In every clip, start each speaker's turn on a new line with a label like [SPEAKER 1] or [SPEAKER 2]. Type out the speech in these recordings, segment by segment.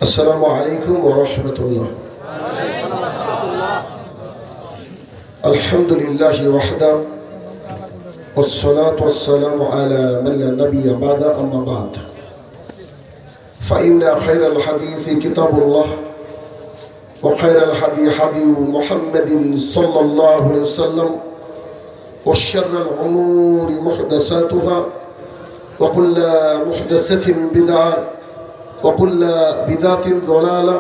[SPEAKER 1] السلام عليكم ورحمة الله. الحمد لله وحده والصلاة والسلام على من لا نبي بعد أما بعد فإن خير الحديث كتاب الله وخير الهدي هدي محمد صلى الله عليه وسلم وشر الأمور محدثاتها وكل محدثة بدعة وكل بدعة ضلالة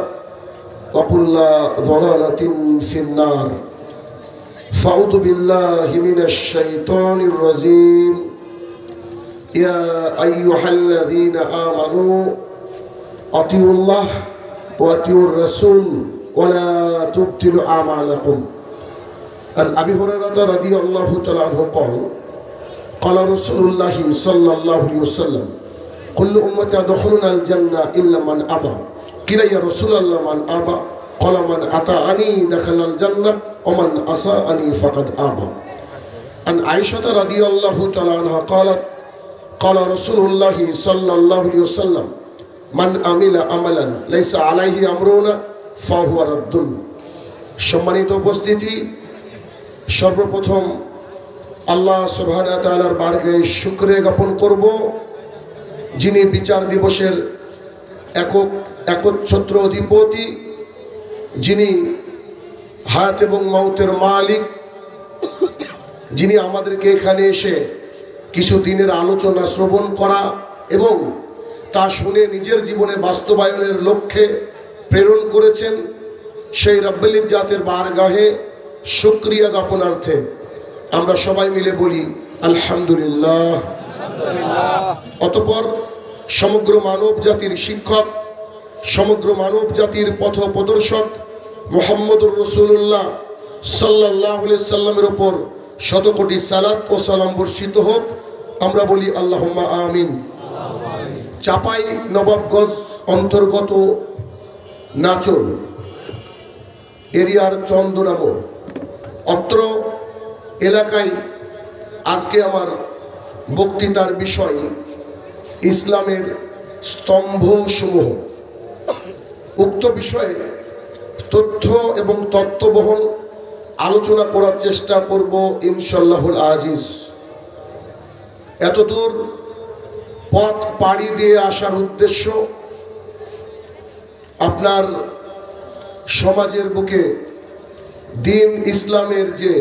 [SPEAKER 1] وكل ضلالة في النار. فأعوذ بالله من الشيطان الرجيم. يا أيها الذين آمنوا أطيعوا الله وأطيعوا الرسول ولا تبطلوا أعمالكم. عن أبي هريرة رضي الله تعالى عنه قال رسول الله صلى الله عليه وسلم كل أمتي يدخلون الجنة إلا من أبى. قيل يا رسول الله من أبى؟ قال من أطاعني دخل الجنة ومن عصاني فقد أبى. عن عائشة رضي الله تعالى عنها قالت قال رسول الله صلى الله عليه وسلم من عمل عملا ليس عليه أمرنا فهو رد. সম্মানিত উপস্থিতি, সর্বপ্রথম আল্লাহ সুবহানাহু ওয়া তাআলার বারগাহে শুকরিয়া জ্ঞাপন করব, যিনি বিচার দিবসের একচ্ছত্র অধিপতি, যিনি হায়াত এবং মওতের মালিক, যিনি আমাদেরকে এখানে এসে কিছু দিনের আলোচনা শ্রবণ করা এবং তা শুনে নিজের জীবনে বাস্তবায়নের লক্ষ্যে প্রেরণ করেছেন, সেই রব্বুল ইজ্জাতের বারগাহে শুকরিয়া জ্ঞাপনার্থে আমরা সবাই মিলে বলি আলহামদুলিল্লাহ। অতঃপর সমগ্র মানব জাতির শিক্ষক, সমগ্র মানব জাতির পথ প্রদর্শক মুহাম্মদুর রাসূলুল্লাহ সাল্লাল্লাহু আলাইহি সাল্লামের উপর শত কোটি সালাত ও সালাম বর্ষিত হোক। আমরা বলি আল্লাহুম্মা আমিন। চাপাই নবাবগঞ্জ অন্তর্গত নাচল এরিয়ার চন্দনামোড় অত্র এলাকায় আজকে আমার বক্তৃতার বিষয় ইসলামের স্তম্ভসমূহ। উক্ত বিষয়ে তথ্য এবং তত্ত্ববহন আলোচনা করার চেষ্টা করব ইনশাআল্লাহুল আজিজ। এতদূর পথ পাড়ি দিয়ে আসার উদ্দেশ্য আপনার সমাজের বুকে দিন ইসলামের যে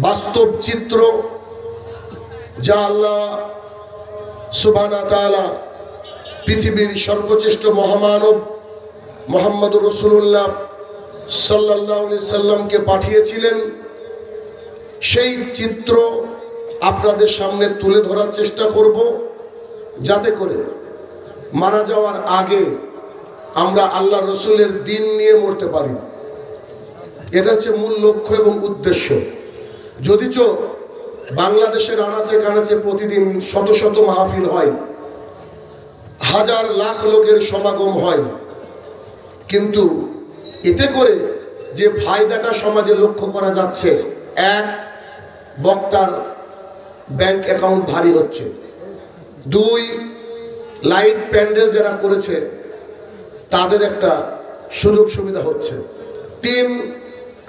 [SPEAKER 1] বাস্তব চিত্র, যা আল্লাহ সুবহানাহু ওয়া তাআলা পৃথিবীর সর্বশ্রেষ্ঠ মহামানব মুহাম্মদুর রাসূলুল্লাহ সাল্লাল্লাহু আলাইহি সাল্লামকে পাঠিয়েছিলেন, সেই চিত্র আপনাদের সামনে তুলে ধরার চেষ্টা করব, যাতে করে মারা যাওয়ার আগে আমরা আল্লাহ রসুলের দিন নিয়ে মরতে পারি। এটা হচ্ছে মূল লক্ষ্য এবং উদ্দেশ্য। যদিচ বাংলাদেশের আনাচে কানাচে প্রতিদিন শত শত মাহফিল হয়, হাজার লাখ লোকের সমাগম হয়, কিন্তু এতে করে যে ফায়দাটা সমাজে লক্ষ্য করা যাচ্ছে, এক, বক্তার ব্যাংক অ্যাকাউন্ট ভারী হচ্ছে, দুই, লাইট প্যান্ডেল যারা করেছে তাদের একটা সুযোগ সুবিধা হচ্ছে, তিন,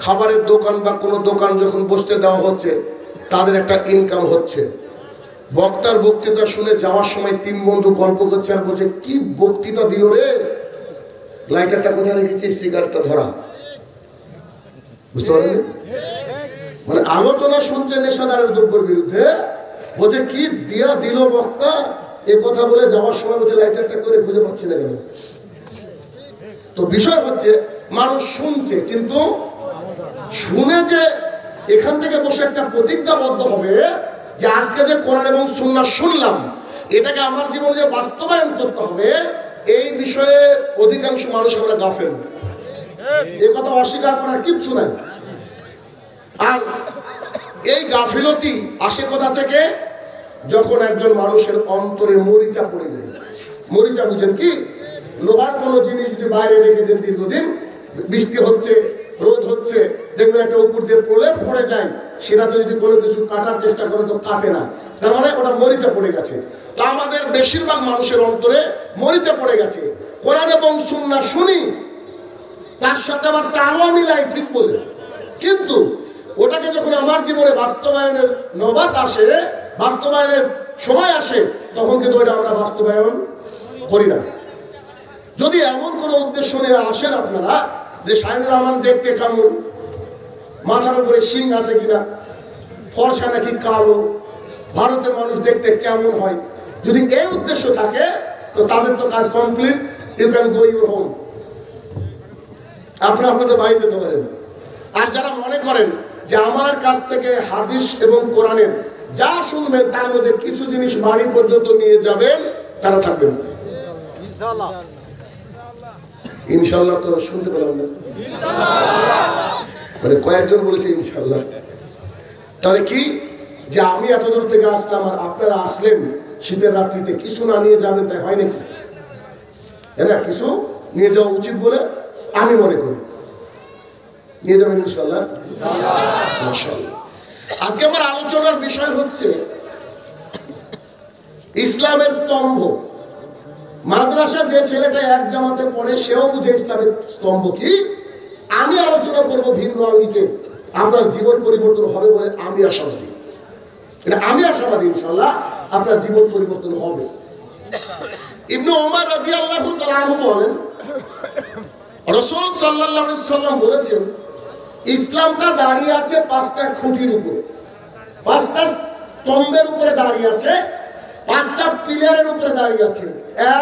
[SPEAKER 1] খাবারের দোকান বা কোনো দোকান যখন বসতে দেওয়া হচ্ছে তাদের একটা ইনকাম হচ্ছে। বক্তার বক্তৃতা শুনে যাওয়ার সময় তিন বন্ধু গল্প করছে আর বলছে, কি বক্তৃতা দিল রে, লাইটারটা কোথায় রেখেছি, সিগারেটটা ধরা। বুঝতে পারলেন? মানে আলোচনা শুনছে নেশাদারের দ্রব্যের বিরুদ্ধে, বলছে কি দিয়া দিল বক্তা, এ কথা বলে যাওয়ার সময় বলছে লাইটারটা করে খুঁজে পাচ্ছি না কেন। তো বিষয় হচ্ছে মানুষ শুনছে, কিন্তু শুনে যে এখান থেকে বসে একটা প্রতিজ্ঞাবদ্ধ হবে যে আজকে যে কোরআন এবং সুন্নাহ শুনলাম, এটাকে আমার জীবনে যে বাস্তবায়ন করতে হবে, এই বিষয়ে অধিকাংশ মানুষ আমরা গাফেল। এই কথা অস্বীকার করার কিচ্ছু নাই। আর এই গাফিলতি আসে কোথা থেকে? যখন একজন মানুষের অন্তরে মরিচা পড়ে যায়। মরিচা বুঝেন কি? লোহার কোনো জিনিস যদি বাইরে রেখে দেন দীর্ঘদিন, বৃষ্টি হচ্ছে, রোদ হচ্ছে, দেখবেন একটা উপর দিয়ে প্রলেপ পড়ে যায়, সেটাতে যদি কোনো কিছু কাটার চেষ্টা করেন তো কাটে না, তার মানে ওটা মরিচা পড়ে গেছে। তা আমাদের বেশিরভাগ মানুষের অন্তরে মরিচা পড়ে গেছে। কোরআন এবং সুন্নাহ শুনি, তার সাথে আবার তালও মিলাই ঠিক বলে, কিন্তু ওটাকে যখন আমার জীবনে বাস্তবায়নের নবাত আসে, বাস্তবায়নের সময় আসে, তখন কিন্তু ওটা আমরা বাস্তবায়ন করি না। যদি এমন কোনো উদ্দেশ্য নিয়ে আসেন আপনারা যে শাহিনুর রহমান দেখতে কেমন, মাথার উপরে শিং আছে কিনা, ফর্সা নাকি কালো, ভারতের মানুষ দেখতে কেমন হয়, যদি এই উদ্দেশ্য থাকে তো তাদের তো কাজ complete. You can go your home, আপনারা আপনাদের বাড়ি যেতে পারেন। আর যারা মনে করেন যে আমার কাছ থেকে হাদিস এবং কোরআনের যা শুনবেন তার মধ্যে কিছু জিনিস বাড়ি পর্যন্ত নিয়ে যাবেন, তারা থাকবেন ইনশাআল্লাহ। ইনশাআল্লাহ তো শুনতে পেলাম না, মানে কয়েকজন বলেছে ইনশাআল্লাহ। তাহলে কি যে আমি এত দূর থেকে আসলাম আর আপনারা আসলেন শীতের রাত্রিতে, কিছু না নিয়ে যাবেন তাই হয় নাকি? তাই না? কিছু নিয়ে যাওয়া উচিত বলে আমি মনে করি। নিয়ে যাবেন ইনশাআল্লাহ। মাশাআল্লাহ। আজকে আমার আলোচনার বিষয় হচ্ছে ইসলামের স্তম্ভ। মাদ্রাসা যে ছেলেটা এক জামাতে পড়ে সেও বুঝে ইসলামের স্তম্ভ কি। আমি আলোচনা করব ভিন্ন আঙ্গিকে, আপনার জীবন পরিবর্তন হবে বলে আমি আশাবাদী। এটা আমি আশাবাদী ইনশাআল্লাহ আপনার জীবন পরিবর্তন হবে। ইবনে ওমর রাদিয়াল্লাহু তাআলা আনহু বলেন, রাসূল সাল্লাল্লাহু আলাইহি সাল্লাম বলেছেন, ইসলামটা দাঁড়িয়ে আছে 5টা খুঁটির উপরে, 5টা স্তম্ভের উপরে দাঁড়িয়ে আছে, 5টা পিলারের উপরে দাঁড়িয়ে আছে।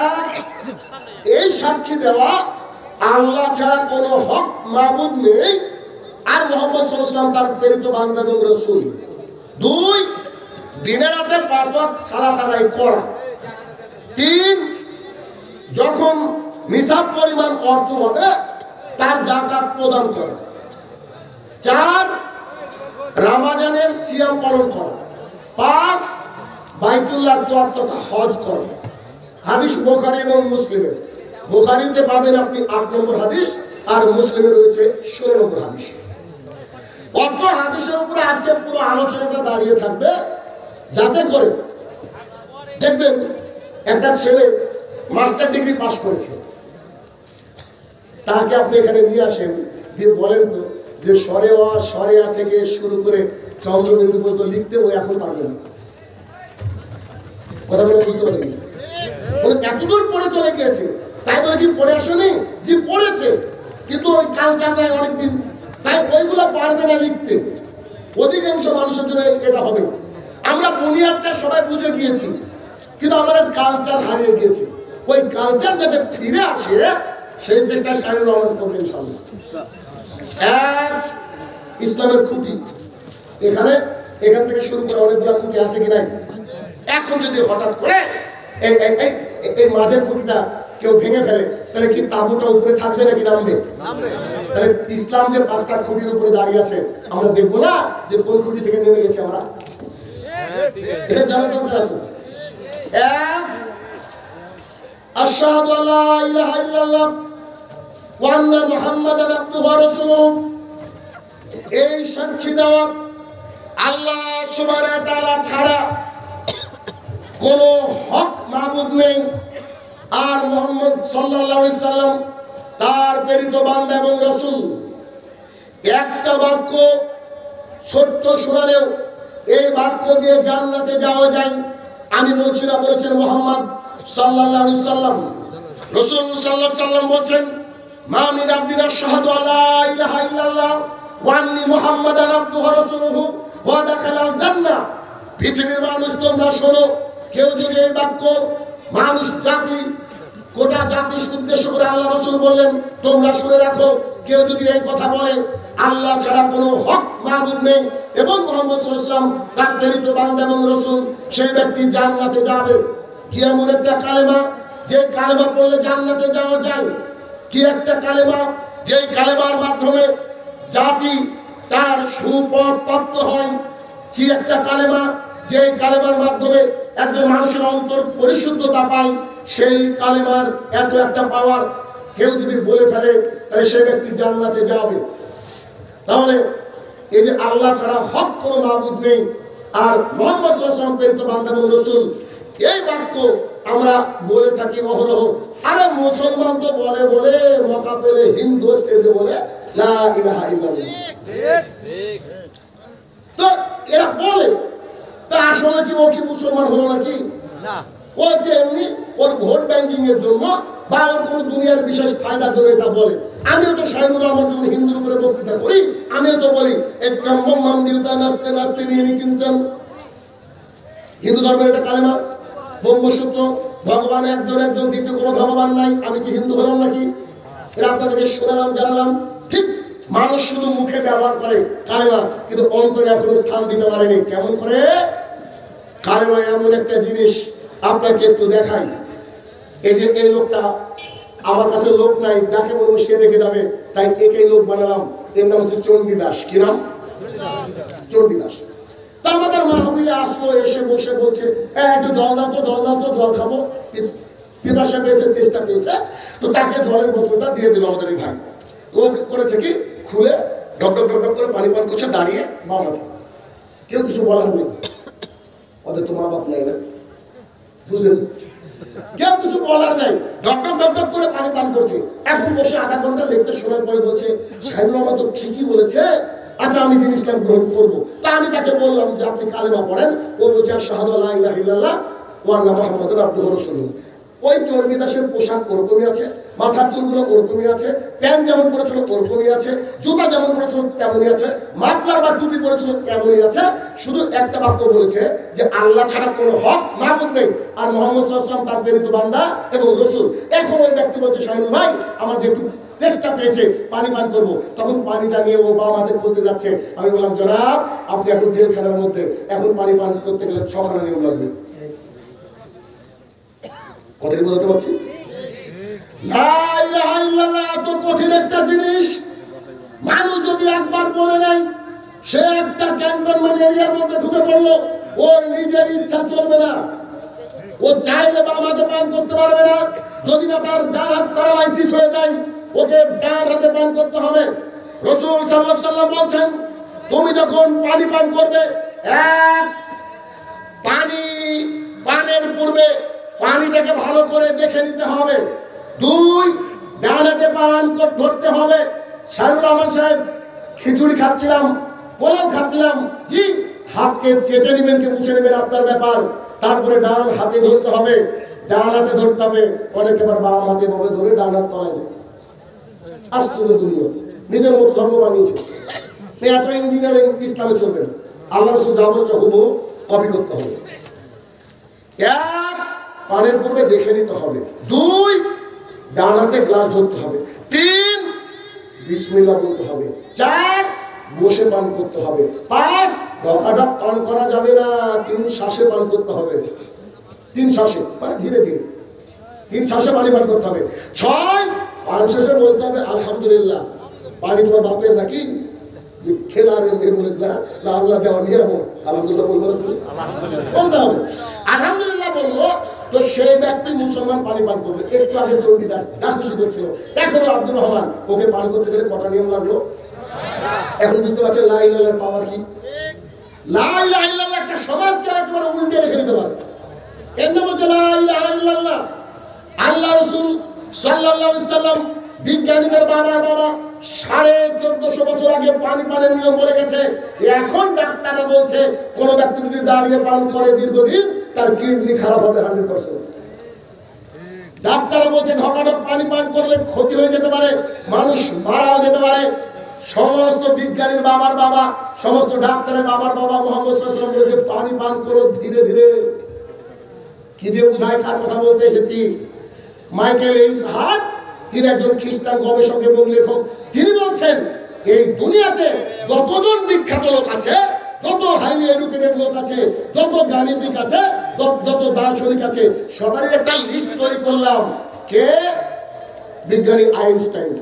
[SPEAKER 1] এক, এই সাক্ষী দেওয়া আল্লাহ ছাড়া কোনো হক মাবুদ নেই আর মুহাম্মদ সাল্লাল্লাহু আলাইহি ওয়াসাল্লাম তার প্রেরিত বান্দা এবং রাসূল। 2, দিনের রাতে 5 ওয়াক্ত সালাত আদায় করা। 3, যখন নিসাব পরিমাণ অর্থ হবে তার যাকাত প্রদান করা। 4, রমজানের সিয়াম পালন করা। 5, বাইতুল্লাহর তওয়াফ তথা হজ করা। হাদিস বুখারী এবং মুসলিমে। বুখারীতে পাবেন আপনি 8 নম্বর হাদিস আর মুসলিমে রয়েছে 16 নম্বর হাদিস। কত হাদিসের উপরে আজকে পুরো আলোচনাটা দাঁড়িয়ে থাকবে, যাতে করে দেখবেন একটা ছেলে মাস্টার ডিগ্রি পাস করেছে, তাকে আপনি এখানে নিয়ে আসেন, দিয়ে বলেন তো যে সরেয়া থেকে শুরু করে চন্দ্রবিন্দু পর্যন্ত লিখতে ও এখন পারবে না। কথা বলে বুঝতে পারেনি, এতদূর পড়ে চলে গিয়েছে, তাই বলে কি পড়ে আসেনি? যে পড়েছে, কিন্তু ওই কালচার নাই অনেকদিন, তাই ওইগুলো পারবে না লিখতে। অধিকাংশ মানুষের জন্য এটা হবে। আমরা বুনিয়াদটা সবাই বুঝে গিয়েছি, কিন্তু আমাদের কালচার হারিয়ে গিয়েছে। ওই কালচার যাতে ফিরে আসে সেই চেষ্টা শাহিনুর রহমান করবেন ইনশাআল্লাহ। এক, ইসলামের খুঁটি। এখান থেকে শুরু করে অনেকগুলো খুঁটি আছে কি নাই? এখন যদি হঠাৎ করে এই মাঝের খুঁটিটা কেউ ভেঙে ফেলে, তাহলে কি তাঁবুটা উপরে থাকবে নাকি নামবে? তাহলে ইসলাম যে 5টা খুঁটির উপরে দাঁড়িয়ে আছে, আমরা দেখবো না যে কোন খুঁটি থেকে নেমে গেছে আমরা? এটা জানা দরকার আছে। এক, আশহাদু আল্লা ইলাহা ইল্লাল্লাহ ওয়া আন্না মুহাম্মাদান আবদুহু ওয়া রাসূলুহু। এই সাক্ষী দেওয়া আল্লাহ সুবহানাহু ওয়া তাআলা ছাড়া কোন হক মাবুদ নেই আর মুহাম্মদ সাল্লাল্লাহু আলাইহি সাল্লাম তার প্রেরিত বান্দা এবং রাসূল। একটা বাক্য ছোট্ট শোনালেও এই বাক্য দিয়ে জান্নাতে যাওয়া যায়। আমি বলছি না, বলেছেন মুহাম্মদ সাল্লাল্লাহু আলাইহি সাল্লাম। রাসূল সাল্লাল্লাহু আলাইহি সাল্লাম বলেন, মা মিন আবদিন আশহাদু আল্লা ইলাহা ইল্লাল্লাহ ওয়া আন্নী মুহাম্মাদান আবদুহু ওয়া রাসূলুহু ওয়া দাখালাল জান্নাহ। পৃথিবীর মানুষ তোমরা শোনো, কেউ যদি এই বাক্য মানুষ জাতি গোটা জাতি উদ্দেশ্য করে আল্লাহ রাসূল বললেন তোমরা শুনে রাখো, কেউ যদি এই কথা বলে আল্লাহ ছাড়া কোনো হক মাবুদ নেই এবং মুহাম্মদ সাল্লাল্লাহু আলাইহি ওয়াসাল্লাম তার প্রেরিত বান্দা এবং রাসূল, সেই ব্যক্তি জান্নাতে যাবে। কি এমন একটা কালেমা যে কালেমা পড়লে জান্নাতে যাওয়া যায়? কি একটা কালেমা যেই কালেমার মাধ্যমে জাতি তার সুপথ প্রাপ্ত হয়? কি একটা কালেমা যেই কালেমার মাধ্যমে একজন মানুষের অন্তর পরিশুদ্ধতা পায়? সেই কালেমার এত একটা পাওয়ার কেউ যদি বলে ফেলে তাহলে সেই ব্যক্তি জান্নাতে যাবে। তাহলে এই যে আল্লাহ ছাড়া হক কোনো মাবুদ নেই আর মুহাম্মদ সাল্লাল্লাহু আলাইহি ওয়াসাল্লাম প্রেরিত বান্দা এবং রাসূল, এই বাক্য আমরা বলে থাকি অহরহ, আরে মুসলমান তো বলে বলে মক্কা পেলে হিন্দু স্টেজে বলে লা ইলাহা ইল্লাল্লাহ। তো এরা বলে, তা আসলে কি ও কি মুসলমান হলো নাকি? না, ও যে এমনি ওর ভোট ব্যাংকিং এর জন্য বা ওর কোন দুনিয়ার বিশেষ ফায়দার জন্য এটা বলে। আমিও তো শাহিনুর রহমান যখন হিন্দুর উপরে বক্তৃতা করি, আমিও তো বলি একদম মাম দিউতা নাচতে নাচতে নিয়ে কিনছেন। হিন্দু ধর্মের এটা কালেমা, ব্রহ্মসূত্র, ভগবান একজন একজন, দ্বিতীয় কোনো ভগবান নাই। আমি কি হিন্দু হলাম নাকি? এটা আপনাদেরকে শোনালাম, জানালাম। ঠিক মানুষ শুধু মুখে ব্যবহার করে কালেমা, কিন্তু অন্তরে এখনো স্থান দিতে পারেনি। কেমন করে? কালেমা এমন একটা জিনিস, আপনাকে একটু দেখাই। এই যে এই লোকটা, আমার কাছে লোক নাই, যাকে বলবো সে দেখে যাবে, তাই একেই লোক বানালাম। এর নাম হচ্ছে চণ্ডীদাস। কি নাম? চণ্ডীদাস। তার মাথার মাহফিলে আসলো, এসে বসে বলছে একটু জল দাও তো, জল দাও তো, জল খাবো। পিপাসা পেয়েছে, তেষ্টা পেয়েছে, তো তাকে জলের বোতলটা দিয়ে দিল আমাদের এই ভাই। ও করেছে কি, খুলে ডক ডক ডক ডক করে পানি পান করছে দাঁড়িয়ে বাবাকে। কেউ কিছু বলার নেই, ওদের তো মা বাপ নাই না, বুঝলেন? কেউ কিছু বলার নাই, ডক ডক ডক ডক করে পানি পান করছে। এখন বসে আধা ঘন্টা লেকচার শোনার পরে বলছে শাহিনুর রহমান তো ঠিকই বলেছে, আচ্ছা আমি দিন ইসলাম গ্রহণ করবো। তা আমি তাকে বললাম যে আপনি কালেমা পড়েন। ও বলছে আশহাদু আল্লা ইলাহা ইল্লাল্লাহ ওয়া আন্না মুহাম্মাদান আবদুহু ওয়া রাসূলুহু। ওই চণ্ডীদাসের পোশাক ওরকমই আছে, মাথার চুলগুলো ওরকমই আছে, প্যান্ট যেমন পরেছিল ওরকমই আছে, জুতা যেমন পরেছিল তেমনই আছে, মাফলার বা টুপি পরেছিল তেমনই আছে। শুধু একটা বাক্য বলেছে যে আল্লাহ ছাড়া কোনো হক মাবুদ নেই, আর মুহাম্মদ সাল্লাল্লাহু আলাইহি ওয়াসাল্লাম তার প্রেরিত বান্দা এবং রাসূল। এখন ওই ব্যক্তি বলছে শাহিনুর ভাই আমার যে একটু তেষ্টা পেয়েছে, পানি পান করবো। তখন পানিটা নিয়ে ও বাবা আমাদের খুলতে যাচ্ছে। আমি বললাম জনাব আপনি এখন জেলখানার মধ্যে, এখন পানি পান করতে গেলে 6 খানা নিয়ম লাগবে। কথাটি বোঝাতে পারছি? লা ইলাহা ইল্লাল্লাহ এত কঠিন একটা জিনিস, মানুষ যদি একবার বলে নাই, সে একটা ক্যান্টনমেন্ট এরিয়ার মধ্যে ঢুকে পড়লো, ওর নিজের ইচ্ছা চলবে না। ও চাইলে বাম হাতে পান করতে পারবে না, যদি না তার ডান হাত প্যারালাইসিস হয়ে যায়, ওকে ডান হাতে পান করতে হবে। রাসূল সাল্লাল্লাহু আলাইহি ওয়াসাল্লাম বলছেন তুমি যখন পানি পান করবে, এক, পানি পানের পূর্বে পানিটাকে ভালো করে দেখে নিতে হবে। 2, ডান হাতে পান ধরতে হবে। শাহিনুর রহমান সাহেব খিচুড়ি খাচ্ছিলাম, পোলাও খাচ্ছিলাম, জি হাতকে চেটে নেবেন কি মুছে নেবেন আপনার ব্যাপার। তারপরে ডান হাতে ধরতে হবে, ডান হাতে ধরতে হবে। অনেকে আবার বাম হাতে ভাবে ধরে ডান হাত তলায় দেয়। আশ্চর্য দুনিয়া, নিজের মতো ধর্ম বানিয়েছে। এত ইঞ্জিনিয়ারিং ইসলামে চলবে না। আল্লাহ রাসূল যা বলছে হুবহু কপি করতে হবে। এক, পানের পূর্বে দেখে নিতে হবে। 2, ডান হাতে গ্লাস ধরতে হবে। 3, বিসমিল্লাহ বলতে হবে। 4, বসে পান করতে হবে। 5, ডকাডক পান করা যাবে না, 3 শ্বাসে পান করতে হবে। 3 শ্বাসে মানে ধীরে ধীরে 3 শ্বাসে পানি পান করতে হবে। 6, পান শেষে বলতে হবে আলহামদুলিল্লাহ। পানি তোমার বাপের নাকি যে খেলার মেয়ে বলে না, আল্লাহ দেওয়া নিয়ম, আলহামদুলিল্লাহ বলবো না, তুমি বলতে হবে। আলহামদুলিল্লাহ বলবো তো সেই ব্যক্তি মুসলমান পানি পান করবে। একটু আগে চণ্ডীদাস যা খুশি করছিল, এখন আব্দুর রহমান, ওকে পান করতে গেলে কটা নিয়ম লাগলো? এখন বুঝতে পারছেন লা ইলাহা ইল্লাল্লাহর পাওয়ার কি? লা ইলাহা ইল্লাল্লাহ একটা সমাজকে একেবারে উল্টে রেখে দিতে পারে। এর নাম হচ্ছে লা ইলাহা ইল্লাল্লাহ। আল্লাহ রাসূল সাল্লাল্লাহু আলাইহি সাল্লাম বিজ্ঞানীদের বাবার বাবা 1450 বছর আগে পানি পানের নিয়ম বলে গেছে। এখন ডাক্তাররা বলছে কোন ব্যক্তি যদি দাঁড়িয়ে পান করে দীর্ঘদিন, তার কিডনি খারাপ হবে 100%। ডাক্তাররা বলছে ঢকাঢক পানি পান করলে ক্ষতি হয়ে যেতে পারে, মানুষ মারাও যেতে পারে। সমস্ত বিজ্ঞানীর বাবার বাবা, সমস্ত ডাক্তারের বাবার বাবা মুহাম্মদ সাল্লাল্লাহু আলাইহি ওয়াসাল্লাম বলেছে পানি পান করো ধীরে ধীরে। কি দিয়ে বুঝায়, কার কথা বলতে এসেছি? মাইকেল এইচ হার্ট, তিনি একজন খ্রিস্টান গবেষক এবং লেখক। তিনি বলছেন এই দুনিয়াতে যতজন বিখ্যাত লোক আছে, যত হাইলি এডুকেটেড লোক আছে, যত গাণিতিক আছে, যত দার্শনিক আছে, সবারই একটা লিস্ট তৈরি করলাম। কে? বিজ্ঞানী আইনস্টাইন,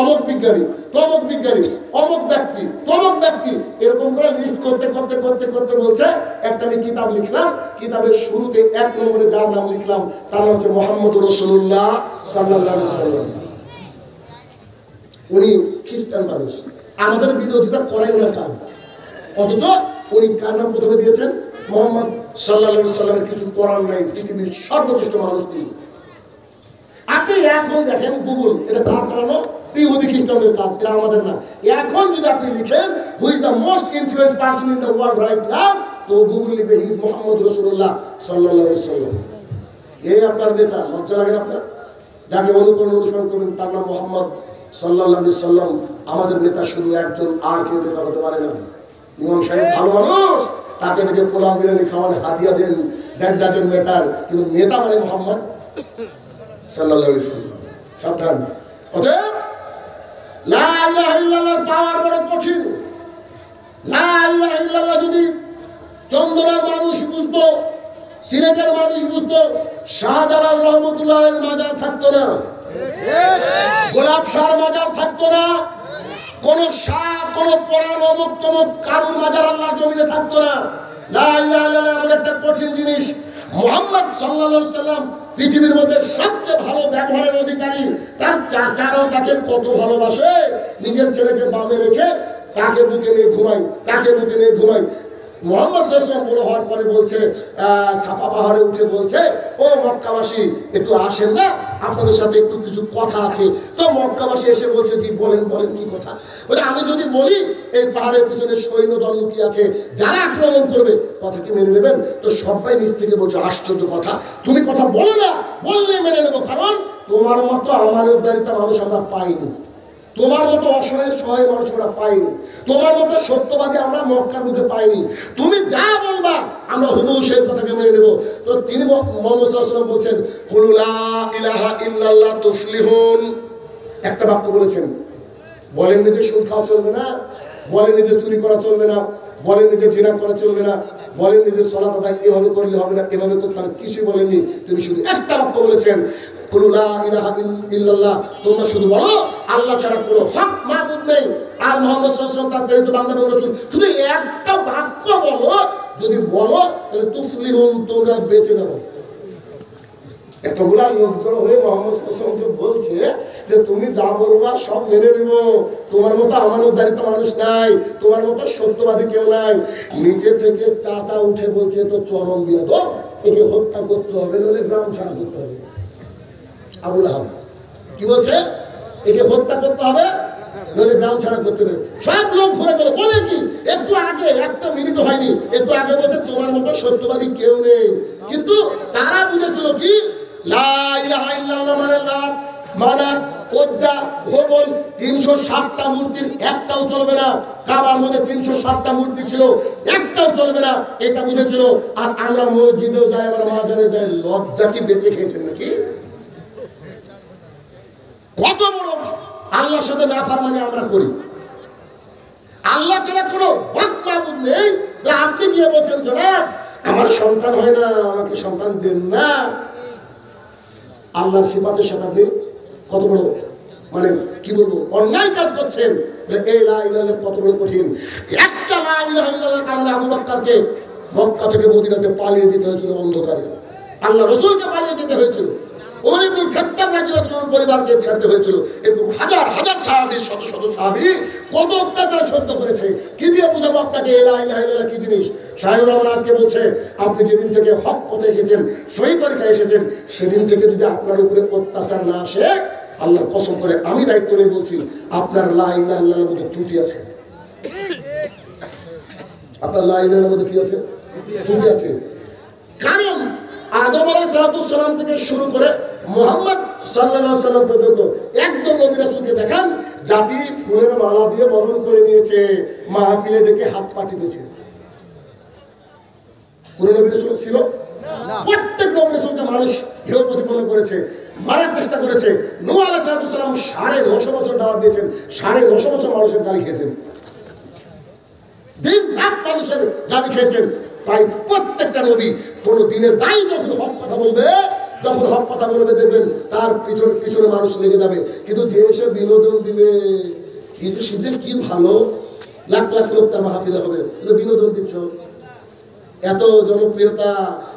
[SPEAKER 1] অমুক বিজ্ঞানী, তমুক বিজ্ঞানী, অমুক ব্যক্তি, তমুক ব্যক্তি, এরকম করে লিস্ট করতে করতে করতে করতে বলছে একটা আমি কিতাব লিখলাম। কিতাবের শুরুতে 1 নম্বরে যার নাম লিখলাম তার নাম হচ্ছে মুহাম্মদুর রাসূলুল্লাহ সাল্লাল্লাহু আলাইহি ওয়াসাল্লাম। উনি খ্রিস্টান মানুষ, আমাদের বিরোধিতা করাই ওনার কাজ, অথচ উনি কার নাম প্রথমে দিয়েছেন? মোহাম্মদ সাল্লাল্লাহু আলাইহি সাল্লামের কিছু করার নাই, পৃথিবীর সর্বশ্রেষ্ঠ মানুষ তিনি। আপনি এখন দেখেন গুগল, এটা তার চালানো ইহুদি খ্রিস্টানদের কাজ, এটা আমাদের না। এখন যদি আপনি লিখেন who is the most influence person in the world right now, তো গুগল লিখবে হি ইজ মুহাম্মদ রাসূলুল্লাহ সাল্লাল্লাহু আলাইহি সাল্লাম। কে আপনার নেতা? লজ্জা লাগে না আপনার? যাকে অনুসরণ করবেন তার নাম মুহাম্মদ সাল্লাল্লাহু আলাইহি সাল্লাম। আমাদের নেতা শুধু একজন, আর কেউ নেতা হতে পারে না। ইমাম সাহেব ভালো মানুষ, তাকে দেখে পোলাও বিরিয়ানি খাওয়ান, হাদিয়া দেন, দেড় ডাজন মেটার, কিন্তু নেতা মানে মুহাম্মদ সাল্লাল্লাহু আলাইহি সাল্লাম। সাবধান। অতএব লা ইলাহা ইল্লাল্লাহর পাওয়ার বড় কঠিন। লা ইলাহা ইল্লাল্লাহ যদি চন্দনার মানুষ বুঝতো, সিলেটের মানুষ বুঝতো, শাহজালাল রহমতুল্লাহ আলাইহির মাজার থাকতো না, গোলাপ শাহর মাজার থাকতো না, কোন শাহ, কোন পরাণ, অমুক তমুক কারুর মাজার আল্লাহর জমিনে থাকতো না। লা ইলাহা ইল্লাল্লাহ এমন একটা কঠিন জিনিস। মুহাম্মদ সাল্লাল্লাহু আলাইহি সাল্লাম পৃথিবীর মধ্যে সবচেয়ে ভালো ব্যবহারের অধিকারী। তার চাচারাও তাকে কত ভালোবাসে, নিজের ছেলেকে বামে রেখে তাকে বুকে নিয়ে ঘুমাই, তাকে বুকে নিয়ে ঘুমাই। মুহাম্মদ সাল্লাল্লাহু আলাইহি ওয়াসাল্লাম বড় হওয়ার পরে বলছে, সাফা পাহাড়ে উঠে বলছে, ও মক্কাবাসী একটু আসেন না, আপনাদের সাথে একটু কিছু কথা আছে। তো মক্কাবাসী এসে বলছে, জি বলেন বলেন কি কথা? বলে আমি যদি বলি এই পাহাড়ের পিছনে সৈন্যদল লুকিয়ে আছে, যারা আক্রমণ করবে, কথা কি মেনে নেবেন? তো সবাই নিজ থেকে বলছে, আশ্চর্য কথা, তুমি কথা বলো না, বললে মেনে নেবো, কারণ তোমার মতো আমার উদ্ধারিতা মানুষ আমরা পাইনি, তোমার মতো অসহায় সহায় মানুষ আমরা পাইনি, তোমার মতো সত্যবাদী আমরা মক্কার মুখে পাইনি। তুমি যা বলবা আমরা হুবহু সেই কথাকে মেনে নেব। তো তিনি মুহাম্মদ সাল্লাল্লাহু আলাইহি ওয়াসাল্লাম বলছেন, কুলু লা ইলাহা ইল্লাল্লাহ তুফলিহুন। একটা বাক্য বলেছেন, বলেননি যে সুদ খাওয়া চলবে না, বলেননি যে চুরি করা চলবে না, বলেননি যে জিনা করা চলবে না, বলেননি যে সালাত আদায় এভাবে করলে হবে না, এভাবে করতে হবে, কিছুই বলেননি। তিনি শুধু একটা বাক্য বলেছেন, কুলু লা ইলাহা ইল্লাল্লাহ, তোমরা শুধু বলো আল্লাহ ছাড়া কোনো হক মাবুদ নেই, আর মুহাম্মদ সাল্লাল্লাহু আলাইহি ওয়াসাল্লাম তার প্রেরিত বান্দা এবং রাসূল। শুধু একটা বাক্য বলো, যদি বলো তাহলে তুফলিহুন, তোমরা বেঁচে যাবে। এতগুলা লোকজন হয়ে মুহাম্মদ সাল্লাল্লাহু আলাইহি ওয়াসাল্লামকে বলছে যে তুমি যা বলবা সব মেনে নেব, তোমার মতো আমার উদ্ধারিত মানুষ নাই, তোমার মতো সত্যবাদী কেউ নাই। নিচে থেকে চাচা উঠে বলছে, তো চরম বিয়াদব, একে হত্যা করতে হবে, নইলে গ্রাম ছাড়া করতে হবে। আবুল আহাব কি বলছে? একে হত্যা করতে হবে, নইলে গ্রাম ছাড়া করতে হবে। সব লোক ঘুরে গেল, বলে কি একটু আগে, একটা মিনিট হয়নি, একটু আগে বলছে তোমার মতো সত্যবাদী কেউ নেই। কিন্তু তারা বুঝেছিল কি, লা ইলাহা ইল্লাল্লাহ মানে লাত, মানাত, উজ্জা, হুবল, ৩৬০টা মূর্তির একটাও চলবে না। কাবার মধ্যে ৩৬০টা মূর্তি ছিল, একটাও চলবে না, এটা বুঝেছিল। আর আমরা মসজিদেও যাই, আবার মাজারে যাই, লজ্জা কি বেঁচে খেয়েছেন নাকি? কত বড় আল্লাহর সাথে নাফরমানি আমরা করি। আল্লাহ ছাড়া কোনো হক মাবুদ নেই। আপনি গিয়ে বলছেন, জনাব আমার সন্তান হয় না, আমাকে সন্তান দেন না। আল্লাহর সিফাতের সাথে আপনি কত বড়, মানে কি বলবো, অন্যায় কাজ করছেন। এই লা ইলাহা ইল্লাল্লাহ কত বড় কঠিন। একটা লা ইলাহা ইল্লাল্লাহর কারণে আবু বকরকে মক্কা থেকে মদিনাতে পালিয়ে যেতে হয়েছিল অন্ধকারে, আল্লাহ রাসূলকে পালিয়ে যেতে হয়েছিল, ওমর ইবনে খাত্তাব রাদিয়াল্লাহু আনহু পরিবারকে ছাড়তে হয়েছিল। এরকম হাজার হাজার সাহাবী, শত শত সাহাবী কত অত্যাচার সহ্য করেছে। কি দিয়ে বুঝাবো আপনাকে লা ইলাহা ইল্লাল্লাহ কি জিনিস? শাহিনুর রহমান আজকে বলছে, আপনি যেদিন থেকে হক পথে এসেছেন, সহি তরিকায় এসেছেন, সেদিন থেকে যদি আপনার উপরে অত্যাচার না আসে, আল্লাহর কসম করে আমি দায়িত্ব নিয়ে বলছি, আপনার লা ইলাহা ইল্লাল্লাহর মধ্যে ত্রুটি আছে। আপনার লা ইলাহা ইল্লাল্লাহর মধ্যে কি আছে? ত্রুটি আছে। কারণ আদম আলাইহিস সালাম থেকে শুরু করে মুহাম্মদ সাল্লাল্লাহু আলাইহি ওয়াসাল্লাম পর্যন্ত একজন নবী রাসূলকে দেখান জাতি ফুলের মালা দিয়ে বরণ করে নিয়েছে, মাহফিলে ডেকে হাত পাঠিয়েছে। কোন নবী রাসূল ছিল না। প্রত্যেক নবী রাসূলকে মানুষ হেয় প্রতিপন্ন করেছে, মারার চেষ্টা করেছে। নূহ আলাইহিস সালাম 950 বছর দাওয়াত দিয়েছেন, 950 বছর মানুষের গালি খেয়েছেন, দিন রাত মানুষের গালি খেয়েছেন। তাই প্রত্যেকটা নবী কোন দিনের দায়ী যখন হক কথা বলবে, যখন হক কথা বলবে, দেখবেন তার পিছনে মানুষ লেগে যাবে। কিন্তু যে এসে বিনোদন দিবে, কিন্তু সেদিন কি ভালো, লাখ লাখ লোক তার মাহফিলে হবে, কিন্তু বিনোদন দিচ্ছ। এত জনপ্রিয়তা,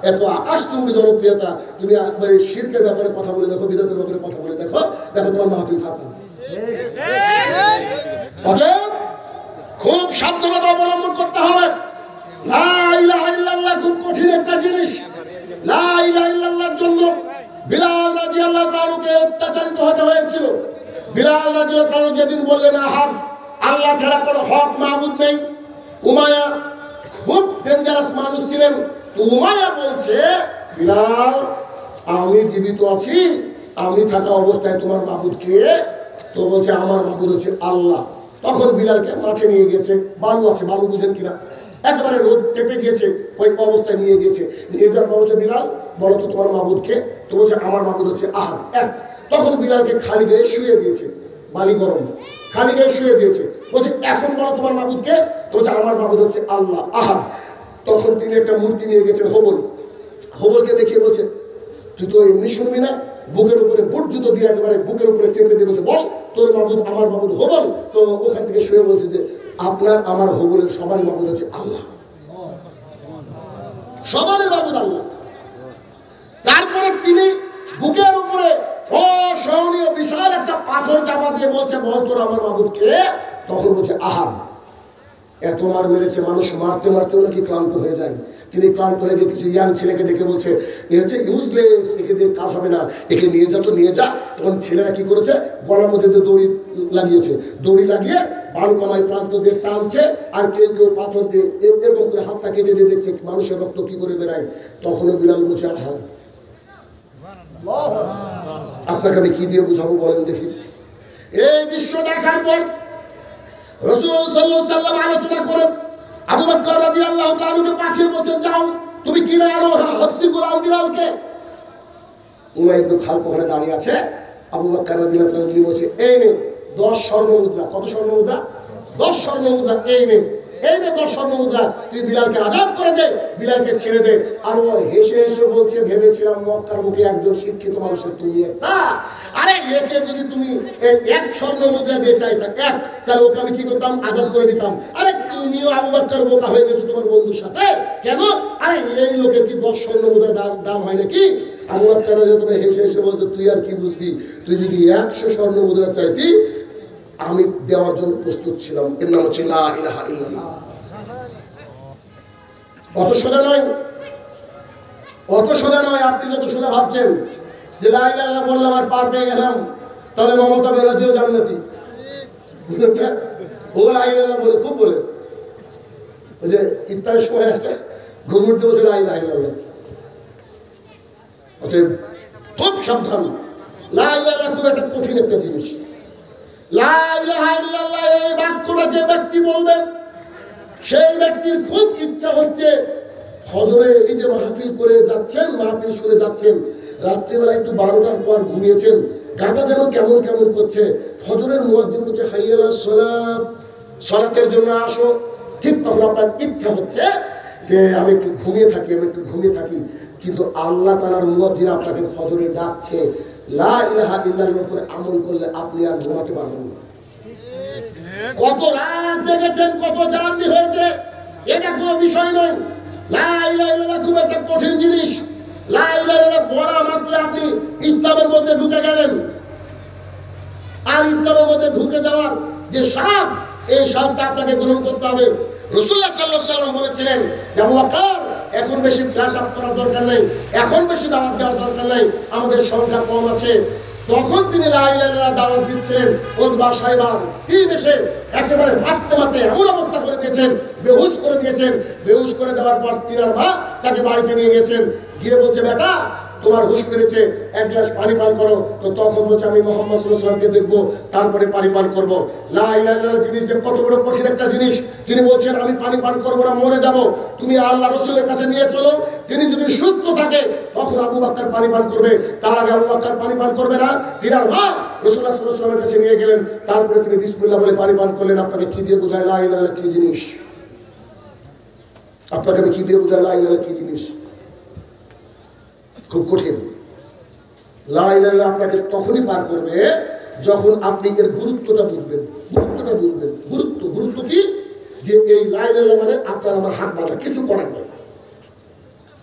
[SPEAKER 1] এত আকাশচুম্বী জনপ্রিয়তা, তুমি একবারে শিরকের ব্যাপারে কথা বলে দেখো, বিদআতের ব্যাপারে কথা বলে দেখো, দেখো তোমার মাহফিল ফাঁকা। খুব সাবধানতা অবলম্বন করতে হবে। লা ইলাহা ইল্লাল্লাহ নির্যাতিত হতে হয়েছিল। বিলাল রাদিয়াল্লাহু তাআলা যেদিন বললেন আহাদ, আল্লাহ ছাড়া কোনো হক মাবুদ নেই। উমাইয়া খুব ডেঞ্জারাস মানুষ ছিলেন। তো উমাইয়া বলছে, বিলাল আমি জীবিত আছি, আমি থাকা অবস্থায় তোমার মাবুদ কে? তো বলছে আমার মাবুদ হচ্ছে আল্লাহ। তখন বিলালকে মাঠে নিয়ে গেছে, বালু আছে, বালু বুঝেন কিনা, একেবারে রোদ চেপে গিয়েছে, ওই অবস্থায় নিয়ে গেছে। নিয়ে যাওয়ার পর বলছে, বিলাল বলো তো তোমার মাবুদ কে? তো বলছে আমার মাবুদ হচ্ছে আহাদ, এক। তখন বিলালকে খালি গায়ে শুয়ে দিয়েছে, বালি গরম, খালি গায়ে শুয়ে দিয়েছে। বলছে এখন বলো তোমার মাবুদ কে? তো বলছে আমার মাবুদ হচ্ছে আল্লাহ, আহাদ। তখন তিনি একটা মূর্তি নিয়ে গেছেন হবল, হবলকে দেখিয়ে বলছে, তুই তো এমনি শুনবি না, বুকের উপরে বুট জুতো দিয়ে একেবারে বুকের উপরে চেপে দিয়ে বলছে, বল তোর মাবুদ আমার মাবুদ হবল। তো ওখান থেকে শুয়ে বলছে যে আপনার আমার হবলের সবারই মাবুদ হচ্ছে আল্লাহ, সবারই মাবুদ আল্লাহ। তারপরে তিনি বুকের উপরে অসহনীয় বিশাল একটা পাথর চাপা দিয়ে বলছে, বল তোর আমার মাবুদ কে? তখন বলছে আহাদ। এত মার মেরেছে, মানুষ মারতে মারতেও নাকি ক্লান্ত হয়ে যায়। তিনি ক্লান্ত হয়ে গিয়ে কিছু ইয়াং ছেলেকে ডেকে বলছে, এ হচ্ছে ইউজলেস, একে দিয়ে কাজ হবে না, একে নিয়ে যা, তো নিয়ে যা। তখন ছেলেরা কি করেছে, গলার মধ্যে দড়ি লাগিয়েছে, দড়ি লাগিয়ে বালু কামাই প্রান্ত দিয়ে টানছে, আর কেউ কেউ পাথর দিয়ে এরকম করে হাতটা কেটে দিয়ে দেখছে মানুষের রক্ত কি করে বেড়ায়। তখনও বিলাল বলছে আহাদ। আপনাকে আমি কি দিয়ে বুঝাবো বলেন দেখি? এই দৃশ্য দেখার পর রাসূল সাল্লাল্লাহু আলাইহি ওয়াসাল্লাম আলোচনা করে আবু বকর রাদিয়াল্লাহু তাআলাকে পাঠিয়ে বলেছেন, যাও তুমি কিনে আনো হাবশী গোলাম বিলালকে। উমাইয়া ইবনে খালদ ওখানে দাঁড়িয়ে আছে। আবু বকর রাদিয়াল্লাহু তাআলা গিয়ে বলছে, এই নে 10 স্বর্ণ মুদ্রা। কত স্বর্ণ মুদ্রা? 10 স্বর্ণ মুদ্রা। এই নে 10 স্বর্ণ মুদ্রা, তুই বিলালকে আজাদ করে দে, বিলালকে ছেড়ে দে। আর ও হেসে হেসে বলছে, ভেবেছিলাম মক্কার বুকে একজন শিক্ষিত মানুষের তুমি একটা, আরে একে যদি তুমি 1 স্বর্ণ মুদ্রা দিয়ে চাইতা, এক, তাহলে ওকে আমি কি করতাম, আজাদ করে দিতাম। আরে তুমিও আবু বকর বোকা হয়ে গেছো তোমার বন্ধুর সাথে, কেন? আরে এই লোকের কি 10 স্বর্ণ মুদ্রা দাম হয় নাকি? আবু বকর যখন হেসে হেসে বলছে, তুই আর কি বুঝবি, তুই যদি 100 স্বর্ণ মুদ্রা চাইতি আমি দেওয়ার জন্য প্রস্তুত ছিলাম। এর নাম হচ্ছে লা ইলাহা ইল্লাল্লাহ। অত সোজা নয়, অত সোজা নয়। আপনি যত সোজা ভাবছেন যে লা ইলাহা ইল্লাল্লাহ বললাম আর পার পেয়ে গেলাম, তাহলে মমতা ব্যানার্জিও জান্নাতি। ও লা ইলাহা ইল্লাল্লাহ বলে খুব বলে, ওই যে ইফতারের সময় আসলে ঘুম উঠতে বসে লা ইলাহা ইল্লাল্লাহ। অতএব খুব সাবধান, লা ইলাহা ইল্লাল্লাহ খুব একটা কঠিন একটা জিনিস। লা ইলাহা ইল্লাল্লাহ এই বাক্যটা যে ব্যক্তি বলবে, সেই ব্যক্তির খুব ইচ্ছা হচ্ছে ফজরে এই যে মাহফিল করে যাচ্ছেন, মাহফিল শুনে যাচ্ছেন, রাত্রিবেলা একটু 12টার পর ঘুমিয়েছেন, গাটা যেন কেমন কেমন করছে, ফজরের মুয়াজ্জিন বলছে হাইয়া আলাস সালাত, সালাতের জন্য আসো। ঠিক তখন আপনার ইচ্ছা হচ্ছে যে আমি একটু ঘুমিয়ে থাকি, আমি একটু ঘুমিয়ে থাকি, কিন্তু আল্লাহ তাআলার মুয়াজ্জিন আপনাকে ফজরে ডাকছে। লা ইলাহা ইল্লাল্লাহর উপরে আমল করলে আপনি আর ঘুমাতে পারবেন না। কত রাত জেগেছেন, কত জার্নি হয়েছে, এটা কোনো বিষয় নয়। লা ইলাহা ইল্লাল্লাহ খুব একটা কঠিন জিনিস। লা ইলাহা ইল্লাল্লাহ বলা মাত্র আপনি ইসলামের মধ্যে ঢুকে গেলেন। আর ইসলামের মধ্যে ঢুকে যাওয়ার যে স্বাদ, এই স্বাদটা আপনাকে গ্রহণ করতে হবে। রাসূলুল্লাহ সাল্লাল্লাহু আলাইহি ওয়াসাল্লাম বলেছিলেন যে আবু বকর এখন বেশি ফ্ল্যাশ আপ করার দরকার নেই, এখন বেশি দাওয়াত দেওয়ার দরকার নেই, আমাদের সংখ্যা কম আছে। তখন তিনি লা ইলাহা ইল্লাল্লাহ দাওয়াত দিচ্ছিলেন। ওতবা সাইবা তিন এসে একেবারে মারতে মারতে এমন অবস্থা করে দিয়েছেন, বেহুশ করে দিয়েছেন। বেহুশ করে দেওয়ার পর তিনার মা তাকে বাড়িতে নিয়ে গেছেন। গিয়ে বলছে, বেটা তোমার হুঁশ ফিরেছে, এক গ্লাস পানি পান করো। তো তখন বলছে, আমি মুহাম্মদ সাল্লাল্লাহু আলাইহি ওয়াসাল্লামকে দেখবো, তারপরে পানি পান করবো। লা ইলাহা ইল্লাল্লাহ জিনিস যে কত বড় কঠিন একটা জিনিস। তিনি বলছেন, আমি পানি পান করবো না, মরে যাব, তুমি আল্লাহ রাসূলের কাছে নিয়ে চলো, তিনি যদি সুস্থ থাকে তখন আবু বকর পানি পান করবে, তার আগে আবু বকর পানি পান করবে না। তিনার মা রাসূলুল্লাহ সাল্লাল্লাহু আলাইহি ওয়াসাল্লামের কাছে নিয়ে গেলেন, তারপরে তিনি বিসমিল্লাহ বলে পানি পান করলেন। আপনাকে কি দিয়ে বোঝায় লা ইলাহা ইল্লাল্লাহ কি জিনিস? আপনাকে আমি কি দিয়ে বোঝায় লা ইলাহা ইল্লাল্লাহ কি জিনিস? খুব কঠিন। লা ইলাহা ইল্লাল্লাহ আপনাকে তখনই পার করবে যখন আপনি এর গুরুত্বটা বুঝবেন। গুরুত্বটা বুঝবেন। গুরুত্ব কি? যে এই লা ইলাহা ইল্লাল্লাহ মানে আপনার আমার হাত বাঁধা, কিছু করার নেই।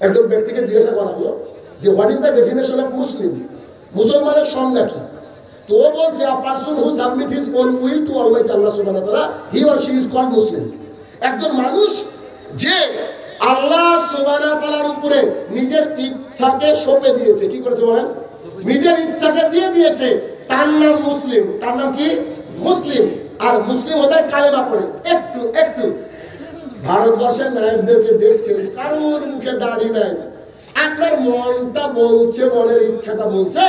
[SPEAKER 1] একজন ব্যক্তিকে জিজ্ঞাসা করা হলো যে what is the definition of Muslim, মুসলমানের সংজ্ঞা কি? তো ও বলছে, a person who submit his own will to almighty আল্লাহ সুবহানাহু ওয়া তাআলা, he or she is called Muslim. একজন মানুষ যে আল্লাহ সুবহানাহু ওয়া তাআলার উপরে নিজের ইচ্ছাকে সঁপে দিয়েছে। কি করেছে বলেন? নিজের ইচ্ছাকে দিয়ে দিয়েছে,
[SPEAKER 2] তার নাম মুসলিম, তার নাম কি মুসলিম, আর মুসলিম হতে কালেমা পড়ে। একটু একটু ভারতবর্ষের নায়কদেরকে দেখছেন কারোর মুখে দাড়ি নাই, আপনার মনটা বলছে, মনের ইচ্ছাটা বলছে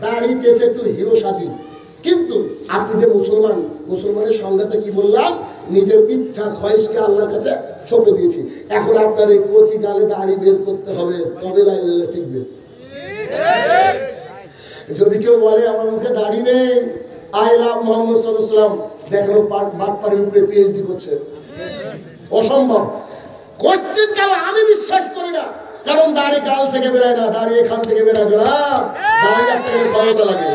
[SPEAKER 2] দাড়ি চেয়েছে একটু হিরো সাজি, কিন্তু আপনি যে মুসলমান, মুসলমানের সংজ্ঞাতে কি বললাম, নিজের ইচ্ছা খয়েশকে আল্লাহর কাছে সঁপে দিয়েছি। এখন আপনার এই কচি গালে দাড়ি বের করতে হবে, তবে লা ইলাহা টিকবে। যদি কেউ বলে আমার মুখে দাড়ি নেই, আই লাভ মুহাম্মদ সাল্লাল্লাহু আলাইহি ওয়াসাল্লাম, দেখো বাটপাড়ির উপরে পিএইচডি করছে, অসম্ভব। কোশ্চেন কাল আমি বিশ্বাস করি না, কারণ দাড়ি গাল থেকে বেরোয় না, দাড়ি এখান থেকে বেরোয়। জনাব, দাড়ি রাখতে গেলে ক্ষমতা লাগে,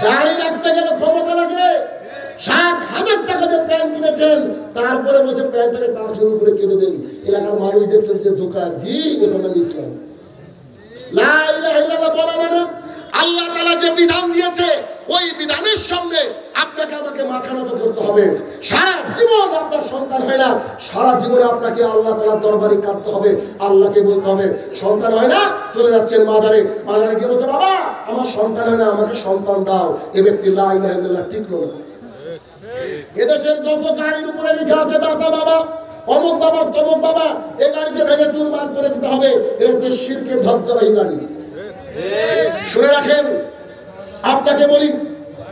[SPEAKER 2] দাড়ি রাখতে গেলে ক্ষমতা লাগে। ৭,০০০ টাকা দিয়ে প্যান্ট কিনেছেন, তারপরে বলছে প্যান্টটাকে টাকা উপরে কেটে দেন। এলাকার মানুষ দেখছে যে ধোকার, জি এটা মানে ইসলাম। লা ইলাহা ইল্লাল্লাহ বলা মানে আল্লাহ তাআলা যে বিধান দিয়েছে ওই বিধানের সামনে আপনাকে আমাকে মাথা নত করতে হবে। সারা জীবন আপনার সন্তান হয় না, সারা জীবনে আপনাকে আল্লাহ তাআলার দরবারে কাঁদতে হবে, আল্লাহকে বলতে হবে। সন্তান হয় না, চলে যাচ্ছেন মাজারে, মাজারে গিয়ে বলছে বাবা আমার সন্তান হয় না, আমাকে সন্তান দাও। এ ব্যক্তি লা ইলাহা ইল্লাল্লাহ টিকলো না। এদেশের যত গাড়ির উপরে লেখা আছে দাতা বাবা, অমুক বাবা, তমুক বাবা, এই গাড়িকে ভেঙে চুরমার করে দিতে হবে, এটা শিরকের ধ্বজাবাহী গাড়ি। শুনে রাখেন, আপনাকে বলি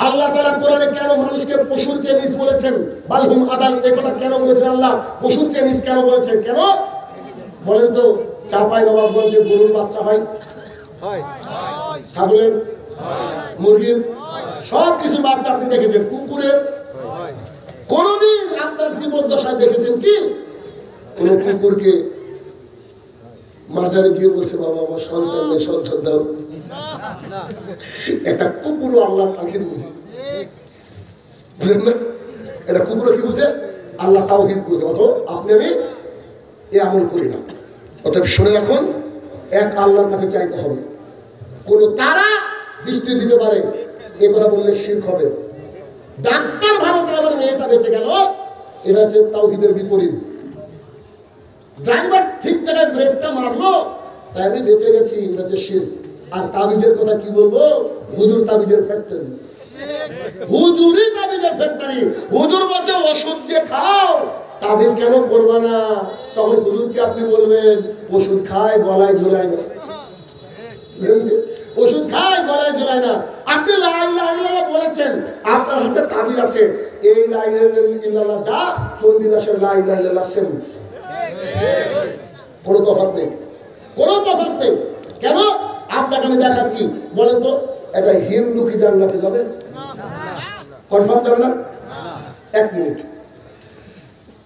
[SPEAKER 2] আল্লাহ তাআলা কোরআনে কেন মানুষকে পশুর চেয়ে নিচ বলেছেন, বালহুম আদাল, এই কথা কেন বলেছেন আল্লাহ? পশুর চেয়ে নিচ কেন বলেছেন? কেন বলেন তো? চাঁপাই নবাবগঞ্জে গরুর বাচ্চা হয়, ছাগলের, মুরগির, সব কিছুর বাচ্চা আপনি দেখেছেন, কুকুরের। কোনদিন আপনার জীবন দশায় দেখেছেন কি কোন কুকুরকে মাজারে গিয়ে বলছে বাবা আমার সন্তান নেই, সন্তান দাও? একটা কুকুরও আল্লাহ তাওহীদ বুঝে, বুঝেন না? এটা কুকুরও কি বুঝে? আল্লাহ তাওহীদ বুঝে। অত আপনি আমি এ আমল করি না। অতএব শুনে রাখুন, এক আল্লাহর কাছে চাইতে হবে। কোন তারা বৃষ্টি দিতে পারে এ কথা বললে শিরক হবে। ডাক্তার ভালো করে আমার মেয়েটা বেঁচে গেল, এটা হচ্ছে তাওহীদের বিপরীত। ড্রাইভার ঠিক জায়গায় ব্রেকটা মারলো, তাই আমি বেঁচে গেছি, এটা হচ্ছে শিরক। আর তাবিজের কথা কি বলবো? হুজুর তাবিজের ফ্যাক্টরি, হুজুরই তাবিজের ফ্যাক্টরি। হুজুর বলছে ওষুধ যে খাও, তাবিজ কেন করবা না? তখন হুজুরকে আপনি বলবেন ওষুধ খায় গলায় ঝোলায় না, ওষুধ খায় গলায় ঝোলায় না। আপনি লা ইলাহা ইল্লাল্লাহ বলেছেন, আপনার হাতে তাবিজ আছে, এই লা ইলাহা ইল্লাল্লাহ যা চণ্ডীদাসের লা ইলাহা ইল্লাল্লাহ সেম, কোনো তফাৎ নেই, কোনো তফাৎ নেই। কেন? আপনাকে আমি দেখাচ্ছি। বলেন তো এটা হিন্দু কি জান্নাতে যাবে? কনফার্ম যাবে না? এক মিনিট,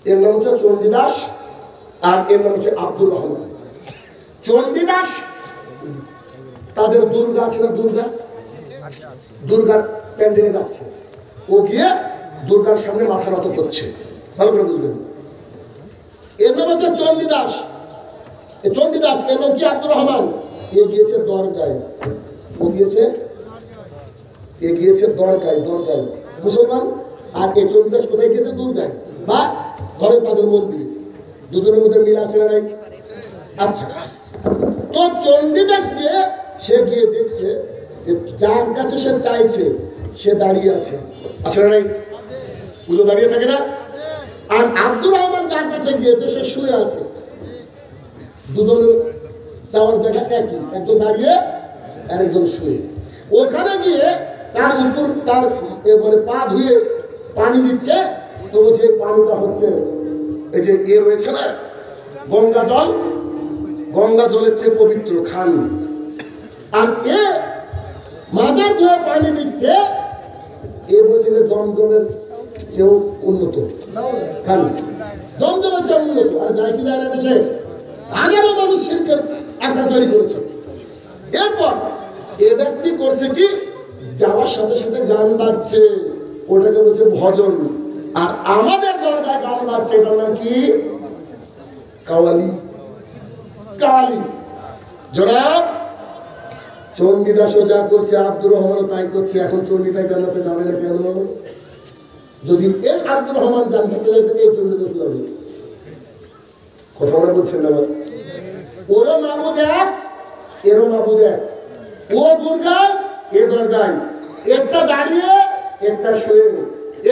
[SPEAKER 2] এর নাম হচ্ছে চণ্ডীদাস আর এর নাম হচ্ছে আব্দুর রহমান। চণ্ডীদাস তাদের দুর্গা আছে না, দুর্গা, দুর্গার প্যান্ডেলে যাচ্ছে, ও গিয়ে দুর্গার সামনে মাথা নত করছে, ভালো করে বুঝবেন। এর নাম হচ্ছে চণ্ডীদাস, চণ্ডীদাস। এর নাম কি? আব্দুর রহমান। এ গিয়েছে দরগায়, ও গিয়েছে, এ গিয়েছে দরগায়, দরগায় মুসলমান। আর এই চণ্ডীদাস কোথায় গিয়েছে? দুর্গায় বা ঘরে তাদের মন্দিরে। দুজনের মধ্যে মিল আছে না নাই? আচ্ছা, তো চণ্ডীদাস যে সে গিয়ে দেখছে যে যার কাছে সে চাইছে সে দাঁড়িয়ে আছে, আছে না নাই? পুজো দাঁড়িয়ে থাকে না? আর আব্দুর রহমান যার কাছে গিয়েছে সে শুয়ে আছে। দুজনের যাওয়ার জায়গা একই, একজন দাঁড়িয়ে আর একজন শুয়ে। ওখানে গিয়ে তার উপর তার মানে পা ধুয়ে পানি দিচ্ছে, তো বলছে পানিটা হচ্ছে এই যে এ রয়েছে না গঙ্গা জল, গঙ্গা জলের চেয়ে পবিত্র খান। আর এ মাজার ধুয়ে পানি দিচ্ছে, এ বলছে যে জমজমের চেয়েও উন্নত খান, জমজমের চেয়ে উন্নত। আর যাই কি যায় না দেশে হাজারো মানুষ শিরকের আখড়া তৈরি করেছে। এরপর এ ব্যক্তি করছে কি, যাওয়ার সাথে সাথে গান বাজছে, ওটাকে বলছে ভজন। আর আমাদের দরগায় গান বাজছে, এটার নাম কি? কাওয়ালি, কাওয়ালি। জনাব, চণ্ডীদাসও যা করছে আব্দুর রহমানও তাই করছে। এখন চণ্ডীদাস জান্নাতে যাবে না কেন? যদি এই আব্দুর রহমান জান্নাতে যাইতে এই চণ্ডীদাস যাবে, কথা মনে বলছেন না? ওরও মাবুদ এক, এরও মাবুদ এক। ও দুর্গায়, এ দরগায়। একটা দাঁড়িয়ে, একটা শুয়ে,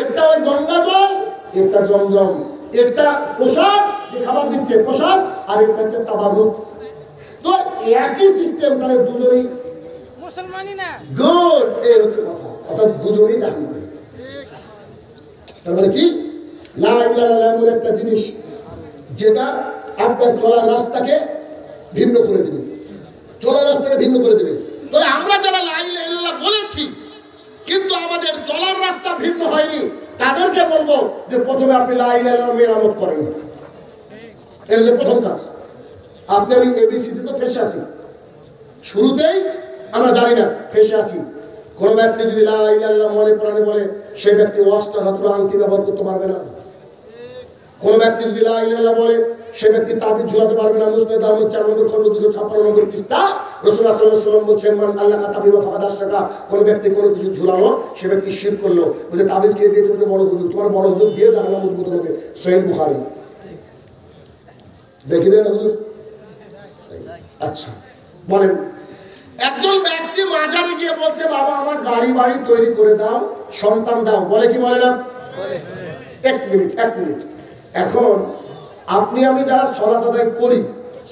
[SPEAKER 2] একটা ওই গঙ্গা জল, একটা জমজম, একটা প্রসাদ যে খাবার দিচ্ছে প্রসাদ, আর একটা হচ্ছে তাবারুক। তো একই সিস্টেম, তাহলে দুজনেই মুসলমানই না, গুড, এই হচ্ছে কথা। অর্থাৎ দুজনেই জাহান্নামী। তার মানে কি, লা ইলাহা ইল্লাল্লাহ এমন একটা জিনিস যেটা আপনার চলার রাস্তাকে ভিন্ন করে দিবে, চলার রাস্তাকে ভিন্ন করে দিবে। তবে আমরা যারা লা ইলাহা ইল্লাল্লাহ বলেছি কিন্তু আমাদের চলার রাস্তা ভিন্ন হয়নি, তাদেরকে বলবো যে প্রথমে আপনি লা ইলাহা ইল্লাল্লাহ মেরামত করেন। এর যে প্রথম কাজ, আপনি আমি এবিসিতে তো ফেসে আছি, শুরুতেই আমরা জানি না ফেসে আছি। কোন ব্যক্তি যদি লা ইলাহা ইল্লাল্লাহ মনে প্রাণে বলে, সেই ব্যক্তি ওয়াসটা হাতুর আংটি ব্যবহার করতে পারবে না। কোন ব্যক্তি যদি লা ইলাহা ইল্লাল্লাহ বলে, সে ব্যক্তি তাবিজ ঝুলাতে পারবে না। মুসনাদ আহমদ 4 নম্বর খন্ড 256 নম্বর পৃষ্ঠা, রাসূলুল্লাহ সাল্লাল্লাহু আলাইহি ওয়াসাল্লাম বলছেন, মান আল্লাহ তাবিবা ফাকাদ আশরাকা। কোন ব্যক্তি কোনো কিছু ঝুলালো, সে ব্যক্তি শিরক করলো। বলে তাবিজ কে দিয়েছে? বলে বড় হুজুর। তোমার বড় হুজুর দিয়ে জাহান্নামে উদ্বোধন হবে। সহিহ বুখারী। দেখি দেন হুজুর। আচ্ছা বলেন, একজন ব্যক্তি মাজারে গিয়ে বলছে, বাবা আমার গাড়ি বাড়ি তৈরি করে দাও, সন্তান দাও। বলে কি বলে না? এক মিনিট। এখন আপনি আমি যারা সালাত আদায় করি,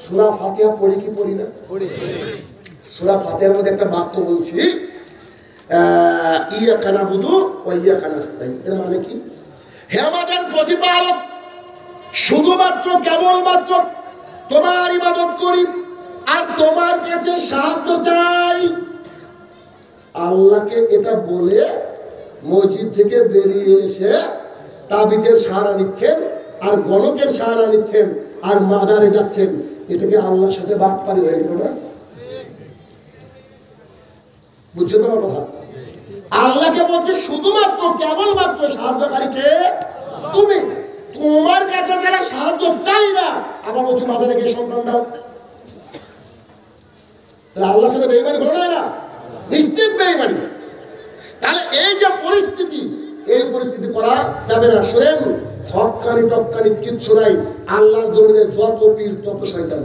[SPEAKER 2] সূরা ফাতিহা পড়ি কি পড়ি না? সূরা ফাতিহার মধ্যে একটা বাক্য বলছি, ইয়াকা নাবুদু ওয়া ইয়াকা নাস্তাইন। এর মানে কি? হে আমাদের প্রতিপালক, শুধুমাত্র কেবলমাত্র তোমার ইবাদত করি আর তোমার কাছে সাহায্য চাই। আল্লাহকে এটা বলে মসজিদ থেকে বেরিয়ে এসে তাবিজের সাহারা নিচ্ছেন, আর গণকের সাহারা নিচ্ছেন, আর মাজারে যাচ্ছেন। এটাকে আল্লাহর সাথে বাটপারি হয়ে গেল না? বুঝছো তোমার কথা? আল্লাহকে বলছে শুধুমাত্র কেবলমাত্র সাহায্যকারী কে? তুমি। তোমার কাছে যারা সাহায্য চাই না, আবার বলছো মাজারে গিয়ে সন্তান দাও। আল্লাহর সাথে বেঈমানি হলো না? নিশ্চিত বেঈমানি। তাহলে এই যে পরিস্থিতি, এই পরিস্থিতি করা যাবে না। শুনেন, হক্কানি টক্কানি কিচ্ছু নাই। আল্লাহর জমিনে যত পীর তত শয়তান।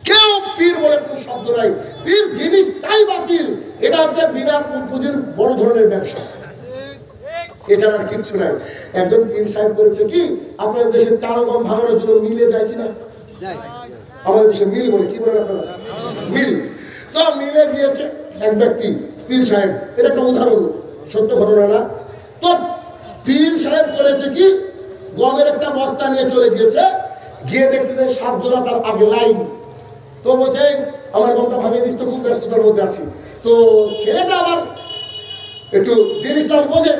[SPEAKER 2] কেউ পীর বলে কোনো শব্দ নাই। পীর জিনিসটাই বাতিল। এটা হচ্ছে বিনা পুঁজির বড় ধরনের ব্যবসা, এছাড়া আর কিচ্ছু নাই। একজন পীর সাহেব করেছে কি, আপনার দেশে চাল গম ভাঙানোর জন্য মিলে যায় কিনা? আমাদের দেশে মিল বলে, কি বলেন আপনারা? মিল। তো মিলে গিয়েছে এক ব্যক্তি, পীর সাহেব। এটা একটা উদাহরণ, সত্য ঘটনা না? তো পীর সাহেব করেছে কি, গমের একটা বস্তা নিয়ে চলে গিয়েছে, গিয়ে দেখছে যে 7 জোড়া তার আগে লাইন। তো বলছে, আমার গমটা ভাঙিয়ে দিস, তো খুব ব্যস্ততার মধ্যে আছি। তো ছেলেটা আবার একটু দিন ইসলাম বোঝে।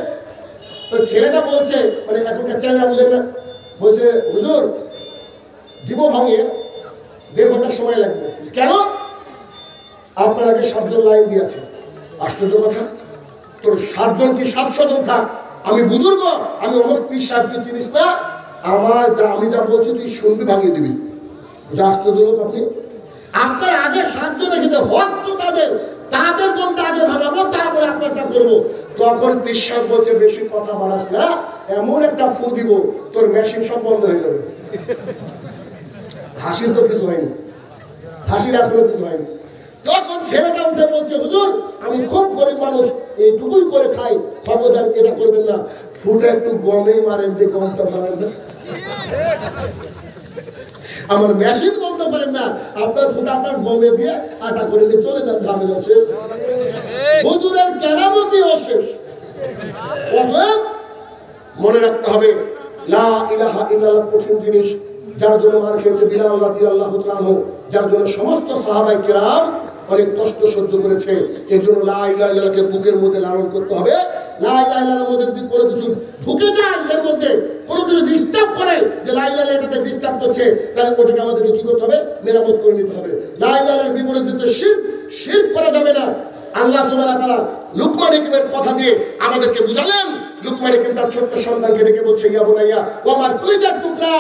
[SPEAKER 2] তো ছেলেটা বলছে, মানে এখনকার ছেলেরা বুঝে না, বলছে হুজুর দিব ভাঙিয়ে, 1.5 ঘন্টা সময় লাগবে। কেন? আপনার আগে 7 জন লাইন দিয়েছে। আশ্চর্য কথা, তোর 7 জন কি 700 জন থাক, আমি বুজুর্গ, আমি অমর পীর সাহেব, তুই চিনিস না, আমি যা বলছি তুই শুনবি, ভাঙিয়ে দিবি। যা আশ্চর্য লোক আপনি। আপনার আগে 7 জন রেখেছে, হক তো তাদের কোনটা আগে ভাঙাবো, তারপরে আপনারটা করবো। তখন পীর সাহেব বলছে, বেশি কথা বাড়াস না, এমন একটা ফু দিব তোর মেশিন সব বন্ধ হয়ে যাবে। হাসির তো কিছু হয়নি, হাসির এখনো কিছু হয়নি। তখন ছেলেটা উঠে বলছে, হুজুর আমি খুব গরিব মানুষ, এইটুকুই করে খাই, খবরদার এটা করবেন না। ফুটা একটু গমেই মারেন, যে গমটা মারেন না, আমার মেশিন বন্ধ করেন না, আপনার ফুটা আপনার গমে দিয়ে আটা করে নিয়ে চলে যান, ঝামেলা শেষ। হুজুরের কেরামতি অশেষ। অতএব মনে রাখতে হবে, লা ইলাহা ইল্লাল্লাহ কঠিন জিনিস, যার জন্য মার খেয়েছে বিলাল রাদিয়াল্লাহু তাআলা আনহু, যার জন্য সমস্ত সাহাবায়ে কেরাম অনেক কষ্ট সহ্য করেছে। এই জন্য লা ইলাহা ইল্লাল্লাহকে বুকের মধ্যে লালন করতে হবে। লা ইলাহা ইল্লাল্লাহর মধ্যে যদি কোনো কিছু ঢুকে যায়, এর মধ্যে কোনো কিছু ডিস্টার্ব করে, যে লা ইলাহা ইল্লাল্লাহ এটাতে ডিস্টার্ব করছে, তাহলে ওটাকে আমাদেরকে কি করতে হবে? মেরামত করে নিতে হবে। লা ইলাহা ইল্লাল্লাহর বিপরীতে হচ্ছে শিরক। শিরক করা যাবে না। আল্লাহ সুবহানাহু ওয়া তাআলা লুকমান হাকিমের কথা দিয়ে আমাদেরকে বুঝালেন। লুকমান হাকিম তার ছোট্ট সন্তানকে ডেকে বলছে, ইয়া বুনাইয়া, ও আমার কলিজার টুকরা,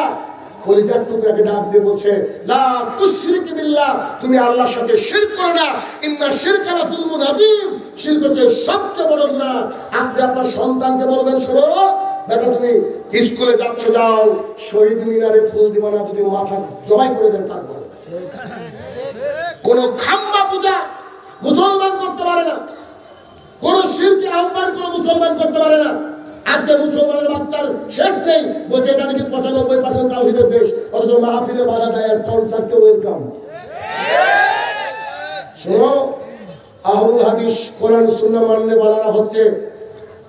[SPEAKER 2] কলিজার টুকরাকে ডাক দিয়ে বলছে, লা তুশরিক বিল্লাহ, তুমি আল্লাহর সাথে শিরক করো না, ইন্না শিরকা লাযুলমুন আযীম, শিরক হচ্ছে সবচেয়ে বড় গুনাহ। আপনি আপনার সন্তানকে বলবেন, শোনো বেটা, তুমি স্কুলে যাচ্ছ, যাও, শহীদ মিনারে ফুল দিবা না, যদি মাথা জবাই করে দেন। তারপর কোন খাম্বা পূজা মুসলমান করতে পারে না। কোন শিরকে আহ্বান কোন মুসলমান করতে পারে না। আজকে মুসলমানের বাচ্চার শেষ নেই, বলছে এটা নাকি 95% তাওহীদের দেশ, অথচ মাহফিলে বাধা দেয় আর কনসার্টকে ওয়েলকাম। শোনো, আহলুল হাদিস কোরআন সুন্নাহ মানলে বালারা হচ্ছে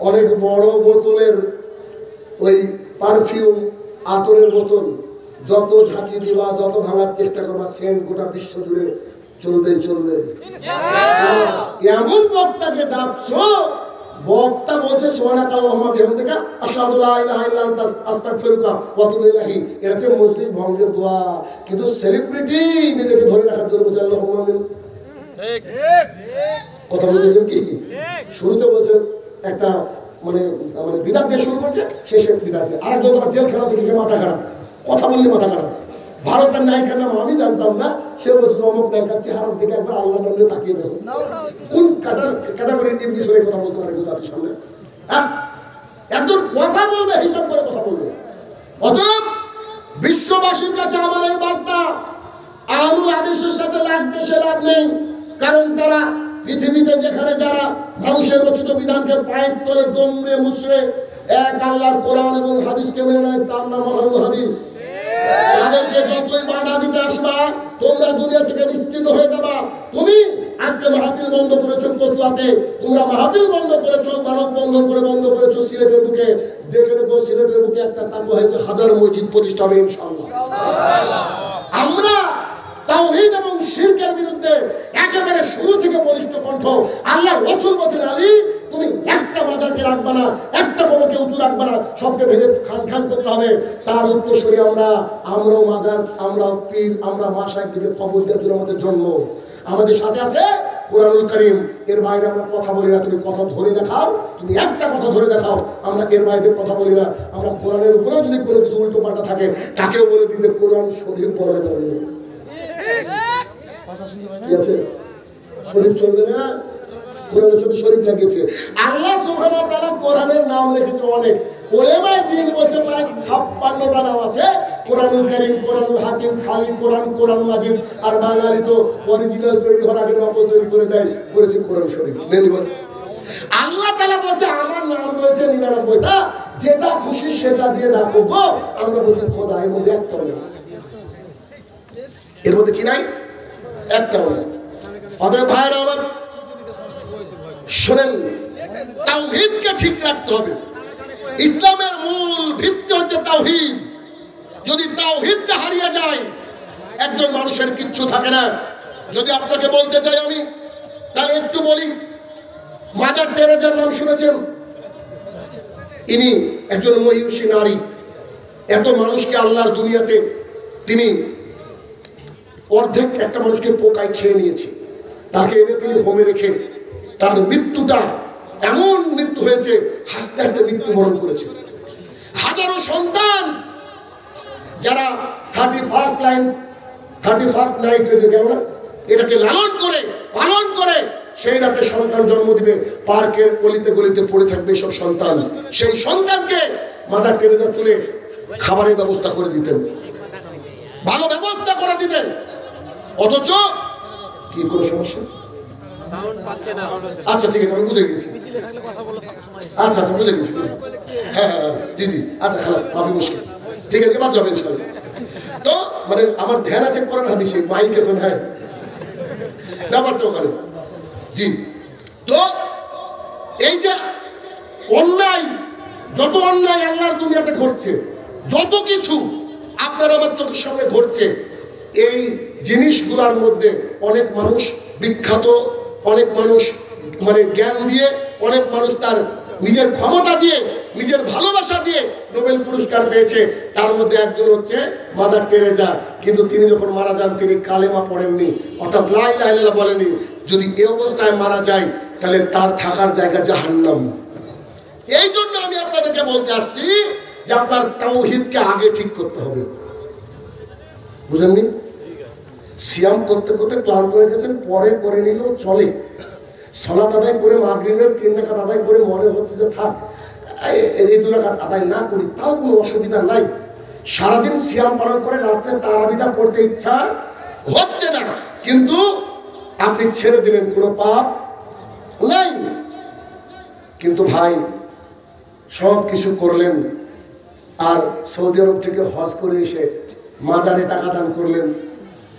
[SPEAKER 2] অনেক বড় বোতলের ওই পারফিউম আতরের বোতল, যত ঝাঁকি দিবা, যত ভাঙার চেষ্টা করবা, সেন্ট গোটা বিশ্ব জুড়ে চলবে চলবে। এমন বক্তাকে ডাকছো, বক্তা বলছে সুবহানাকাল্লাহুম্মা বিহামদিকা আশহাদু লা ইলাহা ইল্লা আনতা আস্তাগফিরুকা ওয়া আতুবু ইলাইহি, এটা হচ্ছে মুসলিম ভঙ্গের দোয়া। কিন্তু সেলিব্রিটি নিজেকে ধরে রাখার জন্য বলছে আল্লাহুম্মা আমিন। ঠিক কথা বলেছেন কি? শুরুতে বলছে একটা মানে মানে বিদাত দিয়ে শুরু করছে, শেষে বিদাত দিয়ে আরেকজন তোমার জেলখানা থেকে মাথা খারাপ, কথা বললে মাথা খারাপ। ভারতের নায়িকার নাম আমি জানতাম না, সে বলছে অমুক নায়িকার চেহারার দিকে একবার আল্লাহ নামে তাকিয়ে দেখো। কোন ক্যাটাগরি ইবলিস হয়ে কথা বলতে পারে জাতির সামনে? একজন কথা বলবে, হিসাব করে কথা বলবে। অতএব বিশ্ববাসীর কাছে আমার এই বার্তা, আহলুল হাদিসের সাথে লাগতে সে লাভ নেই। কারণ তারা পৃথিবীতে যেখানে যারা মানুষের রচিত বিধানকে পায়ের তলে দমড়ে মুচড়ে এক আল্লাহর কোরআন এবং হাদিসকে মেনে নেয়, তার নাম আহলুল হাদিস। তাদেরকে যতই বাধা দিতে আসবা, তোমরা দুনিয়া থেকে নিশ্চিন্ন হয়ে যাবা। তুমি আজকে মাহফিল বন্ধ করেছো কচুয়াতে, তোমরা মাহফিল বন্ধ করেছো, মানব বন্ধন করে বন্ধ করেছো সিলেটের বুকে। দেখে দেখো সিলেটের বুকে একটা তাকওয়া হয়েছে, 1000 মসজিদ প্রতিষ্ঠা হবে ইনশাআল্লাহ। আমরা তাওহীদ এবং শিরকের বিরুদ্ধে একেবারে শুরু থেকে বলিষ্ঠ কণ্ঠ। আল্লাহর রাসূল বলেছেন, আলী তুমি একটা মাজারকে রাখবা না, একটা কবরকে উঁচু রাখবা না, সবকে ভেঙে খান খান করতে হবে। তার উত্তরসূরি আমরাও মাজার, আমরাও পীর, আমরা মাশায়েখ থেকে কবর দেওয়ার জন্য আমাদের জন্ম। আমাদের সাথে আছে কোরআনুল কারীম, এর বাইরে আমরা কথা বলি না। তুমি কথা ধরে দেখাও, তুমি একটা কথা ধরে দেখাও, আমরা এর বাইরে কথা বলি না। আমরা কোরআনের উপরেও যদি কোনো কিছু উল্টো পাল্টা থাকে, তাকেও বলে দিই যে কোরআন শরীফ বলা যাবে না। শরীফ চলবে না, কোরআনের সাথে শরীফ লাগিয়েছে। আল্লাহ সুবহানাহু ওয়া তাআলা কোরআনের নাম রেখেছে অনেক। উলামায়ে দ্বীন বলছে প্রায় 56টা নাম আছে। কোরআনুল কারীম, কোরআনুল হাকিম, খালি কোরআন, কোরআন মাজিদ। আর বাঙালি তো অরিজিনাল তৈরি হওয়ার আগে নকল তৈরি করে দেয়, করেছে কোরআন শরীফ। আল্লাহ তাআলা বলছে আমার নাম রয়েছে 99টা, যেটা খুশি সেটা দিয়ে ডাকো গো। আমরা বলছি খোদা এর মধ্যে একটাও নেই, এর মধ্যে কি নাই, একটাও নেই। অতএব ভাইরা আমার শোনেন, তাওহীদকে ঠিক রাখতে হবে। ইসলামের মূল ভিত্তি হচ্ছে তাওহীদ। যদি তাওহীদটা হারিয়ে যায়, একজন মানুষের কিচ্ছু থাকে না। যদি আপনাকে বলতে চাই আমি, তাহলে একটু বলি, মাদার টেরেসার নাম শুনেছেন? ইনি একজন মহিষী নারী। এত মানুষকে আল্লাহর দুনিয়াতে তিনি অর্ধেক একটা মানুষকে পোকায় খেয়ে নিয়েছে, তাকে এনে তিনি হোমে রেখে তার মৃত্যুটা এমন মৃত্যু হয়েছে, হাসতে হাসতে মৃত্যুবরণ করেছে। হাজারো সন্তান যারা 31st নাইট হয়েছে, কেন না, এটাকে লালন করে পালন করে সেই রাতে সন্তান জন্ম দিবে, পার্কের গলিতে গলিতে পড়ে থাকবে সব সন্তান। সেই সন্তানকে মাদার টেরেসা তুলে খাবারের ব্যবস্থা করে দিতেন, ভালো ব্যবস্থা করে দিতেন। অথচ কি কোনো সমস্যা? আচ্ছা ঠিক আছে, আমি বুঝে গেছি। আচ্ছা আচ্ছা বুঝে গেছি। হ্যাঁ হ্যাঁ জি জি, আচ্ছা খালাস, আমি মুশকিল, ঠিক আছে, বাদ যাবে ইনশাআল্লাহ। তো মানে আমার ধ্যান আছে কোরআন হাদিসে, মাইকে তো নাই ব্যাপারটা ওখানে। জি, তো এই যে অন্যায়, যত অন্যায় আল্লাহর দুনিয়াতে ঘটছে, যত কিছু আপনার আমার চোখের সামনে ঘটছে, এই জিনিসগুলোর মধ্যে অনেক মানুষ বিখ্যাত, অনেক মানুষ মানে জ্ঞান দিয়ে, অনেক মানুষ তার নিজের ক্ষমতা দিয়ে, নিজের ভালোবাসা দিয়ে নোবেল পুরস্কার পেয়েছে। তার মধ্যে একজন হচ্ছে মাদার টেরেসা। কিন্তু তিনি যখন মারা যান, তিনি কালেমা পড়েননি, অর্থাৎ লা ইলাহা ইল্লাল্লাহ বলেনি। যদি এই অবস্থায় মারা যায়, তাহলে তার থাকার জায়গা জাহান্নাম। এই জন্য আমি আপনাদেরকে বলতে আসছি যে আপনার তাওহীদকে আগে ঠিক করতে হবে। বুঝেননি? সিয়াম করতে করতে ক্লান্ত হয়ে গেছেন, পরে করে নিলেও চলে। সালাত আদায় করে মাগরিবের 3 রাকাত আদায় করে মনে হচ্ছে যে থাক এই 2 রাকাত আদায় না করি, তাও কোনো অসুবিধা নাই। সারাদিন সিয়াম পালন করে রাত্রে তারাবিটা পড়তে ইচ্ছা হচ্ছে না, কিন্তু আপনি ছেড়ে দিলেন, কোনো পাপ নাই। কিন্তু ভাই সব কিছু করলেন, আর সৌদি আরব থেকে হজ করে এসে মাজারে টাকা দান করলেন।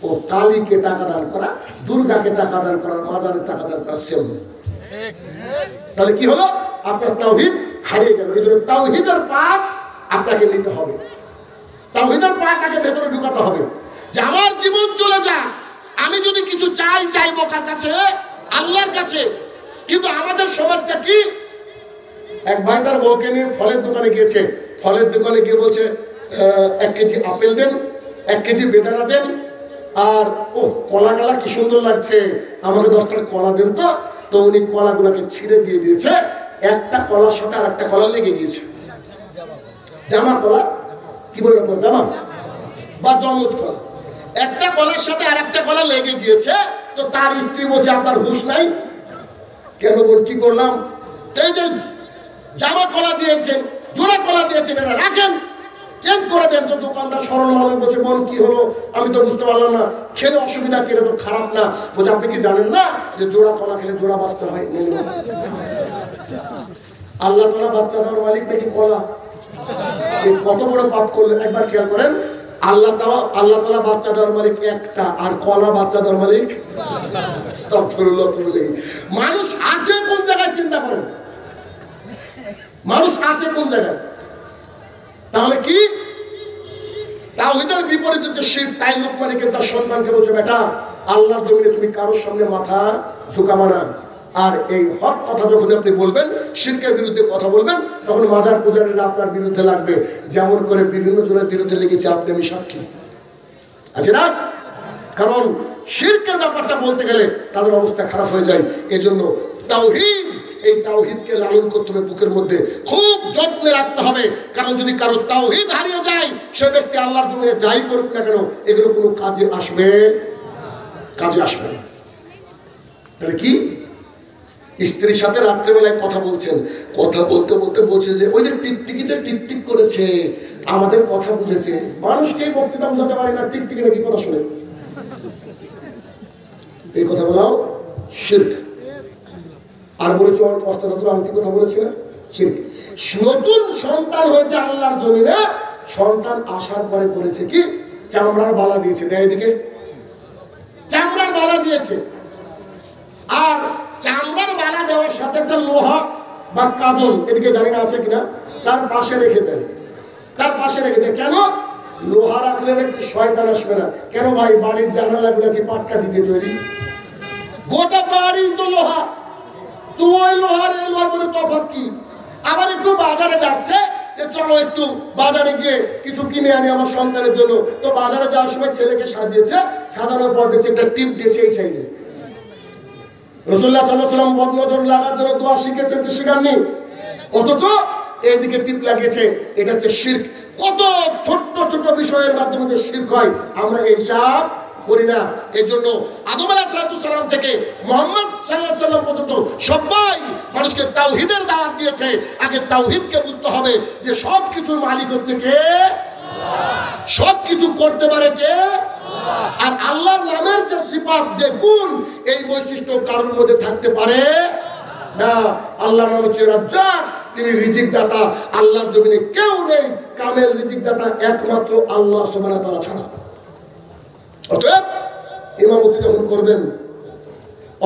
[SPEAKER 2] ও কালীকে টাকা দান করা, দুর্গাকে টাকা দান করা, মাজারে টাকা দান করা সেম। তাহলে কি হলো? আপনার তাওহীদ হারিয়ে গেল। এই জন্য তাওহীদের পাঠ আপনাকে নিতে হবে, তাওহীদের পাঠটাকে ভেতরে ঢুকাতে হবে যে আমার জীবন চলে যাক, আমি যদি কিছু চাইবো কার কাছে? আল্লাহর কাছে। কিন্তু আমাদের সমাজটা কি? এক ভাই তার বউকে নিয়ে ফলের দোকানে গিয়েছে, ফলের দোকানে গিয়ে বলছে 1 কেজি আপেল দেন, 1 কেজি বেদানা দেন, আর ও কলা গালা কি সুন্দর লাগছে, আমাকে 10টা কলা দেন তো। তো উনি কলাগুলোকে ছিঁড়ে দিয়ে দিয়েছে, একটা কলার সাথে আর একটা কলা লেগে গিয়েছে। জামা কলা কি বলে আপনার? জামা বা জমজ কলা, একটা কলার সাথে আর একটা কলা লেগে গিয়েছে। তো তার স্ত্রী বলছে আপনার হুঁশ নাই কেন? বল কি করলাম? এই যে জামা কলা দিয়েছেন, জোড়া কলা দিয়েছেন, এটা রাখেন, চেঞ্জ করে দেন। তো দোকানদার সরল মানুষ বলছে বল কি হলো, আমি তো বুঝতে পারলাম না, খেলে অসুবিধা কি? এটা তো খারাপ না। বলছে আপনি কি জানেন না যে জোড়া কলা খেলে জোড়া বাচ্চা হয়? আল্লাহ তাআলা বাচ্চা দেওয়ার মালিক নাকি কলা? এই কত বড় পাপ করলেন একবার খেয়াল করেন। আল্লাহ তাআলা বাচ্চা দেওয়ার মালিক একটা, আর কলা বাচ্চা দেওয়ার মালিক। মানুষ আছে কোন জায়গায়? চিন্তা করেন, মানুষ আছে কোন জায়গায়? তাহলে কি তাওহীদের বিপরীত হচ্ছে শিরক। তাই লোকমান তার সন্তানকে বলছে বেটা, আল্লাহর জমিনে তুমি কারোর সামনে মাথা ঝুঁকাবা না। আর এই হক কথা যখন আপনি বলবেন, শিরকের বিরুদ্ধে কথা বলবেন, তখন মাজার পূজারীরা আপনার বিরুদ্ধে লাগবে, যেমন করে বিভিন্ন জনের বিরুদ্ধে লেগেছে আপনি আমি সাক্ষী আছে না? কারণ শিরকের ব্যাপারটা বলতে গেলে তাদের অবস্থা খারাপ হয়ে যায়। এজন্য তাওহীদ, এই তাওহীদকে লালন করতে হবে, বুকের মধ্যে খুব যত্নে রাখতে হবে। কারণ যদি কারো তাওহীদ হারিয়ে যায়, সে ব্যক্তি আল্লাহর জমিনে যাই করুক না কেন, এগুলো কোনো কাজে আসবে না। তাহলে কি? স্ত্রীর সাথে রাত্রেবেলায় কথা বলছেন, কথা বলতে বলতে বলছে যে ওই যে টিকটিকিতে টিকটিক করেছে, আমাদের কথা বুঝেছে। মানুষকে বক্তৃতা বোঝাতে পারি না, টিকটিকি নাকি কথা শুনে। এই কথা বলাও শিরক। আর বলেছি আমার অষ্টাদশ আমি কথা বলেছি না, শিরক। নতুন সন্তান হয়েছে আল্লাহর জমিনে, সন্তান আসার পরে করেছে কি? চামড়ার বালা দিয়েছে। দেয় এদিকে, চামড়ার বালা দিয়েছে। আর চামড়ার বালা দেওয়ার সাথে একটা লোহা বা কাজল, এদিকে জানি না আছে কিনা, তার পাশে রেখে দেয়। তার পাশে রেখে দেয় কেন? লোহা রাখলে নাকি শয়তান আসবে না। কেন ভাই? বাড়ির জানালাগুলো কি পাটকাঠি দিয়ে তৈরি? গোটা বাড়ি তো লোহা, তো ওই লোহার এই লোহার মধ্যে তফাৎ কি? আবার একটু বাজারে যাচ্ছে, যে চলো একটু বাজারে গিয়ে কিছু কিনে আনি আমার সন্তানের জন্য। তো বাজারে যাওয়ার সময় ছেলেকে সাজিয়েছে, সাজানোর পর দেখছে একটা টিপ দিয়েছে এই সাইডে। রাসূলুল্লাহ সাল্লাল্লাহু আলাইহি ওয়াসাল্লাম বদনজর লাগার জন্য দোয়া শিখেছেন কি শিখাননি? অথচ এইদিকে টিপ লাগিয়েছে। এটা হচ্ছে শিরক। কত ছোট্ট ছোট্ট বিষয়ের মাধ্যমে যে শিরক হয়, আমরা এই হিসাব করি না। এই জন্য আদম আলাইহিস সালাম থেকে মুহাম্মদ সাল্লাল্লাহু আলাইহি ওয়াসাল্লাম পর্যন্ত সবাই মানুষকে তাওহীদের দাওয়াত দিয়েছে। আগে তাওহীদকে বুঝতে হবে যে সব কিছুর মালিক হচ্ছে কে? আল্লাহ। সব কিছু করতে পারে কে? আল্লাহ। আর আল্লাহর নামের যে সিফাত, যে গুণ, এই বৈশিষ্ট্য কারোর মধ্যে থাকতে পারে না। আল্লাহর নাম হচ্ছে রাজ্জাক, তিনি রিজিক দাতা। আল্লাহর জমিনে কেউ নেই কামেল রিজিক দাতা, একমাত্র আল্লাহ সুবহানাহু ওয়া তাআলা ছাড়া। অতএব ইমামতি যখন করবেন,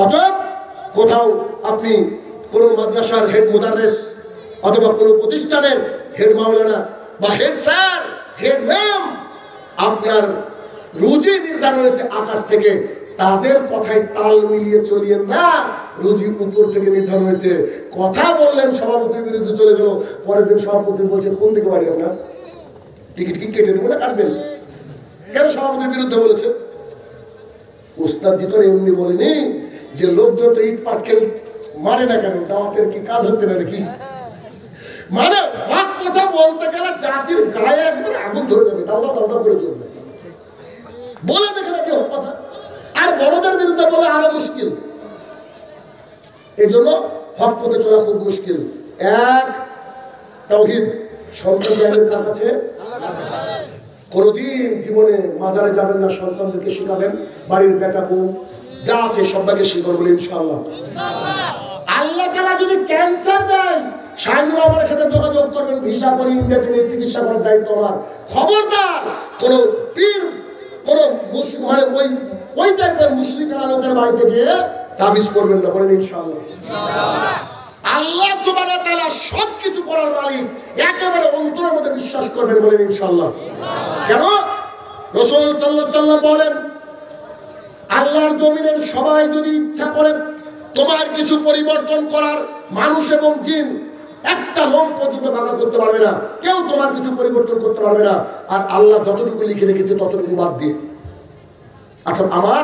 [SPEAKER 2] অতএব কোথাও আপনি কোন মাদ্রাসার হেড মুদাররিস অথবা কোন প্রতিষ্ঠানের হেড মাওলানা বা হেড স্যার, হেড ম্যাম, আপনার রুজি নির্ধারণ হয়েছে আকাশ থেকে, তাদের কথায় তাল মিলিয়ে চলিয়েন না। রুজি উপর থেকে নির্ধারণ হয়েছে। কথা বললেন, সভাপতির বিরুদ্ধে চলে গেল, পরের দিন সভাপতি বলছে কোন দিকে বাড়ি আপনার, টিকিট কি কেটে দেবো না কাটবেন? কেন সভাপতির বিরুদ্ধে বলেছে? উস্তাদজি তো এমনি বলেনি যে লোকজন তো ইট পাট খেলে মারে না কেন, দাওয়াতের কি কাজ হচ্ছে না নাকি? মানে হক কথা বলতে গেলে জাতির গায়ে একবার আগুন ধরে যাবে, দাও দাও দাও দাও করে চলবে। বলে দেখে নাকি হক কথা। আর বড়দের বিরুদ্ধে বলে আরো মুশকিল। এই জন্য হক পথে চলা খুব মুশকিল। এক, তাওহীদ সন্তান জানেন কার কাছে? কোনদিন জীবনে মাজারে যাবেন না, সন্তানদেরকে শেখাবেন, বাড়ির বেটা বউ যা আছে সবাইকে শিখবেন বলে ইনশাআল্লাহ। আল্লাহ তাআলা যদি ক্যান্সার দেয়, শাহিনুর রহমানের সাথে যোগাযোগ করবেন, ভিসা করে ইন্ডিয়াতে নিয়ে চিকিৎসা করার দায়িত্ব আমার। খবরদার কোন পীর, কোন মানে ওই টাইপের মুশরিকানা লোকের বাড়িতে গিয়ে তাবিজ করবেন না, বলেন ইনশাআল্লাহ। আল্লাহ সুবহানাহু ওয়া তাআলা সবকিছু করার মালিক, একেবারে অন্তরের মধ্যে বিশ্বাস করবেন, বলেন ইনশাআল্লাহ। কেন? রাসূল সাল্লাল্লাহু আলাইহি ওয়াসাল্লাম বলেন, আল্লাহর জমিনের সবাই যদি ইচ্ছা করে তোমার কিছু পরিবর্তন করার, মানুষ এবং জিন একটা লোম পর্যন্ত বাধা করতে পারবে না, কেউ তোমার কিছু পরিবর্তন করতে পারবে না। আর আল্লাহ যতটুকু লিখে রেখেছে ততটুকু বাদ দিয়ে, অর্থাৎ আমার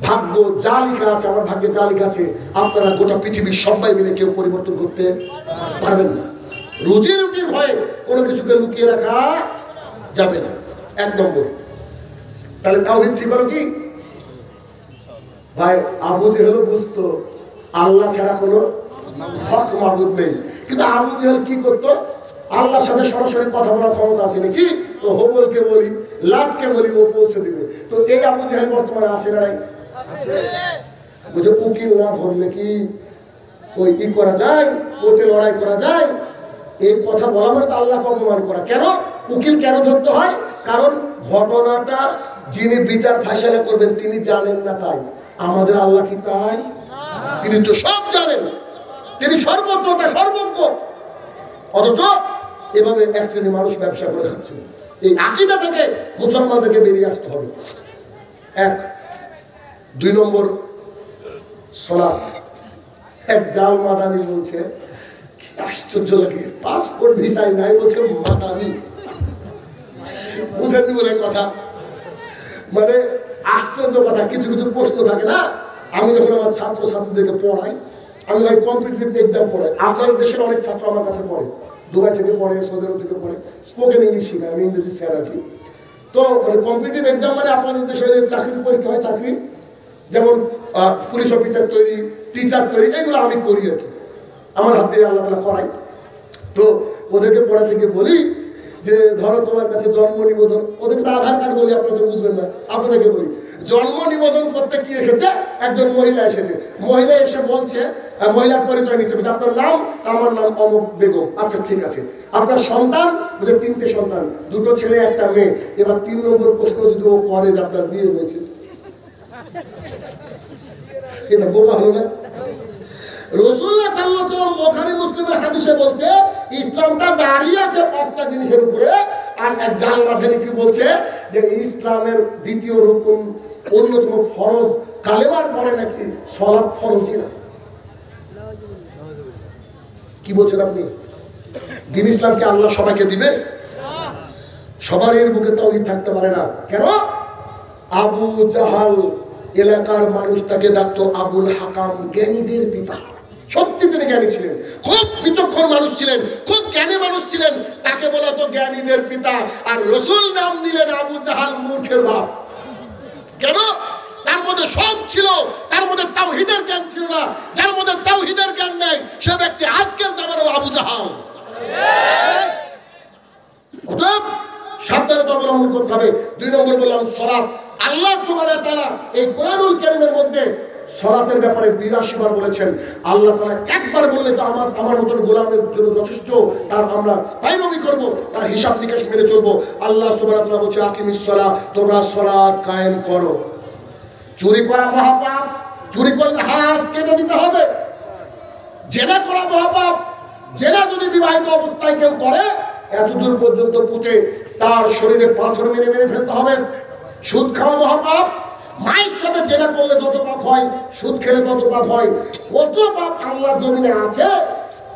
[SPEAKER 2] ভাগ্য যা লেখা আছে, আমার ভাগ্যে যা লেখা আছে, আপনারা গোটা পৃথিবীর সবাই মিলে কেউ পরিবর্তন করতে পারবেন না। রুজি রুটির ভয়ে কোনো কিছুকে লুকিয়ে রাখা যাবে না, এক নম্বর। তাহলে তাওহীদ ঠিক হলো কি ভাই? আবু জেহেল বুঝতো আল্লাহ ছাড়া কোনো হক মাবুদ নেই, কিন্তু আবু জেহেল কি করতো? আল্লাহর সাথে সরাসরি কথা বলার ক্ষমতা আছে নাকি? তো হবলকে বলি, লাতকে বলি, ও পৌঁছে দিবে। তো এই আবু জেহেল বর্তমানে আছে না নাই? বুঝে উকিল না ধরলে কি ওই ই করা যায়, কোর্টে লড়াই করা যায়? এই কথা বলা মানে আল্লাহকে অপমান করা। কেন উকিল কেন ধরতে হয়? কারণ ঘটনাটা যিনি বিচার ফাইসালা করবেন তিনি জানেন না, তাই। আমাদের আল্লাহ কি তাই? তিনি তো সব জানেন, তিনি সর্বত্রটা সর্বজ্ঞ। অথচ এভাবে এক শ্রেণীর মানুষ ব্যবসা করে খাচ্ছে। এই আকীদা থেকে মুসলমানদেরকে বেরিয়ে আসতে হবে। এক। দুই নম্বর, সালাত। এক জাল মাদানি বলছে, কি আশ্চর্য লাগে, পাসপোর্ট ভিসায় নাই, বলছে মাদানি। বুঝেননি বলে কথা, মানে আশ্চর্য কথা। কিছু কিছু প্রশ্ন থাকে না, আমি যখন আমার ছাত্র ছাত্রীদেরকে পড়াই, আমি ভাই কম্পিটিটিভ এক্সাম পড়াই। আপনাদের দেশের অনেক ছাত্র আমার কাছে পড়ে, দুবাই থেকে পড়ে, সৌদি আরব থেকে পড়ে, স্পোকেন ইংলিশ শিখায়, আমি ইংরেজি স্যার আর কি। তো মানে কম্পিটিটিভ এক্সাম মানে আপনাদের দেশে চাকরির পরীক্ষা হয়, চাকরি যেমন পুলিশ অফিসার তৈরি, টিচার তৈরি, এগুলো আমি করি আর কি, আমার হাত দিয়ে আল্লাহ তাআলা করাই। তো ওদেরকে পড়াতে গিয়ে বলি যে ধরো তোমার কাছে জন্ম নিবন্ধন, ওদেরকে তো আধার কার্ড বলি, আপনারা তো বুঝবেন না, আপনাদেরকে বলি জন্ম নিবন্ধন করতে কি এসেছে, একজন মহিলা এসেছে, মহিলা এসে বলছে, মহিলার পরিচয় নিচ্ছে, বলছে আপনার নাম? আমার নাম অমুক বেগম। আচ্ছা ঠিক আছে, আপনার সন্তান? বলছে 3টে সন্তান, 2টো ছেলে 1টা মেয়ে। এবার 3 নম্বর প্রশ্ন যদি ও করে যে আপনার বিয়ে হয়েছে, এটা বোকা হলো না? রাসূলুল্লাহ সাল্লাল্লাহু আলাইহি ওয়াসাল্লাম বুখারী মুসলিমের হাদিসে বলছে ইসলামটা দাঁড়িয়ে আছে 5টা জিনিসের উপরে। আর এক জাল মাদানি কি বলছে যে ইসলামের দ্বিতীয় রুকুন, অন্যতম ফরজ, কালেমার পরে নাকি সালাত ফরজই না। কি বলছেন আপনি? দ্বীন ইসলামকে আল্লাহ সবাইকে দিবে? সবার এর বুকে তাওহীদ থাকতে পারে না। কেন? আবু জাহাল এলাকার মানুষ তাকে ডাকতো আবুল হাকাম, জ্ঞানীদের পিতা। সত্যি তিনি জ্ঞানী ছিলেন, খুব বিচক্ষণ মানুষ ছিলেন, খুব জ্ঞানী মানুষ ছিলেন, তাকে বলা তো জ্ঞানীদের পিতা। আর রাসূল নাম দিলেন আবু জাহাল, মূর্খের বাপ। কেন? তার মধ্যে সব ছিল, তার মধ্যে তাওহীদের জ্ঞান ছিল না। যার মধ্যে তাওহীদের জ্ঞান নেই সে ব্যক্তি আজকের জামানার আবু জাহাল। অতএব সাবধানতা অবলম্বন করতে হবে। 2 নম্বর বললাম সালাত। আল্লাহ সুবহানাহু ওয়া তাআলা এই কোরআনুল কারীমের মধ্যে সালাতের ব্যাপারে 82 বার বলেছেন। আল্লাহ তাআলা একবার বললে তো আমার মতন গোলামের জন্য যথেষ্ট, তার আমরা পায়রবি করব, তার হিসাব নিকাশ মেনে চলবো। আল্লাহ সুবহানাহু ওয়া তাআলা বলছে আকিমিস সালাত, তোমরা সালাত কায়েম করো। চুরি করা মহাপাপ, চুরি করলে হাত কেটে দিতে হবে। জেনা করা মহাপাপ, জেনা যদি বিবাহিত অবস্থায় কেউ করে এতদূর পর্যন্ত পুঁতে তার শরীরে পাথর মেরে মেরে ফেলতে হবে। সুদ খাওয়া মহাপাপ, মায়ের সাথে জেনা করলে যত পাপ হয়, সুদ খেলে তত পাপ হয়। কত পাপ আল্লাহ জমিনে আছে,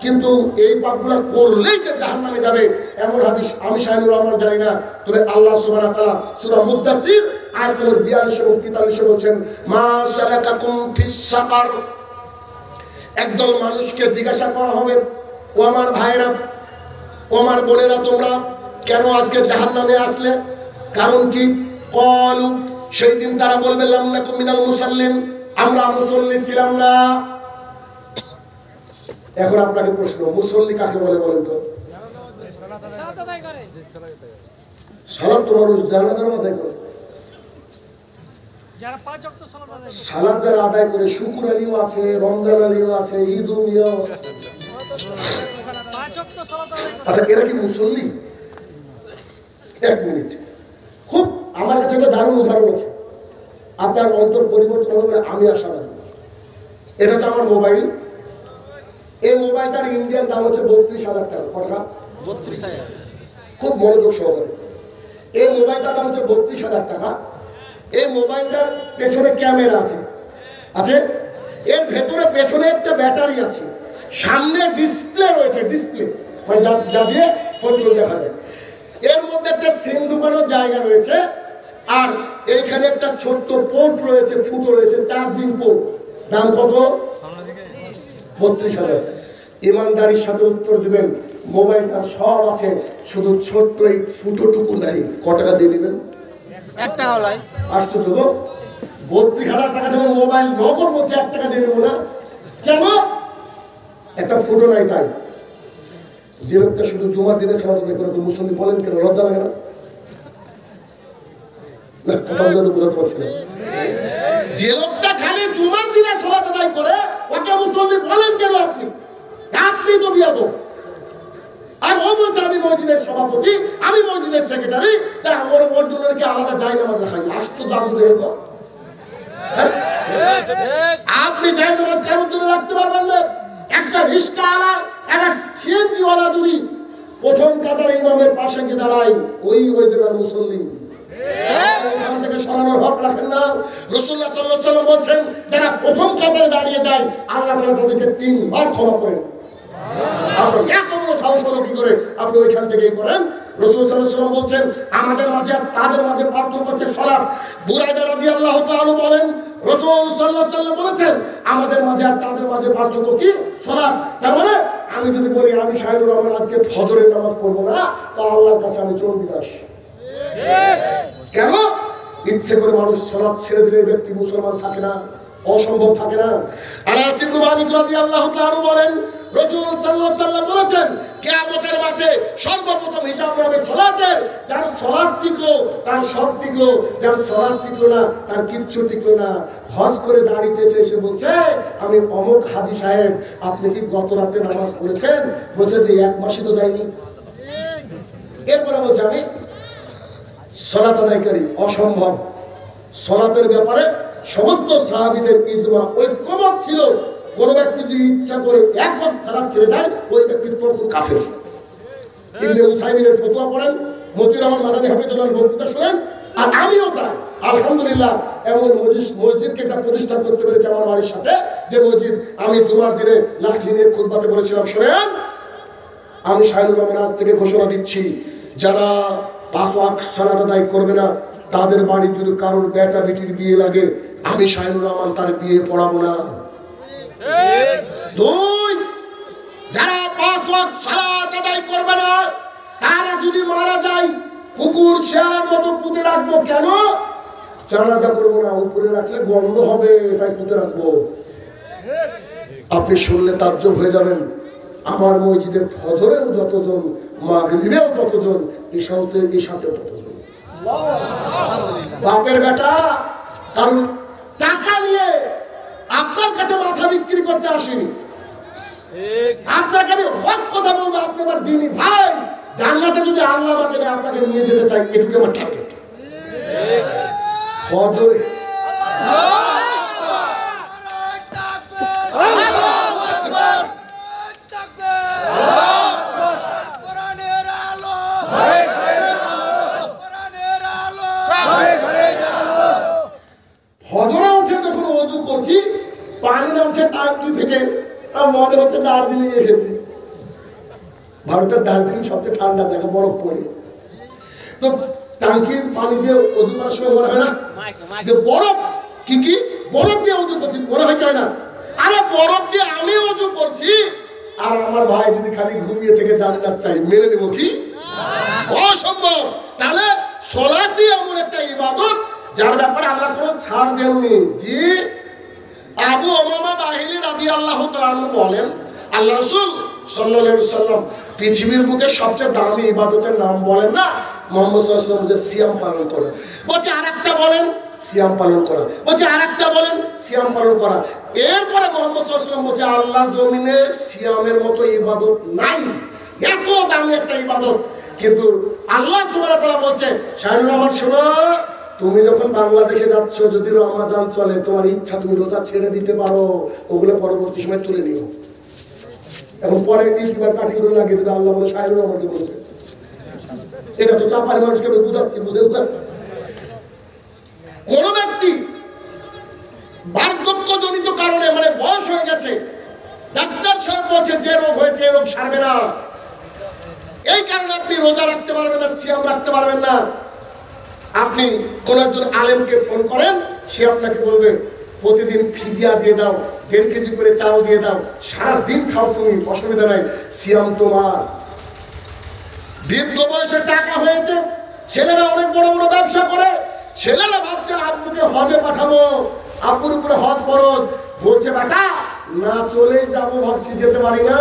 [SPEAKER 2] কিন্তু এই পাপগুলো করলেই যে জাহান্নামে যাবে এমন হাদিস আমি শাহিনুর রহমান জানি না। তবে আল্লাহ সুবহানাহু ওয়া তাআলা সূরা মুদ্দাসির আয়াত নম্বর 42 এবং 43 বলছেন মা সালাকাকুম ফিস সাকার। একদল মানুষকে জিজ্ঞাসা করা হবে, ও আমার ভাইরা, ও আমার বোনেরা, তোমরা কেন আজকে জাহান্নামে আসলে? কারণ কি? ক্বালু, সেই দিন তারা বলবে লাম নাকুম মিনাল মুসাল্লিন, আমরা মুসল্লি ছিলাম না। এখন আপনাকে প্রশ্ন, মুসল্লি কাকে বলে বলেন তো? সালাত তো মানুষ জানাজার মধ্যে করে। সালাত যারা আদায় করে, শুকুর আলীও আছে, রমজান আলীও আছে, ঈদ উমিয়াও আছে। আচ্ছা, এরা কি মুসল্লি? এক মিনিট, খুব আমার কাছে একটা দারুণ উদাহরণ আছে, আপনার অন্তর পরিবর্তন হবে আমি আশাবাদী। এটা হচ্ছে আমার মোবাইল। এই মোবাইলটার ইন্ডিয়ান দাম হচ্ছে 32,000 টাকা। কটা? 32,000। খুব মনোযোগ সহকারে। এই মোবাইলটার দাম হচ্ছে 32,000 টাকা। এই মোবাইলটার পেছনে ক্যামেরা আছে, আছে, এর ভেতরে পেছনে একটা ব্যাটারি আছে, সামনে ডিসপ্লে রয়েছে, ডিসপ্লে মানে যা দিয়ে ফটো দেখা যায়। এর মধ্যে একটা সিম ঢুকানোর জায়গা রয়েছে, আর এইখানে একটা ছোট্ট পোর্ট রয়েছে, ফুটো রয়েছে, চার্জিং পোর্ট। দাম কত? 32,000। ইমানদারির সাথে উত্তর দিবেন, মোবাইলটা সব আছে, শুধু ছোট্ট এই ফুটোটুকু নাই। ক টাকা দিয়ে দিবেন? 1 টাকা লাই। আসছে তো 32,000 টাকা যখন মোবাইল নগদ বলছে 1 টাকা দিয়ে দেবো না কেন? একটা ফুটো নাই। তাই যে লোকটা শুধু জুমার দিনে সালাত আদায় করে, মুসল্লি বলেন কেন? লজ্জা লাগে না? না, কথা বোঝাতে পারছি না। যে লোকটা খালি জুমার দিনে সালাত আদায় করে, ওকে মুসল্লি বলেন কেন? আপনি তো বিয়াদব। আর ও বলছে আমি মসজিদের সভাপতি, আমি মসজিদের সেক্রেটারি, তাই ওর জন্য কি আলাদা যায় নামাজ রাখাই? আসতো জানু যে আপনি যাই নামাজ কারোর জন্য রাখতে পারবেন না। একটা রিস্কাওয়ালা, একটা সিএনজিওয়ালা যদি প্রথম কাতারে ইমামের পাশে গিয়ে দাঁড়ায়, ওই জায়গার মুসল্লি। ওখান থেকে সরানোর হক রাখেন না। রাসূলুল্লাহ সাল্লাল্লাহু আলাইহি ওয়াসাল্লাম বলছেন, যারা প্রথম কাতারে দাঁড়িয়ে যায়, আল্লাহ তাআলা তাদেরকে 3 বার ক্ষমা করেন। আপনি এত বড় সাহস হলো কি করে আপনি ওইখান থেকেই করেন? রাসূল সাল্লাল্লাহু আলাইহি ওয়াসাল্লাম বলছেন, আমাদের মাঝে আর তাদের মাঝে পার্থক্য হচ্ছে সালাত। বুরায়দা রাদিয়াল্লাহু তাআলা বলেন, রাসূল সাল্লাল্লাহু আলাইহি ওয়াসাল্লাম বলেছেন, আমাদের মাঝে আর তাদের মাঝে পার্থক্য কি? সালাত। তার মানে আমি যদি বলি আমি শাহিনুর রহমান আজকে ফজরের নামাজ পড়বো না, তো আল্লাহর কাছে আমি চণ্ডীদাস। কেন? ইচ্ছে করে মানুষ সালাত ছেড়ে দিলে ব্যক্তি মুসলমান থাকে না, অসম্ভব থাকে না। আনাস ইবনে মালিক রাদিয়াল্লাহু তাআলা বলেন, রাসূল সাল্লাল্লাহু আলাইহি ওয়াসাল্লাম বলেছেন, কিয়ামতের মাঠে সর্বপ্রথম হিসাব হবে সালাতের। যার সালাত টিকলো তার সব টিকলো, যার সালাত টিকলো না তার কিচ্ছু টিকলো না। হজ করে দাঁড়িয়ে এসে বলছে, আমি অমুক হাজী সাহেব, আপনি কি গত রাতে নামাজ পড়েছেন? বলছে যে 1 মাসই তো যায়নি। এরপরে বলছে আমি সালাত আদায়কারী। অসম্ভব। সালাতের ব্যাপারে সমস্ত সাহাবীদের ইজমা, ঐক্যমত ছিল। কোন ব্যক্তি যদি ইচ্ছা করে 1 ওয়াক্ত সালাত ছেড়ে দেয়, ওই ব্যক্তি তখন কাফের। ইবনে উসাইমিনের ফতোয়া পড়েন, মতিউর রহমান মাদানী হাফিজুল্লাহর বক্তৃতা শুনেন। আর আমিও তাই আলহামদুলিল্লাহ এমন মসজিদকে একটা প্রতিষ্ঠা করতে পেরেছি আমার বাড়ির সাথে, যে মসজিদ আমি জুমার দিনে লাঠি নিয়ে খুতবাতে বলেছিলাম, শোনেন, আমি শাহিনুর রহমান আজ থেকে ঘোষণা দিচ্ছি, যারা 5 ওয়াক্ত সালাত আদায় করবে না, তাদের বাড়ি যদি কারোর বেটা বেটির বিয়ে লাগে, আমি শাহিনুর রহমান তার বিয়ে পড়াবো না। 2, যারা 5 ওয়াক্ত সালাত আদায় করবে না, তারা যদি মারা যায়, কুকুর শেয়ালের মতো পুঁতে রাখবো। কেন? জানাজা করবো না, উপরে রাখলে গন্ধ হবে, এটাই পুঁতে রাখবো। আপনি শুনলে তাজ্জব হয়ে যাবেন। আমার মসজিদে ফজরেও যতজন, মাগরিবেও ততজন, ঈশাতেও ততজন। বাপের বেটা কারণ টাকা নিয়ে আপনার কাছে মাথা বিক্রি করতে আসেনি। আপনাকে আমি হক কথা বলবো, আপনি আমার দিনী ভাই। জান্নাতে যদি আল্লাহ আমাকে আপনাকে নিয়ে যেতে চাই, এটুকু আমার টার্গেট। ফজরে ফজরে উঠে যখন ওযু করছি, পানি নামছে টাঙ্কি থেকে, মনে হচ্ছে দার্জিলিং এসেছি। ভারতের দার্জিলিং সবচেয়ে ঠান্ডা জায়গা, বরফ পড়ে। তো টাঙ্কির পানি দিয়ে ওযু করার সময় মনে হয় না যে বরফ, কি বরফ দিয়ে ওযু করছি, মনে হয় না? আরে বরফ দিয়ে আমি ওযু করছি, আর আমার ভাই যদি খালি ঘুমিয়ে থেকে জান্নাত চাই, মেনে নেব কি? অসম্ভব। তাহলে সালাতই এমন একটা ইবাদত যার ব্যাপারে আল্লাহ কোনো ছাড় দেননি। জি, আবু উমামা বাহিলী রাদিয়াল্লাহু তাআলা বলেন, আল্লাহ রাসূল সাল্লাল্লাহু আলাইহি ওয়াসাল্লাম পৃথিবীর বুকে সবচেয়ে দামি ইবাদতের নাম বলেন না, মুহাম্মদ সাল্লাল্লাহু আলাইহি ওয়াসাল্লাম যে সিয়াম পালন করেন। বলছে আরেকটা বলেন, সিয়াম পালন করা। বলছে আরেকটা বলেন, সিয়াম পালন করা। এরপরে মুহাম্মদ সাল্লাল্লাহু আলাইহি ওয়াসাল্লাম বলছে আল্লাহর জমিনে সিয়ামের মতো ইবাদত নাই, এত দামি একটা ইবাদত। কিন্তু আল্লাহ সুবহানাহু ওয়া তাআলা বলছে শাহিনুর রহমান শোনো, তুমি যখন বাংলাদেশে যাচ্ছ, যদি রমজান চলে, তোমার ইচ্ছা তুমি রোজা ছেড়ে দিতে পারো, ওগুলো পরবর্তী সময় তুলে নিও। এখন পরে ইউটিউবার কাটিং করে লাগিয়ে দেবে, আল্লাহ বলে শাহিনুর রহমানকে বলছে। এটা তো চাপাই মানুষকে আমি বুঝাচ্ছি, বুঝলেন না? কোন ব্যক্তি বার্ধক্যজনিত কারণে, মানে বয়স হয়ে গেছে, ডাক্তার সাহেব বলছে যে রোগ হয়েছে এই রোগ সারবে না, এই কারণে আপনি রোজা রাখতে পারবেন না, সিয়াম রাখতে পারবেন না, আপনি কোন একজন আলেমকে ফোন করেন, সে আপনাকে বলবে প্রতিদিন ফিদিয়া দিয়ে দাও, 1.5 কেজি করে চাল দিয়ে দাও, সারাদিন খাও তুমি, অসুবিধা নাই, সিয়াম তোমার। বৃদ্ধ বয়সে টাকা হয়েছে, ছেলেরা অনেক বড় বড় ব্যবসা করে, ছেলেরা ভাবছে আব্বুকে হজে পাঠাবো, আব্বুর উপরে হজ ফরজ, বলছে বেটা না চলে যাব, ভাবছি যেতে পারি না,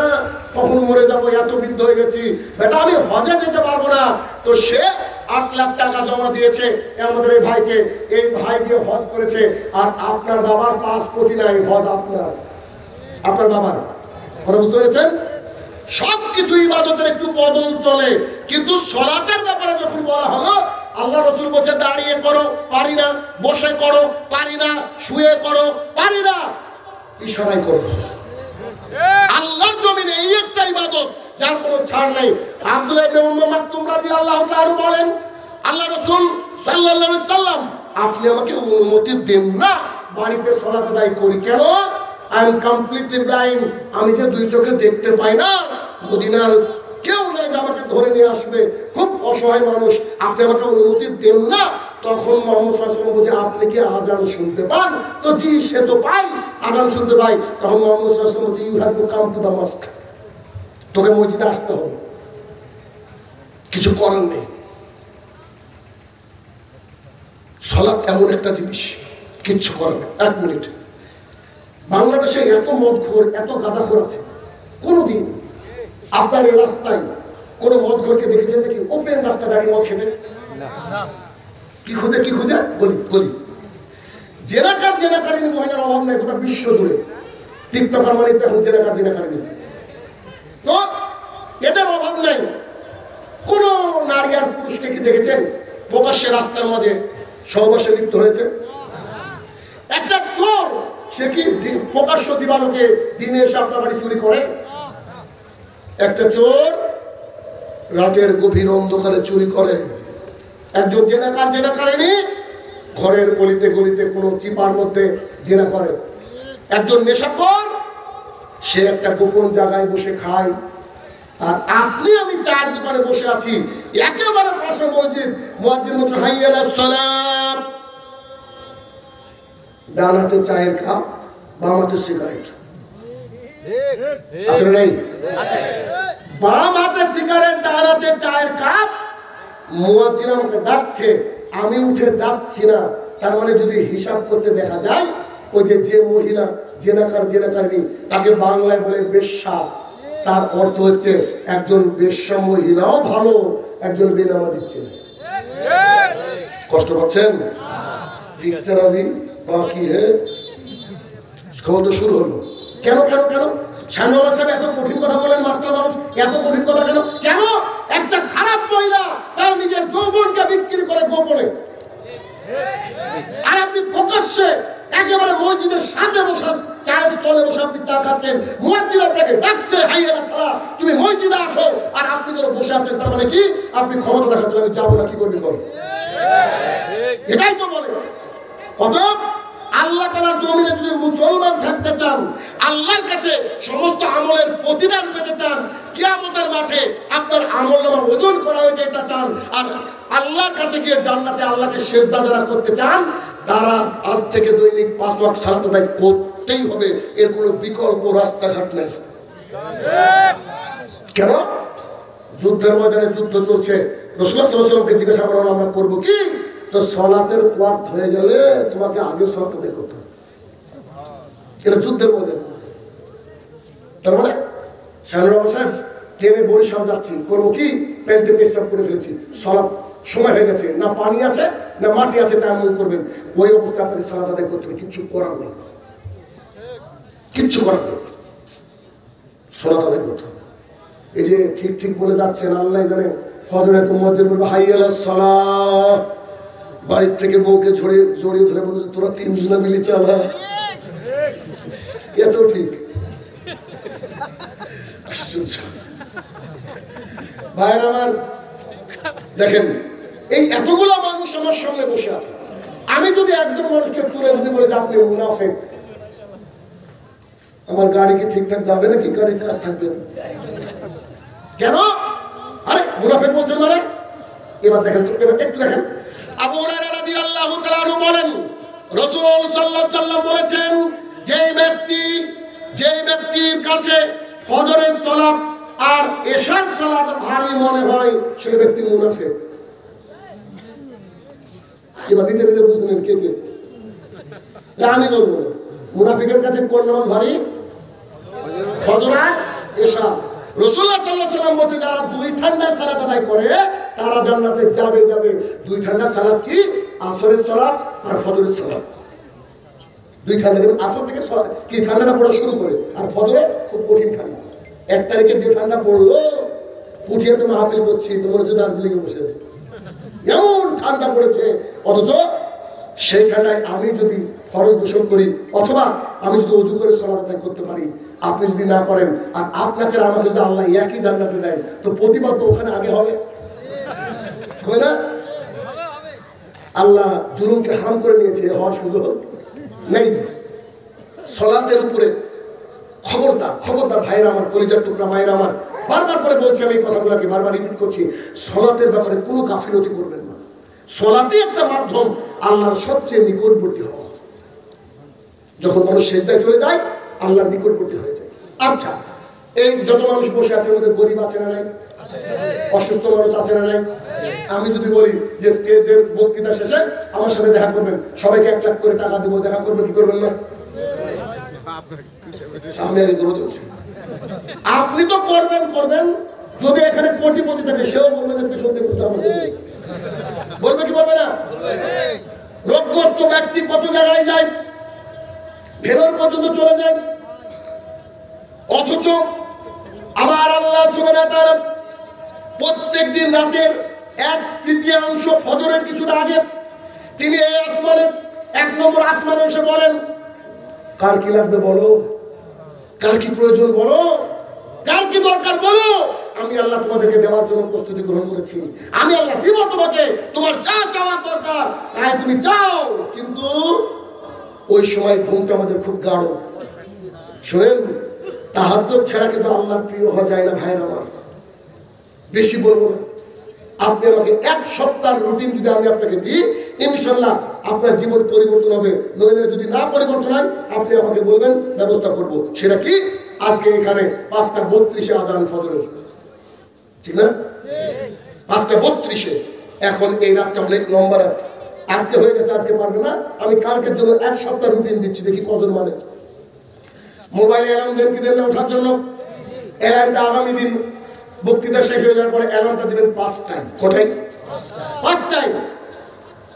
[SPEAKER 2] কখন মরে যাবো, এত বৃদ্ধ হয়ে গেছি, বেটা আমি হজে যেতে পারবো না। তো সে 8 লাখ টাকা জমা দিয়েছে আমাদের এই ভাইকে, এই ভাই দিয়ে হজ করেছে, আর আপনার বাবার পাসপোর্টই নাই, হজ আপনার বাবার। কথা বুঝতে পেরেছেন? সবকিছু ইবাদতের একটু বদল চলে, কিন্তু সালাতের ব্যাপারে যখন বলা হলো, আল্লাহ রাসূল বলছে দাঁড়িয়ে করো, পারি না, বসে করো, পারি না, শুয়ে করো, পারি না, ইশারায় করো। আল্লাহর জমিনে এই একটা ইবাদত যার কোনো ছাড় নেই। আব্দুল্লাহ ইবনে উম্মে মাকতুম রাদিয়াল্লাহু তাআলা বলেন, আল্লাহ রাসূল সাল্লাল্লাহু আলাইহি সাল্লাম আপনি আমাকে অনুমতি দেন না বাড়িতে সালাত আদায় করি, কেন? আই এম কমপ্লিটলি ব্লাইন্ড, আমি যে 2 চোখে দেখতে পাই না, মদিনার কেউ নাই যে আমাকে ধরে নিয়ে আসবে, খুব অসহায় মানুষ, আপনি আমাকে অনুমতি দেন না। তখন মুহাম্মদ সাল্লাল্লাহু আলাইহি ওয়াসাল্লাম বলছে আপনি কি আজান শুনতে পান? তো জি, সে তো পাই, আজান শুনতে পাই। তখন মুহাম্মদ সাল্লাল্লাহু আলাইহি ওয়াসাল্লাম বলছে you have to come to the mosque, তোকে মসজিদে আসতে হবে, কিছু করার নেই। সালাত এমন একটা জিনিস, কিচ্ছু করার নেই। 1 মিনিট, বাংলাদেশে এত মদখোর, এত গাঁজাখোর আছে, কোনদিন আপনার এই রাস্তায় কোন মদখোরকে দেখেছেন নাকি ওপেন রাস্তা দাঁড়িয়ে মদ খেতে? কি খুঁজে গলি। জেনাকারিনী মহিলার অভাব নেই গোটা বিশ্ব জুড়ে, টিকটকার মানে তো এখন জেনাকারিনী, তো এদের অভাব নেই। কোন নারী আর পুরুষকে কি দেখেছেন প্রকাশ্যে রাস্তার মাঝে সহবাসে লিপ্ত হয়েছে? একটা চোর, সে কি প্রকাশ্য দিবালোকে দিনে এসে আপনার বাড়ি চুরি করে? একটা চোর রাতের গভীর অন্ধকারে চুরি করে। একজন জেনাকারিনী ঘরের গলিতে গলিতে কোনো চিপার মধ্যে জেনা করে। একজন নেশাখোর, সে একটা গোপন জায়গায় বসে খায়। আর আপনি আমি চায়ের দোকানে বসে আছি, একেবারে পাশে মসজিদ, মুয়াজ্জিন বলছে হাইয়া আলাস সালাম, ডান হাতে চায়ের কাপ, বাম হাতে সিগারেট, আছে নাই? বাম হাতে সিগারেট, ডান হাতে চায়ের কাপ, মুয়াজ্জিন আমাকে ডাকছে, আমি উঠে যাচ্ছি না। তার মানে যদি হিসাব করতে দেখা যায়, ওই যে মহিলা জেনাকারিনী, তাকে বাংলায় বলে বেশ্যা, তার অর্থ হচ্ছে একজন বেশ্যা মহিলাও ভালো, একজন বেনামাজি ছেলে। কষ্ট পাচ্ছেন? পিকচার আবি বাকি হে, খবর তো শুরু হলো। কেন শাহনওয়াজ সাহেব এত কঠিন কথা বলেন, মাস্টার মানুষ এত কঠিন কথা কেন? একটা খারাপ মহিলা তার নিজের যৌবনকে বিক্রি করে গোপনে, আর আপনি প্রকাশ্যে একেবারে মসজিদের সাথে বসে চায়ের স্টলে বসে আপনি চা খাচ্ছেন, মুয়াজ্জিন আপনাকে ডাকছে হাইয়া আলাস সালাহ, তুমি মসজিদে আসো, আর আপনি যখন বসে আছেন, তার মানে কি আপনি ক্ষমতা দেখাচ্ছেন, আমি যাবো না, কি করবি কর, এটাই তো বলে। অতএব আল্লাহ তাআলার জমিনে যদি মুসলমান থাকতে চান, আল্লাহর কাছে সমস্ত আমলের প্রতিদান পেতে চান, কিয়ামতের মাঠে আপনার আমলনামা ওজন করা হয়ে যেতে চান, আর আল্লাহর কাছে গিয়ে জান্নাতে আল্লাহকে সিজদা যারা করতে চান, তারা আজ থেকে দৈনিক 5 ওয়াক্ত সালাত আদায় করতেই হবে, এর কোনো বিকল্প রাস্তাঘাট নেই। কেন? যুদ্ধের ময়দানে যুদ্ধ চলছে, রাসূলুল্লাহ সাল্লাল্লাহু আলাইহি ওয়াসাল্লামকে জিজ্ঞাসা করা হলো আমরা করবো কি? তো সালাতের ওয়াক্ত হয়ে গেলে তোমাকে আগে সালাত আদায় করতে হবে, এটা যুদ্ধের ময়দান। তার মানে শাহনওয়াজ সাহেব ট্রেনে বরিশাল যাচ্ছি, করবো কি? প্যান্টে পেশাব করে ফেলেছি, সালাত সময় হয়ে গেছে, না পানি আছে না মাটি আছে, তায়াম্মুম করবেন। ওই অবস্থা আপনাকে সালাত আদায় করতে হবে, কিচ্ছু করার নেই, কিচ্ছু করার নেই, সালাত আদায় করতে হবে। এই যে ঠিক ঠিক বলে যাচ্ছেন, আল্লাহ জানে ফজরে তো মুয়াজ্জিন বলবে হাইয়া আলাস সালাহ, বাড়ির থেকে বউকে জড়িয়ে ধরে বলবে তোরা তিনজনে মিলে চালা, এত ঠিক। ভাইয়ের আমার দেখেন, এই এতগুলা মানুষ আমার সামনে বসে আছে, আমি যদি একজন মানুষকে তুলে যদি বলে যে আপনি মুনাফিক, আমার গাড়ি কি ঠিকঠাক যাবে নাকি? গাড়ির কাজ থাকবে না কেন? আরে মুনাফিক বলছেন মানে? এবার দেখেন তো, এবার একটু দেখেন। আবু হুরায়রা রাদিয়াল্লাহু তাআলা আনহু বলেন, রাসূল সাল্লাল্লাহু আলাইহি সাল্লাম বলেছেন, যেই ব্যক্তির কাছে ফজরের সালাত আর এশার সালাত ভারী মনে হয়, সেই ব্যক্তি মুনাফিক। এবার নিজে নিজে বুঝে নেন কে কে। আমি বলবো না, মুনাফিকের কাছে কোন নামাজ ভারী? ফজর আর এশা। রাসূলুল্লাহ সাল্লাল্লাহু আলাইহি ওয়াসাল্লাম বলেছে, যারা দুই ঠান্ডার সালাত আদায় করে তারা জান্নাতে যাবে। দুই ঠান্ডার সালাত কি? আসরের সালাত আর ফজরের সালাত। দুই ঠান্ডা দেবেন, আসর থেকে কি ঠান্ডাটা পড়া শুরু করে, আর ফজরে খুব কঠিন ঠান্ডা। 1 তারিখে যে ঠান্ডা পড়লো, পুঠিয়াতে মাহফিল করছি, তো মনে হচ্ছে দার্জিলিংয়ে বসে আছে, এমন ঠান্ডা পড়েছে। অথচ সেই ঠান্ডায় আমি যদি ফরজ গোসল করি, অথবা আমি যদি ওযু করে সালাত আদায় করতে পারি, আপনি যদি না করেন, আর আপনাকে আর আমাকে যদি আল্লাহ একই জান্নাতে দেয়, তো প্রতিবাদ তো ওখানে আগে হবে, হবে না? আল্লাহ জুলুমকে হারাম করে নিয়েছে, হওয়ার সুযোগ নেই। সালাতের উপরে খবরদার ভাইরা আমার, কলিজার টুকরা ভাইরা আমার, বারবার করে বলছি আমি এই কথাগুলোকে, বারবার রিপিট করছি, সালাতের ব্যাপারে কোনো গাফিলতি করবেন না। সালাতই একটা মাধ্যম আল্লাহর সবচেয়ে নিকটবর্তী হওয়া। যখন মানুষ সেজদায় চলে যায়, আল্লাহর নিকটবর্তী হয়ে যায়। আচ্ছা, এই যত মানুষ বসে আছে, মধ্যে গরিব আছে না নাই? অসুস্থ মানুষ আছে না নাই? আমি যদি বলি যে স্টেজের বক্তৃতা শেষে আমার সাথে দেখা করবেন, সবাইকে 1 লাখ করে টাকা দেবো, দেখা করবেন, কি করবেন না? আপনি তো করবেন। যদি এখানে কোটিপতি থাকে, সেও বলবে যে পেছন দিয়ে বলবে, কি বলবে না? রোগগ্রস্ত ব্যক্তি কত জায়গায় যায়, ভেলোর পর্যন্ত চলে যায়, অথচ আমার আল্লাহ সুবহানাহু ওয়া তাআলা প্রত্যেক দিন রাতের 1/3 ফজরের কিছুটা আগে তিনি এই আসমানের 1 নম্বর আসমানে এসে বলেন, কার কি লাগবে বলো, কার কি প্রয়োজন বলো, কার কি দরকার বলো, আমি আল্লাহ তোমাদেরকে দেওয়ার জন্য প্রস্তুতি গ্রহণ করেছি। আমি আল্লাহ দিব তোমাকে, তোমার যা চাওয়ার দরকার তাই তুমি চাও। কিন্তু ওই সময় ঘুমটা আমাদের খুব গাঢ়। শুনেন, তাহাজ্জুদ ছাড়া কিন্তু আল্লাহর প্রিয় হওয়া যায় না ভাইয়ের আমার। বেশি বলবো না, আপনি আমাকে 1 সপ্তাহের রুটিন যদি আমি আপনাকে দিই, ইনশাআল্লাহ আপনার জীবন পরিবর্তন হবে। নইলে যদি না পরিবর্তন হয়, আপনি আমাকে বলবেন, ব্যবস্থা করব। সেটা কি? আজকে এখানে 5:32 আজান ফজরের, ঠিক না? 5:32। এখন এই রাতটা হলে লম্বা রাত, আজকে হয়ে গেছে, আজকে পারবে না, আমি কালকের জন্য 1 সপ্তাহ রুটিন দিচ্ছি, দেখি কজন মানে। মোবাইলে অ্যালার্ম দেন কি দেন না ওঠার জন্য? অ্যালার্মটা আগামী দিন বক্তৃতা শেষ হয়ে যাওয়ার পরে অ্যালার্মটা দিবেন 5টায়। কোথায়? 5টায়।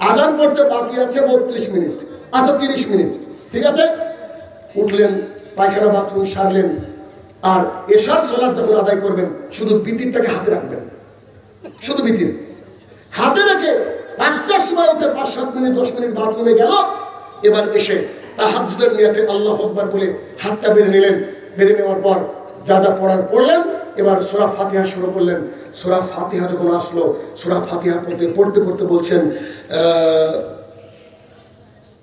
[SPEAKER 2] আজান পড়তে বাকি আছে 32 মিনিট, আচ্ছা 30 মিনিট, ঠিক আছে। উঠলেন, পায়খানা বাথরুম সারলেন, আর এশার সালাত যখন আদায় করবেন, শুধু বিতিরটাকে হাতে রাখবেন, শুধু বিতির হাতে রেখে 5টার সময় উঠে 5-7 মিনিট 10 মিনিট বাথরুমে গেল, এবার এসে তাহাজ্জুদের নিয়তে আল্লাহু আকবার বলে হাতটা বেঁধে নিলেন। বেঁধে নেওয়ার পর যা যা পড়ার পড়লেন, এবার সূরা ফাতিহা শুরু করলেন। সূরা ফাতিহা যখন আসলো, সূরা ফাতিহা পড়তে পড়তে বলছেন,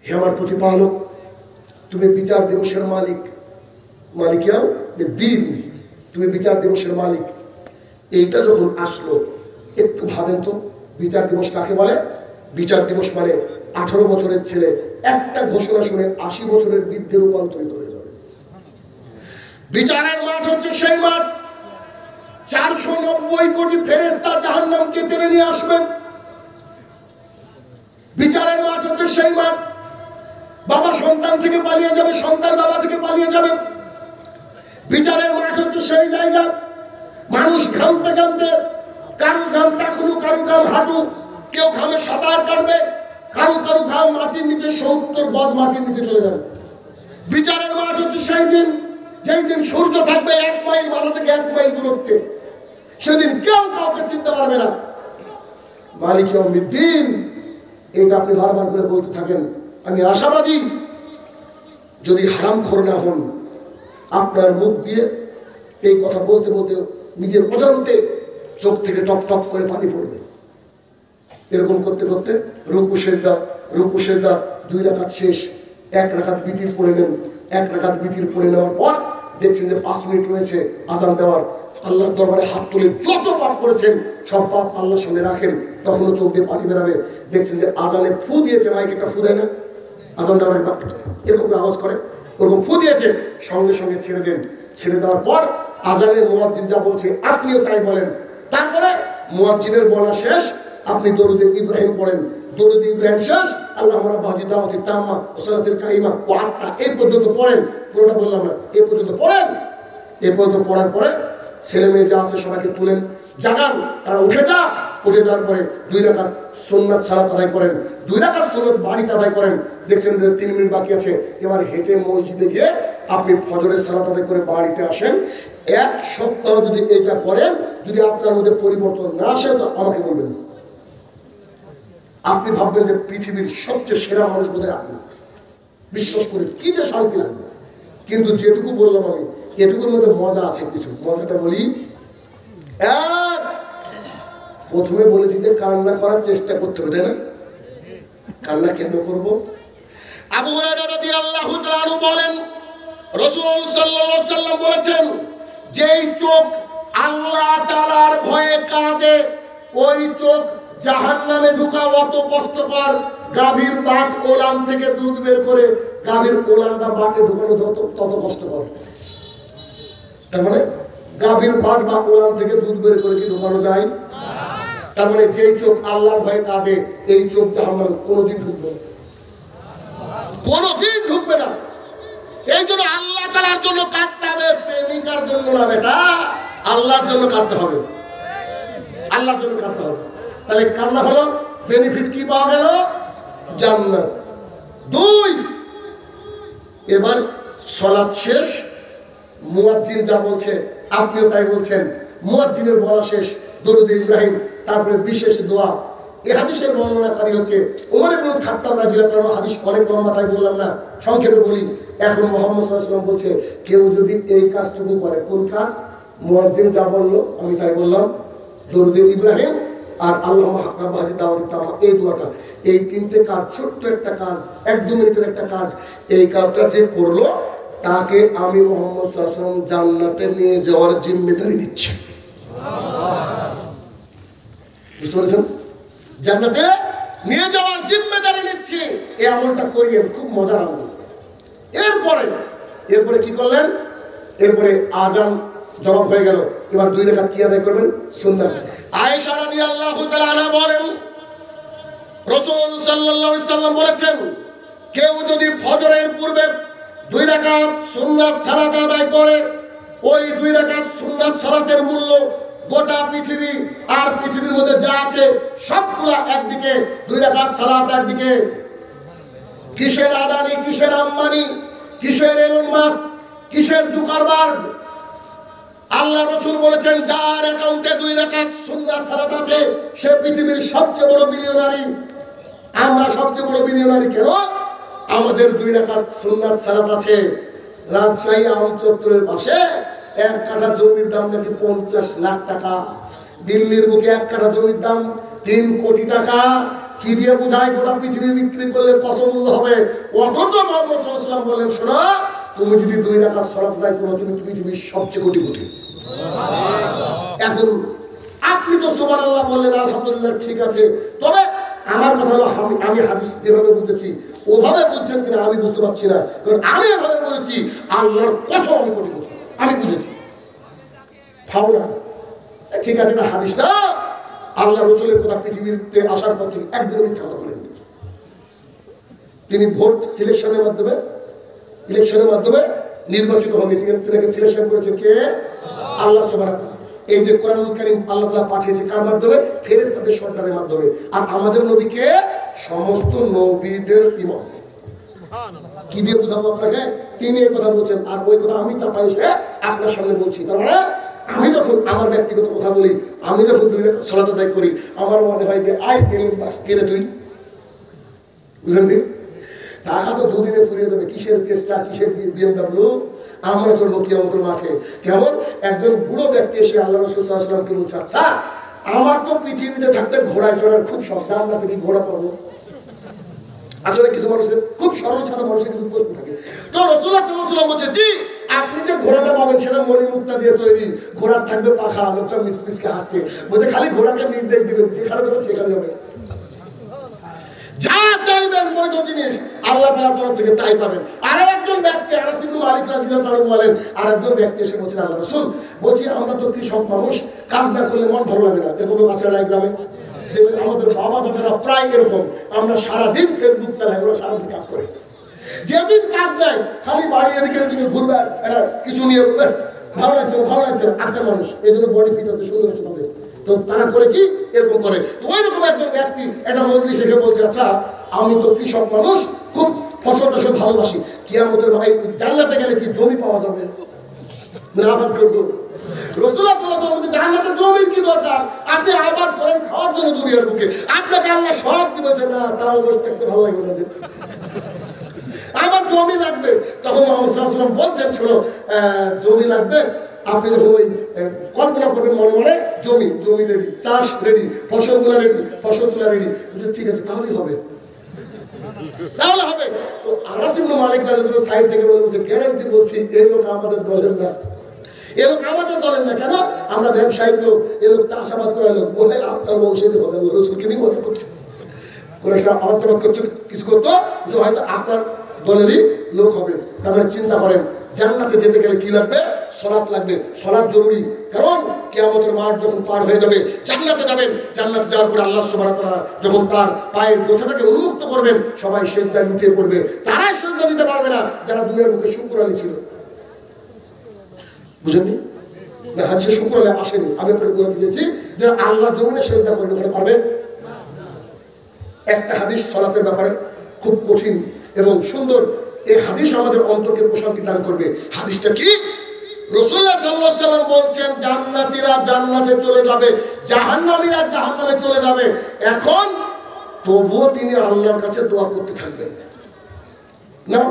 [SPEAKER 2] হে আমার প্রতিপালক, তুমি বিচার দিবসের মালিক, মালিকিয়া দিন, তুমি বিচার দিবসের মালিক। এইটা যখন আসলো, একটু ভাবেন তো, বিচার দিবস কাকে বলে? বিচার দিবস মানে 18 বছরের ছেলে একটা ঘোষণা শুনে 80 বছরের বৃদ্ধে রূপান্তরিত হয়ে যাবে। বিচারের মাঠ হচ্ছে সেই মাঠ, 490 কোটি ফেরেশতা জাহান্নামকে টেনে নিয়ে আসবে। বিচারের মাঠ হচ্ছে সেই মাঠ, বাবা সন্তান থেকে পালিয়ে যাবে, সন্তান বাবা থেকে পালিয়ে যাবে। বিচারের মাঠ হচ্ছে সেই জায়গা, মানুষ ঘামতে ঘামতে, কারু ঘাম টাকুনু, কারু ঘাম হাঁটু, কেউ ঘামে সাঁতার কাটবে, কারো কারো ঘাম মাটির নিচে 70 গজ মাটির নিচে চলে যাবে। বিচারের মাঠ হচ্ছে সেই দিন যেই দিন সূর্য থাকবে 1 মাইল মাথা থেকে 1 মাইল দূরত্বে। সেদিন কেউ কাউকে চিনতে পারবে না। মালিক ইয়াউমিদ্দিন, এটা আপনি বারবার করে বলতে থাকেন। আমি আশাবাদী যদি হারামখোর না হন, আপনার মুখ দিয়ে এই কথা বলতে বলতে নিজের অজান্তে চোখ থেকে টপ টপ করে পানি পড়বে। এরকম করতে করতে রুকু সেজদা 2 রাকাত শেষ, 1 রাকাত বিতির পড়ে নেন। 1 রাকাত বিতির পড়ে নেওয়ার পর দেখছেন যে 5 মিনিট রয়েছে আজান দেওয়ার। আল্লাহর দরবারে হাত তুলে যত পাপ করেছেন সব পাপ আল্লাহর সামনে রাখেন। তখনও চোখ দিয়ে পানি বেরাবে। দেখছেন যে আজানে ফু দিয়েছে, মাইকে একটা ফু দেয় না, আজান দেওয়ার এরকম আওয়াজ করে, ওরকম ফু দিয়েছে, সঙ্গে সঙ্গে ছেড়ে দেন। ছেড়ে দেওয়ার পর আজানে মুয়াজ্জিন যা বলছে আপনিও তাই বলেন। তারপরে মুয়াজ্জিনের বলা শেষ, আপনি দরুদে ইব্রাহিম পড়েন। দরুদে ইব্রাহিম শেষ, আল্লাহ আমরা বাজি দাওয়াতি তাম্মা ও সালাতুল কাইমা ও আত্তা, এই পর্যন্ত পড়েন। পুরোটা বললাম না, এই পর্যন্ত পড়েন। এই পর্যন্ত পড়ার পরে ছেলে মেয়ে যা আছে সবাইকে তুলেন, জাগান, তারা উঠে যাক। উঠে যাওয়ার পরে 2 রাকাত সুন্নাত সালাত আদায় করেন। 2 রাকাত সুন্নাত বাড়িতে আদায় করেন। দেখছেন যে 3 মিনিট বাকি আছে, এবার হেঁটে মসজিদে গিয়ে আপনি ফজরের সালাত আদায় করে বাড়িতে আসেন। 1 সপ্তাহ যদি এটা করেন, যদি আপনার মধ্যে পরিবর্তন না আসে তো আমাকে বলবেন। আপনি ভাববেন যে পৃথিবীর সবচেয়ে সেরা মানুষ বোধহয় আপনি। বিশ্বাস করে কি যে শান্তি লাগবে। কিন্তু যেটুকু বললাম আমি, এটুকুর মধ্যে মজা আছে কিছু। মজাটা বলি। প্রথমে বলেছি যে কান্না করার চেষ্টা করতে হবে, তাই না? কান্না কেন করবো? আবু হুরায়রা রাদিয়াল্লাহু তাআলা আনহু বলেন, রাসূল সাল্লাল্লাহু আলাইহি ওয়াসাল্লাম বলেছেন, যেই চোখ আল্লাহ তাআলার ভয়ে কাঁদে, ওই চোখ জাহান্নামে ঢোকা অত কষ্টকর গাভীর বাট ওলান থেকে দুধ বের করে গাভীর ওলান বা বাটে ঢোকানো তত কষ্টকর। তার মানে গাভীর বাট বা ওলান থেকে দুধ বের করে কি ঢোকানো যায়? তার মানে যেই চোখ আল্লাহর ভয়ে কাঁদে, এই চোখ জাহান্নামে কোনোদিন ঢুকবে না, কোনোদিন ঢুকবে না। এই জন্য আল্লাহ তাআলার জন্য কাঁদতে হবে, প্রেমিকার জন্য না বেটা, আল্লাহর জন্য কাঁদতে হবে, আল্লাহর জন্য কাঁদতে হবে। তাহলে কান্না হলো বেনিফিট কি পাওয়া গেল? জান্নাত। 2, এবার সালাত শেষ, মুয়াজ্জিন যা বলছে আপনিও তাই বলছেন। মুয়াজ্জিনের বলা শেষ, দরুদ ইব্রাহিম, তারপরে বিশেষ দোয়া। এই হাদিসের বর্ণনাকারী হচ্ছে ওমর ইবনে খাত্তাব রাদিয়াল্লাহু আনহু। হাদিস অনেক লম্বা, তাই বললাম না, সংক্ষেপে বলি। এখন মুহাম্মদ সাল্লাল্লাহু আলাইহি ওয়াসাল্লাম বলছে, কেউ যদি এই কাজটুকু করে, কোন কাজ? মুয়াজ্জিন যা বললো আমি তাই বললাম, দরুদ ইব্রাহিম আর আল্লাহুম্মা রাব্বাজি দাওয়াতি তামা, এই দোয়াটা। এই 3টে কাজ, ছোট্ট একটা কাজ, 1-2 মিনিটের একটা কাজ। এই কাজটা যে করলো তাকে আমি মুহাম্মদ সাল্লাল্লাহু আলাইহি ওয়াসাল্লাম জান্নাতে নিয়ে যাওয়ার জিম্মেদারি নিচ্ছি। বুঝতে পেরেছেন? জান্নাতে নিয়ে যাওয়ার জিম্মেদারি নিচ্ছি। এই আমলটা করিয়েন, খুব মজার আমল। এরপরে কি করলেন? এরপরে আজান জবাব হয়ে গেল। এবার 2 রাকাত কি আদায় করবেন? সুন্নাত। আয়েশা রাদিয়াল্লাহু তাআলা আনহা বলেন, রাসূল সাল্লাল্লাহু আলাইহি ওয়াসাল্লাম বলেছেন, কেউ যদি ফজরের পূর্বে 2 রাকাত সুন্নাত সালাত আদায় করে, ওই 2 রাকাত সুন্নাত সালাতের মূল্য গোটা পৃথিবী আর পৃথিবীর মধ্যে যা আছে সবগুলা একদিকে, 2 রাকাত সালাত একদিকে। কিসের আদানি, কিসের আম্বানি, কিসের এলন মাস্ক, কিসের জুকারবার্গ? আল্লাহ রাসূল বলেছেন, যার অ্যাকাউন্টে 2 রাকাত সুন্নাত সালাত আছে সে পৃথিবীর সবচেয়ে বড় বিলিয়নারি। আমরা সবচেয়ে বড় বিলিয়নারি কেন? আমাদের 2 রাকাত সুন্নাত সালাত আছে। রাজশাহী আম চত্বরের পাশে 1 কাঠা জমির দাম নাকি 50 লাখ টাকা। দিল্লির বুকে 1 কাঠা জমির দাম 3 কোটি টাকা। কি দিয়ে বোঝায় গোটা পৃথিবী বিক্রি করলে কত মূল্য হবে? অথচ মুহাম্মদ সাল্লাল্লাহু আলাইহি ওয়াসাল্লাম বললেন, শোনো, তুমি যদি 2 রাকাত সালাত আদায় করো, তুমি পৃথিবীর সবচেয়ে কোটিপতি। এখন আপনি তো সুবহানাল্লাহ বললেন, আলহামদুলিল্লাহ, ঠিক আছে। তবে আমার কথা হলো, আমি হাদিস যেভাবে বুঝেছি ওভাবে বুঝছেন কিনা আমি বুঝতে পারছি না। কারণ আমি এভাবে বলেছি, আল্লাহর কসম আমি কোটিপতি, আমি বুঝেছি। ফাও না, ঠিক আছে, না হাদিস না। আল্লাহ রাসূলের কথা পৃথিবীতে আসার পর থেকে একদিনও মিথ্যা কথা বলেননি। তিনি ভোট সিলেকশনের মাধ্যমে, ইলেকশনের মাধ্যমে নির্বাচিত হন। তিনি সিলেকশন করেছেন কে? আল্লাহ সুবহানাহু ওয়া তাআলা। এই যে কোরআনুল কারীম আল্লাহ তাআলা পাঠিয়েছে কার মাধ্যমে? ফেরেশতাদের সরকারের মাধ্যমে। আর আমাদের নবীকে সমস্ত নবীদের ইমাম। কি দিয়ে বুঝাবো আপনাকে? তিনি এই কথা বলছেন, আর ওই কথা আমি চাপাই এসে আপনার সামনে বলছি। তার মানে আমি যখন আমার ব্যক্তিগত কথা বলি, আমি যখন দুই রাকাত সালাত আদায় করি, আমার মনে হয় যে আই গেলেন বাস কেড়ে তুই, বুঝলেন? টাকা তো দুদিনে ফুরিয়ে যাবে, কিসের টেসলা, কিসের BMW, আমরা চলবো কিয়ামতের মাঠে। কেমন একজন বুড়ো ব্যক্তি এসে আল্লাহ রাসূল সাল্লাল্লাহু আলাইহি ওয়াসাল্লামকে বলছে, আচ্ছা আমার তো পৃথিবীতে থাকতে ঘোড়ায় চড়ার খুব শখ, জান্নাতে কি ঘোড়া পাবো? আসলে কিছু মানুষের খুব সরল সাদা মানুষের কিছু প্রশ্ন থাকে। তো রাসূলুল্লাহ সাল্লাল্লাহু আলাইহি ওয়াসাল্লাম বলছে, জি আপনি যে ঘোড়াটা পাবেন সেটা মণিমুক্তা দিয়ে তৈরি, ঘোড়ার থাকবে পাখা, লোকটা মিসমিসকে হাসছে, বলছে খালি ঘোড়াকে নির্দেশ দিবেন, যেখানে যাবেন সেখানে যাবেন, যা চাইবেন বৈধ জিনিস আল্লাহ তাআলার তরফ থেকে তাই পাবেন। আর একজন ব্যক্তি আনাস ইবনে মালিক রাদিয়াল্লাহু আনহু বলেন, আর একজন ব্যক্তি এসে বলছেন, আল্লাহ রাসূল বলছি আমরা তো কৃষক মানুষ, কাজ না করলে মন ভালো লাগে না, এরকম লোক আছে না গ্রামে? আমাদের বাবা দাদারা প্রায় এরকম, আমরা সারাদিন ফেসবুক চালাই, ওরা সারাদিন কাজ করে, যেদিন কাজ নাই খালি বাড়ি এদিকে এদিকে ঘুরবে, এরা কিছু নিয়ে ভালো লাগছে ভালো লাগছে, আটটা মানুষ এই জন্য বডি ফিট আছে, সুন্দর আছে তাদের, তো তারা করে কি এরকম করে। ওই রকম একজন ব্যক্তি একটা মজলিস এসে বলছে, আচ্ছা আমি তো কৃষক মানুষ, খুব ফসল টসল ভালোবাসি, কিয়ামতের ভাই জান্নাতে গেলে কি জমি পাওয়া যাবে না আবাদ করবো? রাসূলুল্লাহ সাল্লাল্লাহু আলাইহি ওয়াসাল্লাম বলেন, জান্নাতে জমির কি দরকার, আপনি আবাদ করেন খাওয়ার জন্য দুনিয়ার বুকে, আপনাকে আল্লাহ সব দিবেন না, তাও বসে থাকতে ভালো লাগবে না, আমার জমি লাগবে। তখন মুহাম্মদ সাল্লাল্লাহু আলাইহি ওয়াসাল্লাম বলছেন, শোনো জমি লাগবে, আপনি যখন ওই কল্পনা করবেন মনে মনে, জমি জমি রেডি, চাষ রেডি, ফসলগুলো রেডি, ফসল তোলা রেডি, ঠিক আছে তাহলেই হবে, তাহলে হবে। তো আনাস ইবনে মালিক রাদিয়াল্লাহু আনহু সাইড থেকে বলছে, গ্যারান্টি বলছি এই লোক আমাদের দলের না, এই লোক আমাদের দলের না। কেন? আমরা ব্যবসায়িক লোক, এই লোক চাষাবাদ করার লোক, বলে আপনার বংশেরই হবে, আল্লাহ রাসূলকে নিয়ে মজা করছে, কোরআন আবাদ করছে, কিছু করতো যে হয়তো আপনার দলেরই লোক হবে। তার মানে চিন্তা করেন, জান্নাতে যেতে গেলে কি লাগবে? সালাত লাগবে, সালাত জরুরি। কারণ কিয়ামতের মাঠ যখন পার হয়ে যাবে, জান্নাতে যাবেন, জান্নাতে যাওয়ার পরে আল্লাহ সুবহানাহু ওয়া তাআলা যখন তার পায়ের গোছাটাকে উন্মুক্ত করবেন, সবাই সিজদায় লুটিয়ে পড়বে, তারা সিজদা দিতে পারবে না যারা দুনিয়ার বুকে শুকর আলী ছিল, বুঝেননি না? হাদিসে শুকর আলী আসেনি, আমি আপনাকে বলে দিয়েছি যে আল্লাহর জমিনে সিজদা করলে ওখানে পারবে। একটা হাদিস সালাতের ব্যাপারে খুব কঠিন এবং সুন্দর, এই হাদিস আমাদের অন্তরকে প্রশান্তি দান করবে। হাদিসটা কি? রাসূলুল্লাহ সাল্লাল্লাহু আলাইহি ওয়াসাল্লাম বলছেন, জান্নাতীরা জান্নাতে চলে যাবে, জাহান্নামীরা জাহান্নামে চলে যাবে। এখন তবুও তিনি আল্লাহর কাছে দোয়া করতে থাকবেন না।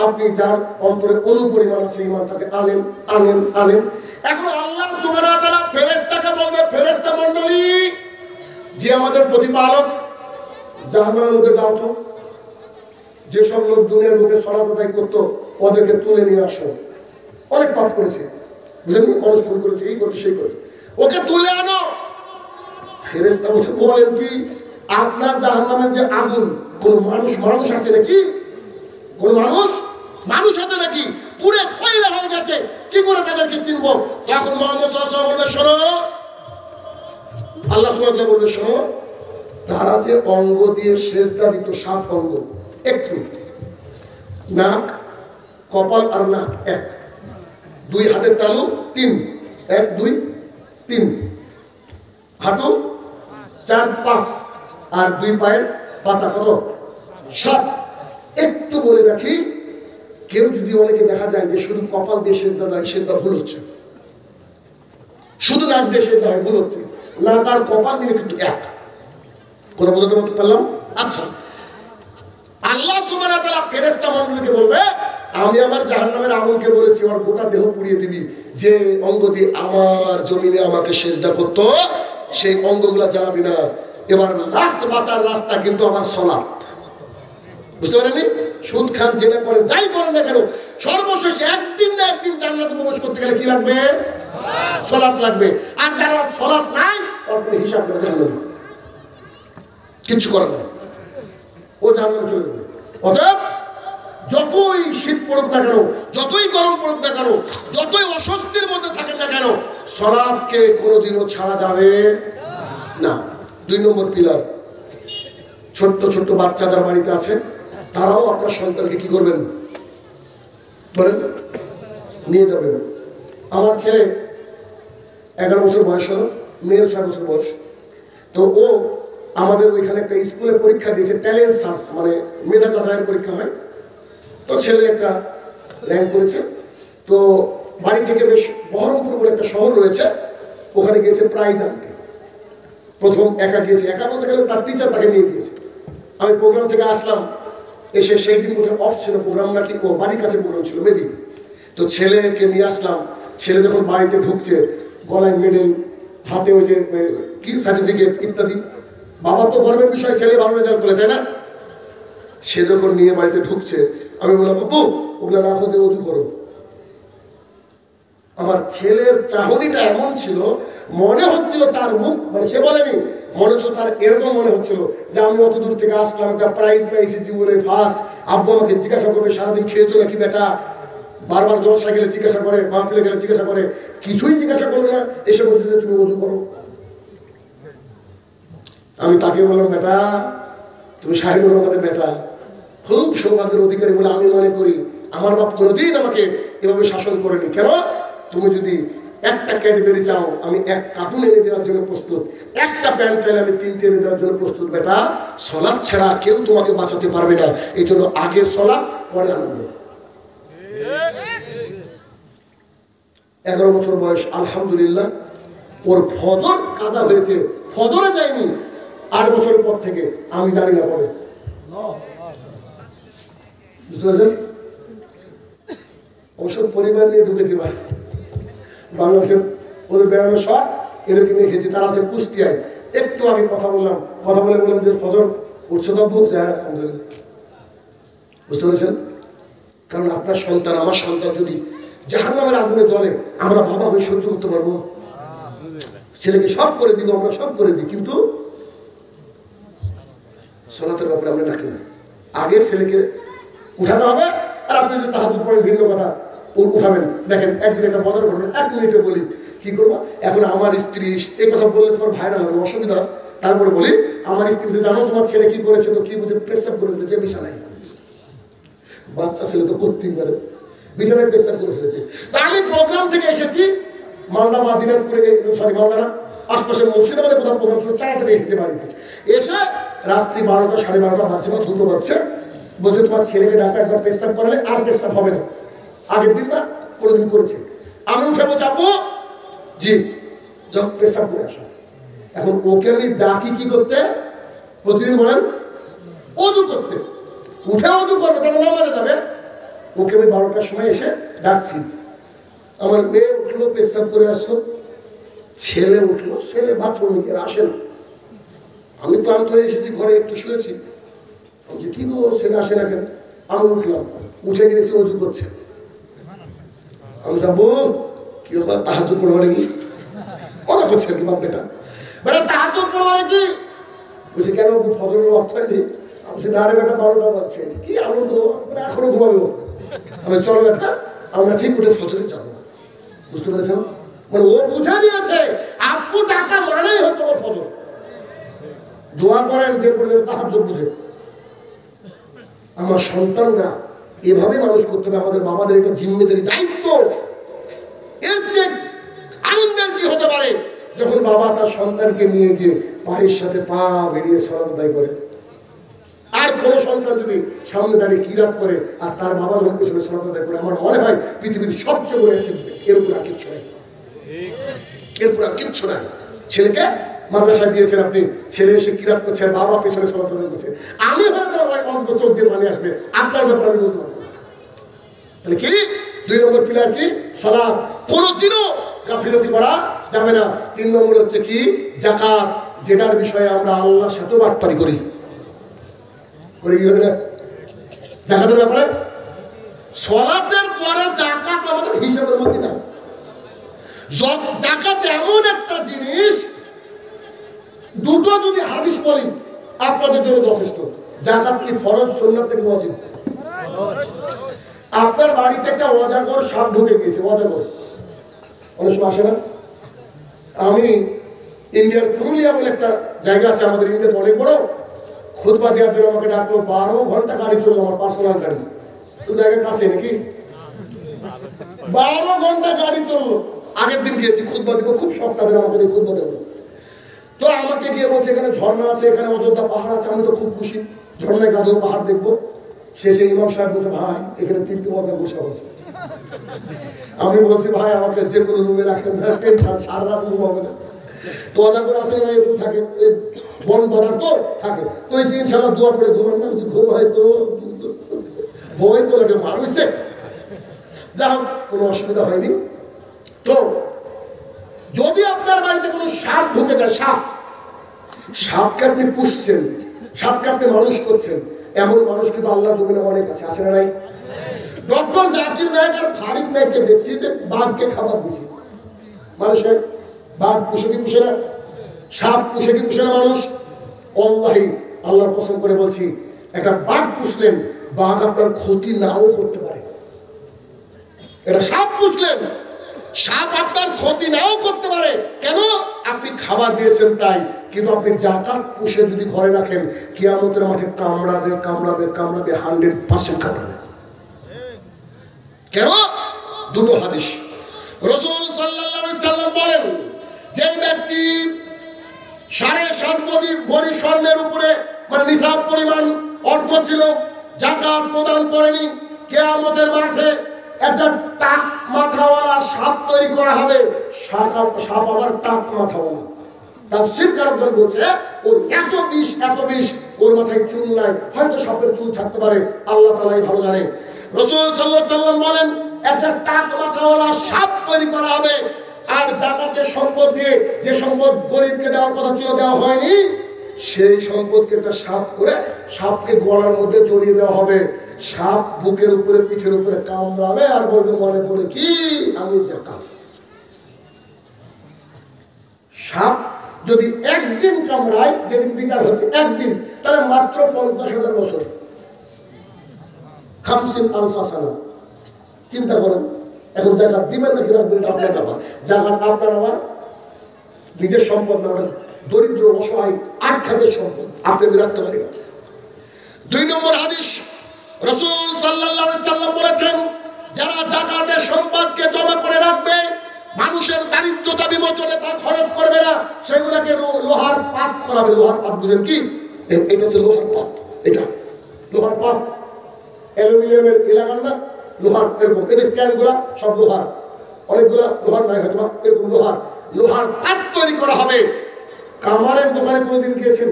[SPEAKER 2] আপনি যার অন্তরে অনুপরিমাণ আছে ঈমানটাকে আনেন আনেন আনেন। এখন আল্লাহ সুবহানাহু ওয়া তাআলা ফেরেশতাকে বলবে, ফেরেশতা মণ্ডলী, যে আমাদের প্রতিপালক, জাহান্নামের মধ্যে যাও তো, যেসব লোক দুনিয়ার বুকে সালাত আদায় করতো ওদেরকে তুলে নিয়ে আসো, অনেক পাপ করেছে, বুঝলেন, অনুষ্ঠান করেছে, এই করেছে সেই করেছে, ওকে তুলে আনো। ফেরেশতা বলছে, বলেন কি আপনার জাহান্নামের যে আগুন, কোন মানুষ মানুষ আছে নাকি? কোন মানুষ মানুষ আছে নাকি? পুরো কয়লা হয়ে গেছে, কি করে তাদেরকে চিনবো? তখন মুহাম্মদ সাল্লাল্লাহু আলাইহি ওয়াসাল্লাম বলবে, শোনো, আল্লাহ সুবহানাহু ওয়া তাআলা বলবে, শোনো, তারা যে অঙ্গ দিয়ে সেজদা দিত, 7 অঙ্গ, একটু নাক, কপাল আর নাক 1, 2 হাতের তালু 3, 1 2 3, হাঁটু 4 5, আর 2 পায়ের পাতা কত? 7। একটু বলে রাখি, কেউ যদি অনেকে দেখা যায় যে শুধু কপাল দিয়ে সেজদা দেয়, সেজদা ভুল হচ্ছে, শুধু নাক দিয়ে সেজদা হয়, ভুল হচ্ছে, না তার কপাল নিয়ে কিন্তু 1। কথা বলতে বলতে পারলাম? আচ্ছা, আল্লাহ সুবহানাহু ওয়া তাআলা ফেরেশতা মণ্ডলীকে বলবে, আমি আমার জাহান্নামের আগুনকে বলেছি ওর গোটা দেহ পুড়িয়ে দিবি, যে অঙ্গ দিয়ে আমার জমিনে আমাকে সেজদা করতো সেই অঙ্গগুলা জ্বালাবি না। এবার লাস্ট বাঁচার রাস্তা কিন্তু আমার সালাত, বুঝতে পারেননি? সুদ খান, জেনা করেন, যাই করেন না কেন, সর্বশেষ একদিন না একদিন জান্নাতে প্রবেশ করতে গেলে কি লাগবে? সালাত লাগবে। আর যারা সালাত নাই ওর কোনো হিসাব নেই, জাহান্নামে কিচ্ছু করার না, ও জাহান্নামে চলে যাবে। অতএব যতই শীত পড়ুক না কেন, যতই গরম পড়ুক না কেন, যতই অস্বস্তির মধ্যে থাকেন না কেন, সালাতকে কোনোদিনও ছাড়া যাবে না। 2 নম্বর পিলার, ছোট্ট ছোট্ট বাচ্চা যারা বাড়িতে আছে, তারাও আপনার সন্তানকে কি করবেন বলেন? নিয়ে যাবেন। আমার ছেলে 11 বছর বয়স হলো, মেয়ের 6 বছর বয়স। তো ও আমাদের ওইখানে একটা স্কুলে পরীক্ষা দিয়েছে, ট্যালেন্ট সার্চ, মানে মেধা যাচাইয়ের পরীক্ষা হয়। তো ছেলে একটা র্যাঙ্ক করেছে। তো বাড়ি থেকে বেশ বহরমপুর বলে একটা শহর রয়েছে, ওখানে গিয়েছে প্রাইজ আনতে। প্রথম একা গিয়েছে, একা বলতে গেলে তার টিচার তাকে নিয়ে গিয়েছে। আমি প্রোগ্রাম থেকে আসলাম, এসে সেই দিন বোধহয় অফ ছিল প্রোগ্রাম, নাকি ও বাড়ির কাছে প্রোগ্রাম ছিল মেবি। তো ছেলেকে নিয়ে আসলাম। ছেলে যখন বাড়িতে ঢুকছে, গলায় মেডেল, হাতে ওই যে কি সার্টিফিকেট ইত্যাদি, বাবার তো গর্বের বিষয়, ছেলে ভালো রেজাল্ট করে, তাই না? সে যখন নিয়ে বাড়িতে ঢুকছে, আমি বললাম বাবু ওগুলো রাখো, দিয়ে উঁচু করো। আমার ছেলের চাহনিটা এমন ছিল, মনে হচ্ছিল তার মুখ, মানে সে বলেনি, মনে হচ্ছিল তার এরকম মনে হচ্ছিল যে আমি অত দূর থেকে আসলাম, একটা প্রাইজ পেয়েছি জীবনে ফার্স্ট। আব্বু আমাকে জিজ্ঞাসা করবে সারাদিন খেয়েছো নাকি বেটা, বারবার জলসা গেলে জিজ্ঞাসা করে, মাহফিলে গেলে জিজ্ঞাসা করে, কিছুই জিজ্ঞাসা করলো না, এসে বলছে যে তুমি উঁচু করো। আমি তাকে বললাম বেটা তুমি সাহেবুর রহমানের বেটা, খুব সৌভাগ্যের অধিকারী বলে আমি মনে করি। আমার বাপ কোনোদিন আমাকে এভাবে শাসন করেনি। কেন? তুমি যদি একটা ক্যাডবেরি চাও আমি 1 কার্টুন এনে দেওয়ার জন্য প্রস্তুত, একটা প্যান্ট চাইলে আমি 3টে এনে দেওয়ার জন্য প্রস্তুত। বেটা সলাৎ ছাড়া কেউ তোমাকে বাঁচাতে পারবে না, এই জন্য আগে সলাৎ পরে আনন্দ। 11 বছর বয়স, আলহামদুলিল্লাহ ওর ফজর কাজা হয়েছে, ফজরে যায়নি। 8 বছরের পর থেকে আমি জানি না কবে, বুঝতে পারছেন? অবশ্য পরিবার নিয়ে ঢুকেছি ভাই, বাংলাদেশে ওদের বেড়ানোর শখ, এদেরকে নিয়ে খেয়েছি। তারা আছে কুষ্টিয়ায়। একটু আগে কথা বললাম, কথা বলে বললাম যে ফজর উঠছে তো? বুঝতে পেরেছেন? কারণ আপনার সন্তান, আমার সন্তান যদি জাহান্নামের আগুনে জ্বলে, আমরা বাবা হয়ে সহ্য করতে পারবো? ছেলেকে সব করে দিব, আমরা সব করে দিই, কিন্তু সলাতের ব্যাপারে আমরা ডাকি না। আগে ছেলেকে উঠাতে হবে, আর আপনি যদি তাহাজ্জুদ পড়েন ভিন্ন কথা, উঠাবেন। দেখেন একদিন একটা মজার ঘটনা, 1 মিনিটে বলি, কি করবো? এখন আমার স্ত্রী এই কথা বললে তোমার ভাইরাল হবে, অসুবিধা। তারপরে বলি, আমার স্ত্রী জানো তোমার ছেলে কি করেছে? তো কি বুঝে? পেশাব করে ফেলেছে বিছানায়। বাচ্চা ছেলে তো করতেই পারে, বিছানায় পেশাব করে ফেলেছে। তা আমি প্রোগ্রাম থেকে এসেছি মালদা বা দিনাজপুরে, সরি মালদা না, আশপাশের মুর্শিদাবাদে কোথাও প্রোগ্রাম ছিল, তাড়াতাড়ি এসেছে বাড়িতে। এসে রাত্রি 12টা সাড়ে 12টা বাজছে বা 2টো বাজছে, বলছে তোমার ছেলেকে ডাকা, একবার পেশাব করালে আর পেশাব হবে না। আগের দিন না কোনোদিন করেছে। আমি উঠে বলছি আব্বু জি যাও পেশাব করে আসো। এখন ওকে আমি ডাকি কি করতে? প্রতিদিন বলেন অজু করতে, উঠে অজু করবে, তারপর নামাজে যাবে। ওকে আমি 12টার সময় এসে ডাকছি। আমার মেয়ে উঠলো, পেশাব করে আসলো। ছেলে উঠলো, ছেলে বাথরুমে গিয়ে আসে না। আমি ক্লান্ত হয়ে এসেছি, ঘরে একটু শুয়েছি। বলছি কি গো ছেলে আসে না কেন? আমি উঠলাম, উঠে গেছি অজু করছে। আমি যাবো কি ব্যাপার, তাহাজ্জুদ পড়বো নাকি? মনে করছে আর কি বাপ বেটা, বেটা তাহাজ্জুদ পড়বো নাকি? বলছি কেন ফজরের ওয়াক্ত হয়নি? আমি না রে বেটা 12টা বাজছে, কি আনন্দ, এখনো ঘুমাবো। আমি চলো বেটা আমরা ঠিক উঠে ফজরে যাবো। বুঝতে পেরেছেন? মানে ও বুঝে নিয়েছে আপু টাকা মানেই হচ্ছে আমার ফজর। দোয়া করেন যে পর্যন্ত তাহাজ্জুদ বুঝে। আমার সন্তানরা এভাবে মানুষ করতে হবে, আমাদের বাবাদের একটা জিম্মেদারি, দায়িত্ব। এর চেয়ে আনন্দের কি হতে পারে যখন বাবা তার সন্তানকে নিয়ে গিয়ে পায়ের সাথে পা বেরিয়ে সালাত আদায় করে। আর কোন সন্তান যদি সামনে দাঁড়িয়ে কিরাত করে আর তার বাবা যখন পেছনে সালাত আদায় করে, আমার মনে হয় পৃথিবীর সবচেয়ে বড় অ্যাচিভমেন্ট। এর উপর আর কিচ্ছু নাই, এর উপর আর কিচ্ছু নাই। ছেলেকে মাদ্রাসায় দিয়েছেন আপনি, ছেলে এসে কিরাত করছে আর বাবা পেছনে সালাত আদায় করছে। আমি হয়তো অন্তত চোখ দিয়ে পানি আসবে, আপনার ব্যাপারে আমি বলতে পারবো। তাহলে কি 2 নম্বর পিলার কি? সালাত। কোনোদিনও গাফিলতি করা যাবে না। 3 নম্বর হচ্ছে কি? যাকাত, যেটার বিষয়ে আমরা আল্লাহর সাথে বাটপারি করি। করে কি হবে না? যাকাতের ব্যাপারে সালাতের পরে যাকাত আমাদের হিসাবের মধ্যে না। যাকাত এমন একটা জিনিস, দুটো যদি হাদিস বলি আপনাদের জন্য যথেষ্ট। যাকাত কি ফরজ, সুন্নাত থেকে ওয়াজিব? আপনার বাড়িতে একটা অজাগর সাপ ঢুকে গিয়েছে, অজাগর অনেক সময় আসে না। আমি ইন্ডিয়ার পুরুলিয়া বলে একটা জায়গা আছে আমাদের ইন্ডিয়াতে অনেক বড়, খুতবা দেওয়ার জন্য আমাকে ডাকলো। 12 ঘন্টা গাড়ি চললো, আমার পার্সোনাল গাড়ি, তো জায়গার কাছে নাকি 12 ঘন্টা গাড়ি চললো। আগের দিন গিয়েছি খুতবা দিব, খুব শখ তাদের আমাকে এই খুতবা দেবো। তো আমাকে গিয়ে বলছে এখানে ঝর্ণা আছে, এখানে অযোধ্যা পাহাড় আছে। আমি তো খুব খুশি, ঝর্ণায় গাধো পাহাড় দেখবো। শেষে ইমাম সাহেব বলছে ভাই এখানে 3টি মজার বসে আছে। আমি বলছি ভাই আমাকে যে কোনো রুমে রাখেন না, টেনশন, সারা রাত রুম হবে না। তো মজা করে আসলে না এরকম থাকে, বন ধরার তো থাকে। তো এই ইনশাল্লাহ দোয়া করে ঘুমান না, ঘুম হয়তো বই তো লাগে মানুষ, যা হোক কোনো অসুবিধা হয়নি। তো যদি আপনার বাড়িতে কোনো সাপ ঢুকে যায়, সাপকে আপনি পুষছেন, সাপকে আপনি মানুষ করছেন, এমন মানুষ কিন্তু আল্লাহর জমিনে অনেক আছে, আছে না নাই? ডক্টর জাকির নায়ক আর ফারিক নায়ককে দেখছি যে বাঘকে খাবার দিছে মানুষের। বাঘ পুষে কি পুষে না? সাপ পুষে কি পুষে না মানুষ? আল্লাহি আল্লাহর কসম করে বলছি, একটা বাঘ পুষলেন, বাঘ আপনার ক্ষতি নাও করতে পারে। এটা সাপ পুষলেন, সাপ আপনার ক্ষতি নাও করতে পারে। কেন? আপনি খাবার দিয়েছেন তাই। কিন্তু আপনি জাকাত পুষে যদি ঘরে রাখেন, কিয়ামতের মাঠে কামড়াবে কামড়াবে কামড়াবে, 100% কামড়াবে। কেন? দুটো হাদিস। রাসূল সাল্লাল্লাহু আলাইহি সাল্লাম বলেন, যে ব্যক্তি 7.5 ভরি স্বর্ণের উপরে মানে নিসাব পরিমাণ অর্থ ছিল, জাকাত প্রদান করেনি, কিয়ামতের মাঠে একটা টাক মাথাওয়ালা সাপ তৈরি করা হবে। সাপ আবার টাক মাথাওয়ালা। তাফসীরকারকগণ বলছে ওর এত বিষ, ওর মাথায় চুল নাই, হয়তো সাপের চুল থাকতে পারে, আল্লাহ তাআলাই ভালো জানে। রাসূল সাল্লাল্লাহু আলাইহি সাল্লাম বলেন একটা টাক মাথাওয়ালা সাপ তৈরি করা হবে। আর জাকাতের সম্পদ দিয়ে যে সম্পদ গরিবকে দেওয়ার কথা ছিল দেওয়া হয়নি, সেই সম্পদকে একটা সাপ করে সাপকে গলার মধ্যে জড়িয়ে দেওয়া হবে। সাপ বুকের উপরে পিঠের উপরে কামড়াবে আর বলবে মনে পড়ে কি আমি জাকাত। সাপ যদি একদিন কামড়ায়, যেদিন বিচার হচ্ছে একদিন, তাহলে মাত্র 50,000 বছর, 50,000 সানা। চিন্তা করেন, এখন জাকাত দিবেন নাকি রাখবেন এটা আপনার ব্যাপার। জাকাত আপনার আমার নিজের সম্পদ না, দরিদ্র অসহায় আটখাতের সম্পদ, আপনি রাখতে পারেন। 2 নম্বর হাদিস, রাসূল সাল্লাল্লাহু আলাইহি সাল্লাম বলেছেন, যারা জাকাতের সম্পদকে জমা করে রাখবে, মানুষের দারিদ্রতা বিমোচনে তা খরচ করবে না, সেগুলোকে লোহার পাত করাবে। লোহার পাত বুঝেন কি? এটা হচ্ছে লোহার পাত। এটা লোহার পাত, অ্যালুমিনিয়ামের এলাকার না, লোহার এরকম। এই যে স্ট্যান্ডগুলা সব লোহার, অনেকগুলা লোহার নাই হয়তো, এরকম লোহার পাত তৈরি করা হবে। কামারের দোকানে কোনোদিন গিয়েছেন?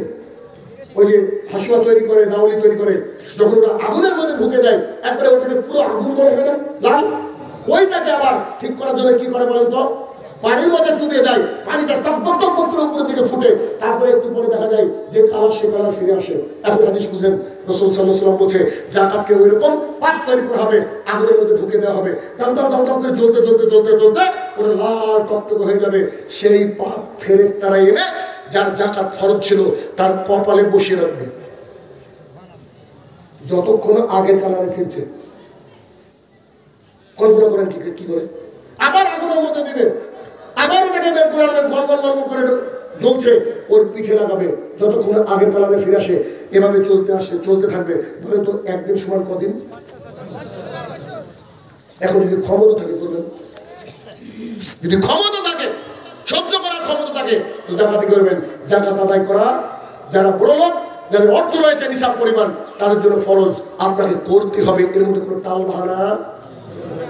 [SPEAKER 2] ওই যে হাসুয়া তৈরি করে, দাউলি তৈরি করে, যখন ওটা আগুনের মধ্যে ঢুকে দেয়, একবারে ওটাকে পুরো আগুন মনে হয় না লাল, ওইটাকে আবার ঠিক করার জন্য কি করে বলেন তো? পানির মধ্যে চুবিয়ে দেয়, পানিটা টকবক টকবক করে উপরের দিকে ফুটে, তারপরে একটু পরে দেখা যায় যে কালার সে কালার ফিরে আসে। এখন হাদিস বুঝেন, রাসূল সাল্লাল্লাহু আলাইহি ওয়াসাল্লাম বলছে জাকাতকে ওইরকম পাত তৈরি করা হবে, আগুনের মধ্যে ঢুকে দেওয়া হবে, দাও দাও দাও দাও করে জ্বলতে জ্বলতে জ্বলতে জ্বলতে ওটা লাল টকটক হয়ে যাবে। সেই পাত ফেরেশতারা এনে যার জাকাত খরচ ছিল তার কপালে বসিয়ে রাখবে, যতক্ষণ আগের কালারে ফিরছে। কল্পনা করেন কি করে? আবার আগুনের মধ্যে দিবে, আবার ওটাকে বের করে আনবেন, গলগল করে জ্বলছে, ওর পিঠে লাগাবে, যতক্ষণ আগের কালারে ফিরে আসে। এভাবে চলতে থাকবে। বলে তো একদিন সমান কদিন? এখন যদি ক্ষমতা থাকে করবেন, যদি ক্ষমতা থাকে, সহ্য করার ক্ষমতা থাকে, তো জাকাতি করবেন। জাকাত আদায় করা যারা বড় লোক, যাদের অর্থ রয়েছে নিসাব পরিমাণ, তাদের জন্য ফরজ, আপনাকে করতে হবে। এর মধ্যে কোনো টাল বাহানা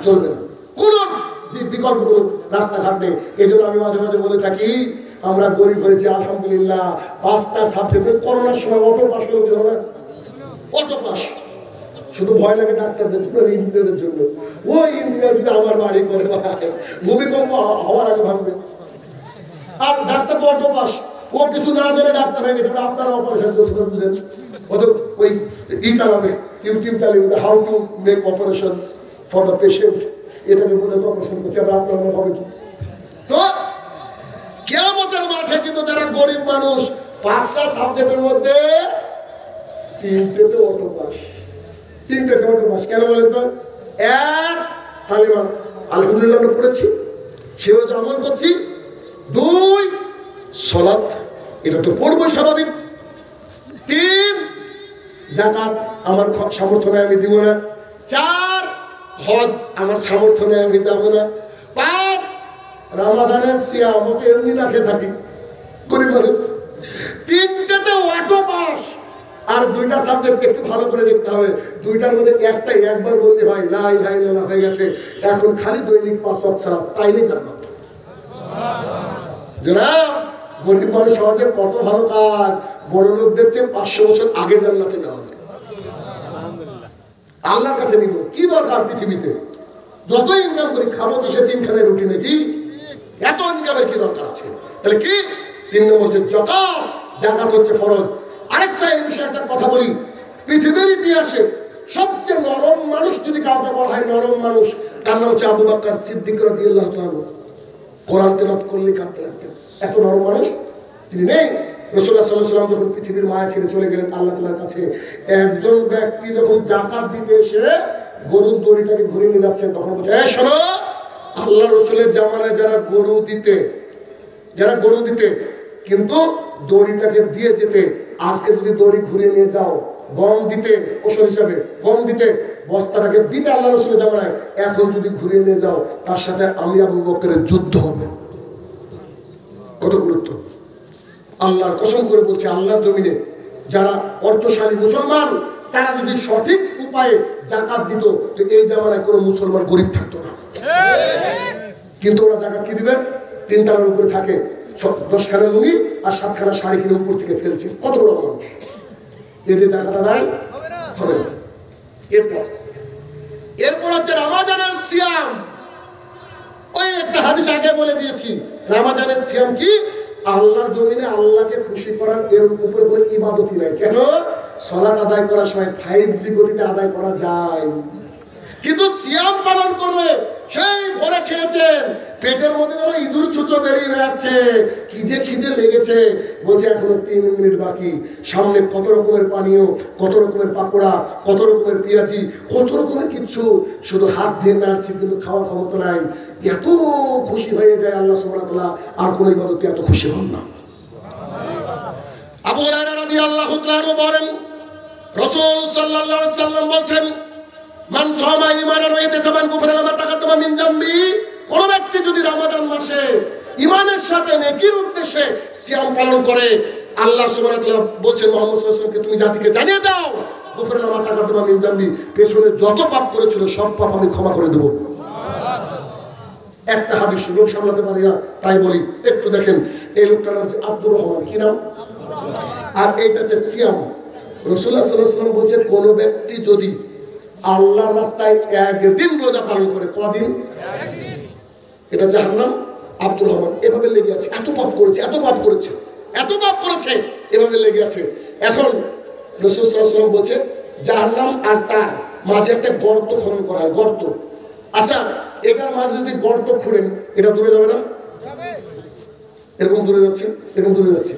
[SPEAKER 2] চলবে না, কোন বিকল্প কোনো রাস্তাঘাট নেই। এই জন্য আমি মাঝে মাঝে বলে থাকি, আমরা গরিব হয়েছি আলহামদুলিল্লাহ। 5টা সাবজেক্টে করোনার সময় অটো পাস হলো, কি হলো না? Auto pass. শুধু ভয় লাগে ডাক্তারদের জন্য, ইঞ্জিনিয়ারের জন্য। ওই ইঞ্জিনিয়ার যদি আমার বাড়ি করে ভূমিকম্প হওয়ার আগে ভাববে। আর ডাক্তার তো অটো পাস, ও কিছু না জেনে ডাক্তার হয়ে গেছে। আপনারা অপারেশন করতে বুঝেন, অত ওই চালাবে, ইউটিউব চালিয়ে how to make operation for the patient, এটাকে বলে তো অপারেশন করছে। আবার আপনার হবে কি? তো কিয়ামতের মাঠে কিন্তু যারা গরিব মানুষ, 5টা সাবজেক্টের মধ্যে 3টেতে অটো পাস, 3টেতে অটো পাস। কেন বলেন তো? 1 কালিমা আলহামদুলিল্লাহ আমরা পড়েছি, সেও আমল করছি। 2 সালাত, এটা তো পড়বো স্বাভাবিক। 3 জাকাত আমার সামর্থ্য নেই আমি দিব না। 4 হজ আমার সামর্থ্য নেই আমি যাবো না। 5 রামাদানের সিয়াম ওকে এমনি না খেয়ে থাকি গরিব মানুষ, তিনটাতে অটো পাস, আর দুইটা সাবজেক্ট একটু ভালো করে দেখতে হবে, দুইটার মধ্যে একটাই একবার বলতে হয় লা ইলাহা ইল্লাল্লাহ হয়ে গেছে, এখন খালি দৈনিক 5 ওয়াক্ত সালাত, তাইলে জান্নাত। জনাব গরিব মানুষ সমাজে কত ভালো কাজ, বড় লোকদের চেয়ে 500 বছর আগে জান্নাতে যাওয়া যায়। আল্লাহর কাছে নিব কি দরকার পৃথিবীতে, যত ইনকাম করি খাবো তো সে 3 খানায় রুটি নাকি, এত ইনকামের কি দরকার আছে? তাহলে কি 3 নম্বর যে যাকাত, যাকাত হচ্ছে ফরজ। আরেকটা এই বিষয়ে একটা কথা বলি, পৃথিবীর ইতিহাসে সবচেয়ে নরম মানুষ যদি কাউকে বলা হয় নরম মানুষ, তার নাম হচ্ছে আবু বকর সিদ্দিক রাদিয়াল্লাহু তাআলা। কোরআন তেলাওয়াত করলে কাঁদতে লাগতেন, এত নরম মানুষ তিনি নেই। রাসূলুল্লাহ সাল্লাল্লাহু আলাইহি ওয়াসাল্লাম যখন পৃথিবীর মায়া ছেড়ে চলে গেলেন আল্লাহ তাআলার কাছে, একজন ব্যক্তি যখন যাকাত দিতে এসে গরুর দড়িটাকে ঘুরিয়ে নিয়ে যাচ্ছেন, তখন বলছে এই শোনো, আল্লাহ রাসূলের জামানায় যারা গরু দিতে কিন্তু দড়িটাকে দিয়ে যেতে, আজকে যদি দড়ি ঘুরিয়ে নিয়ে যাও গম দিতে, ওষুধ হিসাবে গম দিতে, বস্তাটাকে দিতে আল্লাহ রাসূলের জামানায়, এখন যদি ঘুরিয়ে নিয়ে যাও তার সাথে আমি আবু বকরের যুদ্ধ হবে। কত গুরুত্ব! আল্লাহর কসম করে বলছে, আল্লাহর জমিনে যারা অর্থশালী মুসলমান তারা যদি সঠিক উপায়ে যাকাত দিত, তো এই জামানায় কোনো মুসলমান গরিব থাকতো না। কিন্তু ওরা যাকাত কি দিবে? 3 তলার উপরে থাকে, 10 খানা লুঙ্গি আর 7 খানা শাড়ি কিনে উপর থেকে ফেলছে, কত বড় মানুষ! এদের জাকাত আদায় হবে না। এরপর হচ্ছে রমাদানের সিয়াম। ওই একটা হাদিস আগে বলে দিয়েছি, রমাদানের সিয়াম কি? আল্লাহর জমিনে আল্লাহকে খুশি করার এর উপরে কোনো ইবাদতই নাই। কেন? সালাত আদায় করার সময় 5G গতিতে আদায় করা যায়, কিন্তু সিয়াম পালন করলে সেই ভরে খেয়েছেন, পেটের মধ্যে যেন ইঁদুর ছুঁচো বেরিয়ে বেড়াচ্ছে, কি যে খিদে লেগেছে, বলছে এখনো 3 মিনিট বাকি, সামনে কত রকমের পানীয়, কত রকমের পাকোড়া, কত রকমের পেঁয়াজি, কত রকমের কিচ্ছু, শুধু হাত দিয়ে নাড়ছি কিন্তু খাওয়ার ক্ষমতা নাই। এত খুশি হয়ে যায় আল্লাহ সুবহানাহু ওয়া তাআলা, আর কোন ইবাদতে এত খুশি হন না। আবু হুরায়রা রাদিয়াল্লাহু তাআলা বলেন, রাসূল সাল্লাল্লাহু আলাইহি ওয়াসাল্লাম বলেন, মান সামা ঈমানান ওয়া ইয়াতাসাবান গুফরানা মা তাকাদ্দামা মিন জামবি, কোন ব্যক্তি যদি রমাদান মাসে ঈমানের সাথে নেকির উদ্দেশ্যে সিয়াম পালন করে, আল্লাহ সুবহানাহু ওয়া তাআলা বলেন মুহাম্মদ সাল্লাল্লাহু আলাইহি ওয়াসাল্লামকে তুমি জাতিকে জানিয়ে দাও, গুফরানা মা তাকাদ্দামা মিন জামবি, পেছনে যত পাপ করেছিল সব পাপ আমি ক্ষমা করে দেব। একটা হাদিস লোক সামলাতে পারি না, তাই বলি একটু দেখেন। এই লোকটার নাম হচ্ছে আব্দুর রহমান, কি নাম? আর এইটা হচ্ছে সিয়াম। রাসূলুল্লাহ সাল্লাল্লাহু আলাইহি ওয়াসাল্লাম বলেছে, কোন ব্যক্তি যদি আল্লাহর রাস্তায় একদিন রোজা পালন করে, কদিন? এটা জাহান্নাম। আব্দুর রহমান এভাবে লেগে আছে, এত পাপ করেছে, এত পাপ করেছে, এত পাপ করেছে, এভাবে লেগে আছে। এখন রাসূল সাল্লাল্লাহু আলাইহি ওয়াসাল্লাম বলছে জাহান্নাম আর তার মাঝে একটা গর্ত খনন করা হয়, গর্ত। আচ্ছা, এটার মাঝে যদি গর্ত খুঁড়েন, এটা দূরে যাবে না? এরকম দূরে যাচ্ছে, এরকম দূরে যাচ্ছে।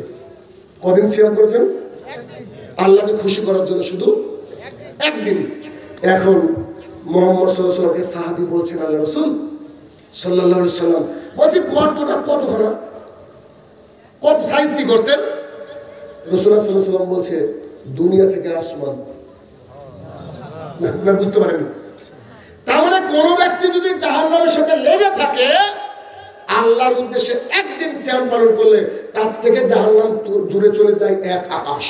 [SPEAKER 2] কদিন সিয়াম করেছেন? আল্লাহকে খুশি করার জন্য শুধু একদিন। এখন মুহাম্মদ সাল্লাল্লাহু আলাইহি ওয়াসাল্লামকে সাহাবী বলছেন, আল্লাহ রাসূল সাল্লাল্লাহু আলাইহি ওয়াসাল্লাম বলছে গর্তটা কতখানা, কত সাইজ কি গর্তের? রাসূলুল্লাহ সাল্লাল্লাহু আলাইহি ওয়াসাল্লাম বলছে দুনিয়া থেকে আসমান। না বুঝতে পারেনি? তার মানে কোন ব্যক্তি যদি জাহান্নামের সাথে লেগে থাকে, আল্লাহর উদ্দেশ্যে একদিন সিয়াম পালন করলে তার থেকে জাহান্নাম দূরে চলে যায় 1 আকাশ।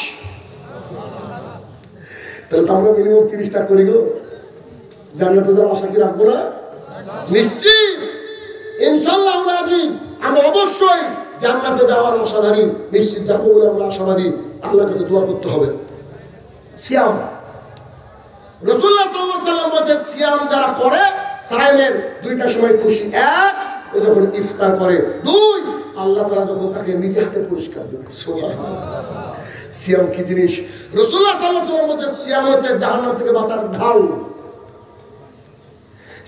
[SPEAKER 2] তাহলে তো আমরা মিনিমাম 30টা করি গো, জান্নাতে যাওয়ার আশা কি রাখবো না? নিশ্চিত ইনশাআল্লাহ আমরা অবশ্যই জান্নাতে যাওয়ার আশাধারী, নিশ্চিত যাবো বলে আমরা আশাবাদী। আল্লাহর কাছে দোয়া করতে হবে। সিয়াম, রাসূলুল্লাহ সাল্লাল্লাহু আলাইহি ওয়াসাল্লাম বলেছে সিয়াম যারা করে, সায়েমের 2টা সময় খুশি। 1, ও যখন ইফতার করে। 2, আল্লাহ তাআলা যখন তাকে নিজে হাতে পুরস্কার দেবে। সুবহানাল্লাহ। সিয়াম কি জিনিস? রাসূলুল্লাহ সাল্লাল্লাহু আলাইহি ওয়াসাল্লাম বলেছে সিয়াম হচ্ছে জাহান্নাম থেকে বাঁচার ঢাল।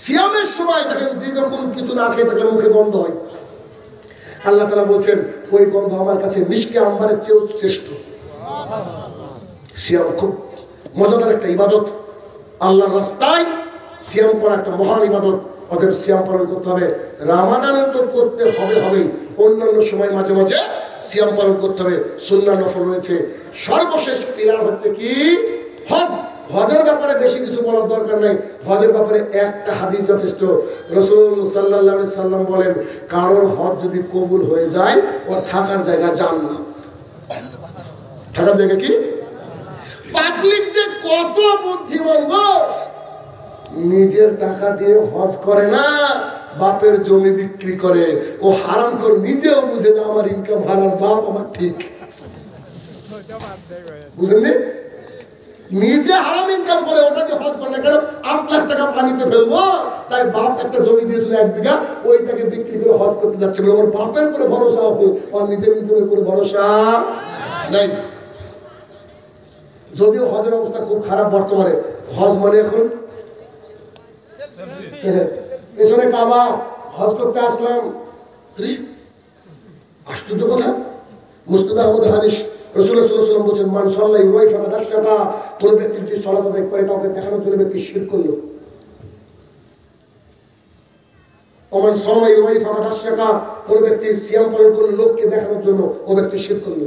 [SPEAKER 2] সিয়ামের সময় দেখেন দীর্ঘক্ষণ কিছু না খেয়ে থাকলে মুখে গন্ধ হয়, আল্লাহ তাআলা বলছেন ওই গন্ধ আমার কাছে মিশকে আম্বারের চেয়েও শ্রেষ্ঠ। সিয়াম খুব মজাদার একটা ইবাদত, আল্লাহর রাস্তায় সিয়াম করা একটা মহান ইবাদত। অতএব সিয়াম পালন করতে হবে। রমাদানে তো করতে হবে, অন্যান্য সময় মাঝে মাঝে সিয়াম পালন করতে হবে। সুন্নাহ নফল রয়েছে। সর্বশেষ পিলার হচ্ছে কি? হজ। হজের ব্যাপারে বেশি কিছু বলার দরকার নাই, হজের ব্যাপারে একটা হাদিস যথেষ্ট। রাসূল সাল্লাল্লাহু আলাইহি সাল্লাম বলেন, কারোর হজ যদি কবুল হয়ে যায় ওর থাকার জায়গা জান্নাত। থাকার জায়গা কি? পাবলিক যে কত বুদ্ধিমান গো, নিজের টাকা দিয়ে হজ করে না, বাপের জমি বিক্রি করে। ও হারামখোর নিজেও বুঝে যে আমার ইনকাম হারার, বাপ আমার ঠিক। বুঝলেন? নিজে হারাম ইনকাম করে ওটা যে হজ করে না কেন? 8 লাখ টাকা পানিতে ফেলবো, তাই বাপ একটা জমি দিয়েছিল 1 বিঘা, ওইটাকে বিক্রি করে হজ করতে যাচ্ছে বলে ওর বাপের উপরে ভরসা আছে, আর নিজের ইনকামের উপরে ভরসা নাই। যদিও হজের অবস্থা খুব খারাপ বর্তমানে। হজ মানে এখন পেছনে কাবা, হজ করতে আসলাম। আশ্চর্য কথা, মুসনাদ আহমদের হাদিস, রাসূলুল্লাহ সাল্লাল্লাহু আলাইহি ওয়াসাল্লাম বলেছেন, মান সাল্লা ইউরাই ফাকাদ আশরাকা, কোন ব্যক্তি যদি সালাত আদায় করে কাউকে দেখানোর জন্য ব্যক্তি শিরক করলো। ওমান সামা ইউরাই ফাকাদ আশরাকা, কোন ব্যক্তি সিয়াম পালন করলো লোককে দেখানোর জন্য, ও ব্যক্তি শিরক করলো।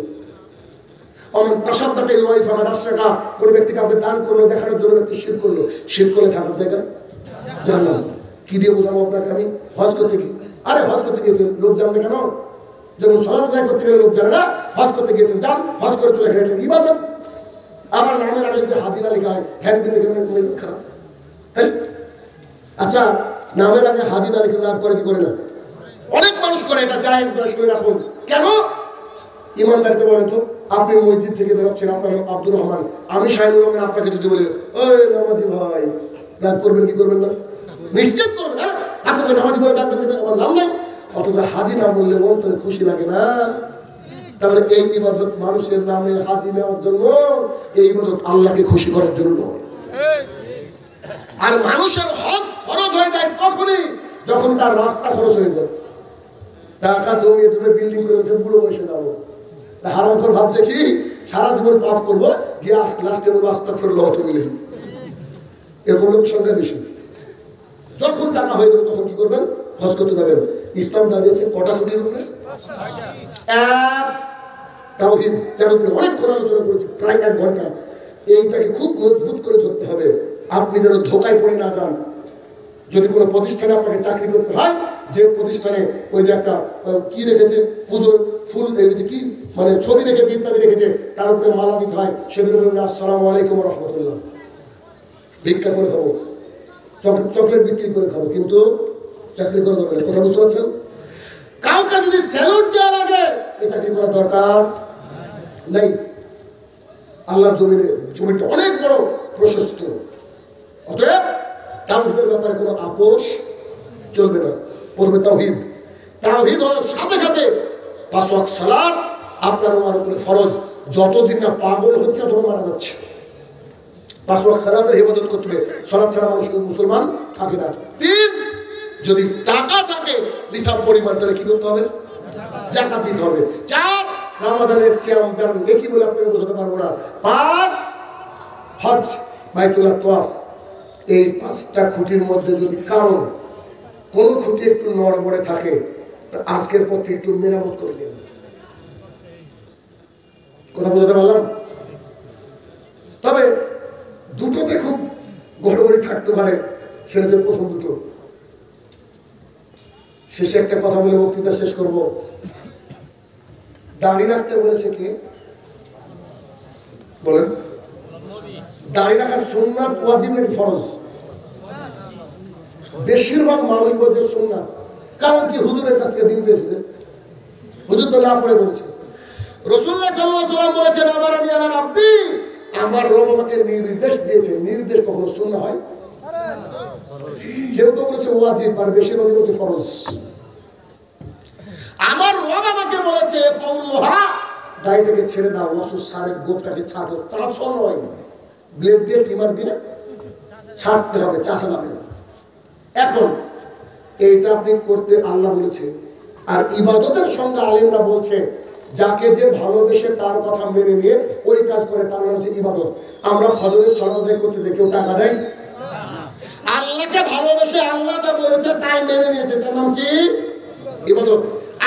[SPEAKER 2] ওমান তাসাদ্দাকা ইউরাই ফাকাদ আশরাকা, কোন ব্যক্তি কাউকে দান করলো দেখানোর জন্য ব্যক্তি শিরক করলো। শিরক করলে থাকার জায়গা জান্নাত। কি দিয়ে বোঝাবো আপনাকে আমি? হজ করতে গিয়ে, আরে হজ করতে গিয়েছেন লোক জানবে কেন? যেমন সালাত আদায় করতে গেলে লোক জানে না, হজ করতে গিয়েছেন যান, হজ করে চলে গেলেন, ইবাদত। আবার নামের আগে যদি হাজিরা লেখা হয়, হ্যাঁ দিলে খারাপ। হ্যাঁ, আচ্ছা, নামের আগে হাজিরা লিখে লাভ করে কি করে না? অনেক মানুষ করে, এটা জায়েজ না, শুনে রাখুন। কেন? ইমানদারিতে বলেন তো, আপনি মসজিদ থেকে বেরোচ্ছেন, আপনার নাম আব্দুর রহমান, আমি শাহিনুর রহমান, আপনাকে যদি বলি ওই নামাজি ভাই, রাগ করবেন কি করবেন না? নিশ্চিত করবেন। হ্যাঁ, আপনাকে নামাজি বলে ডাকবেন, আমার নাম নাই। অথচ হাজি না বললে অন্তরে খুশি লাগে না? তাহলে এই ইবাদত মানুষের নামে হাজি নেওয়ার জন্য, এই ইবাদত আল্লাহকে খুশি করার জন্য। আর মানুষের হজ খরচ হয়ে যায় তখনই যখন তার রাস্তা খরচ হয়ে যায়। টাকা জমিয়ে জমে বিল্ডিং করেছে, বুড়ো বয়সে যাবো। হারামখোর ভাবছে কি সারা জীবন পাপ করবো, গিয়ে লাস্টে বলবো আস্তাগফিরুল্লাহ ওয়া আতুবু ইলাইহি। এরকম লোকের সংখ্যা বেশি। যখন টাকা হয়ে যাবে তখন কি করবেন? হজ করতে যাবেন। ইসলাম দাঁড়িয়েছে কটা খুঁটির উপরে? এক, তাওহীদ, যার উপরে অনেকক্ষণ আলোচনা করেছি, প্রায় 1 ঘন্টা। এইটাকে খুব মজবুত করে ধরতে হবে, আপনি যেন ধোকায় পড়ে না যান। যদি কোনো প্রতিষ্ঠানে আপনাকে চাকরি করতে হয়, যে প্রতিষ্ঠানে ওই যে একটা কি রেখেছে, পুজোর ফুল রেখেছে, কি মানে ছবি রেখেছে ইত্যাদি রেখেছে, তার উপরে মালা দিতে হয়, সেগুলো বলবেন আসসালামু আলাইকুম ওয়া রাহমাতুল্লাহ। ভিক্ষা করে খাবো, চকলেট বিক্রি করে খাবো, কিন্তু চাকরি করা যাবে না। কথা বুঝতে পারছেন? কাউকে যদি স্যালুট দেওয়া লাগে, এই চাকরি করার দরকার নেই। আল্লাহর জমিটা অনেক বড়, প্রশস্ত। অতএব তাওহীদের ব্যাপারে কোনো আপোষ চলবে না। প্রথমে তাওহীদ, তাওহীদ হওয়ার সাথে সাথে 5 ওয়াক্ত সালাত আপনার আমার উপরে ফরজ, যতদিন না পাগল হচ্ছে অথবা মারা যাচ্ছে। 5 ওয়াক্ত সালাতের হেফাজত করতে হবে, সালাত ছাড়া মানুষ মুসলমান থাকে না। 3, যদি টাকা থাকে নিসাব পরিমাণ, তাহলে কি করতে হবে? যাকাত দিতে হবে। 4, রমাদানের সিয়াম, জানেন একই বলে আপনাকে বোঝাতে পারবো না। 5, হজ, বাইতুল্লাহ তাওয়াফ। এই 5টা খুঁটির মধ্যে যদি কারণ কোন খুঁটি একটু নড়বড়ে থাকে, আজকের পর থেকে একটু মেরামত করে নেবেন। কথা বোঝাতে পারলাম? তবে দুটোতে খুব গড়বড়ি থাকতে পারে, সেটা হচ্ছে প্রথম দুটো। শেষে একটা কথা বলে বক্তৃতা শেষ করব। দাড়ি রাখতে বলেছে কে বলেন? দাড়ি রাখা সুন্নাত, ওয়াজিব নাকি ফরজ? বেশিরভাগ মানুষ বলছে সুন্নাত। কারণ কি? হুজুরের কাছ থেকে দিন পেয়েছে, হুজুর তো না পড়ে বলেছে। রাসূলুল্লাহ সাল্লাল্লাহু আলাইহি ওয়াসাল্লাম বলেছেন, আমারানি আলা রাব্বি, আমার রব আমাকে নির্দেশ দিয়েছে। নির্দেশ কখনো সুন্নাত হয়? কেউ কেউ বলেছে ওয়াজিব, আর বেশিরভাগ বলছে ফরজ। আমার রব আমাকে বলেছে ফাউল্লাহা, দাড়িটাকে ছেড়ে দাও, ওয়াসুস সারের গোপটাকে ছাড়ো। চাঁচো নয়, ব্লেড দিয়ে ট্রিমার দিয়ে ছাড়তে হবে, চাষা যাবে না। এখন এইটা আপনি করতে আল্লাহ বলেছে। আর ইবাদতের সঙ্গে আলেমরা বলছে, যাকে যে ভালোবেসে তার কথা মেনে নিয়ে ওই কাজ করে, তার নাম হচ্ছে ইবাদত। আমরা ফজরের সালাত আদায় করতে যে কেউ টাকা দেয়? আল্লাহকে ভালোবেসে আল্লাহ যা বলেছে তাই মেনে নিয়েছে, তার নাম কি? ইবাদত।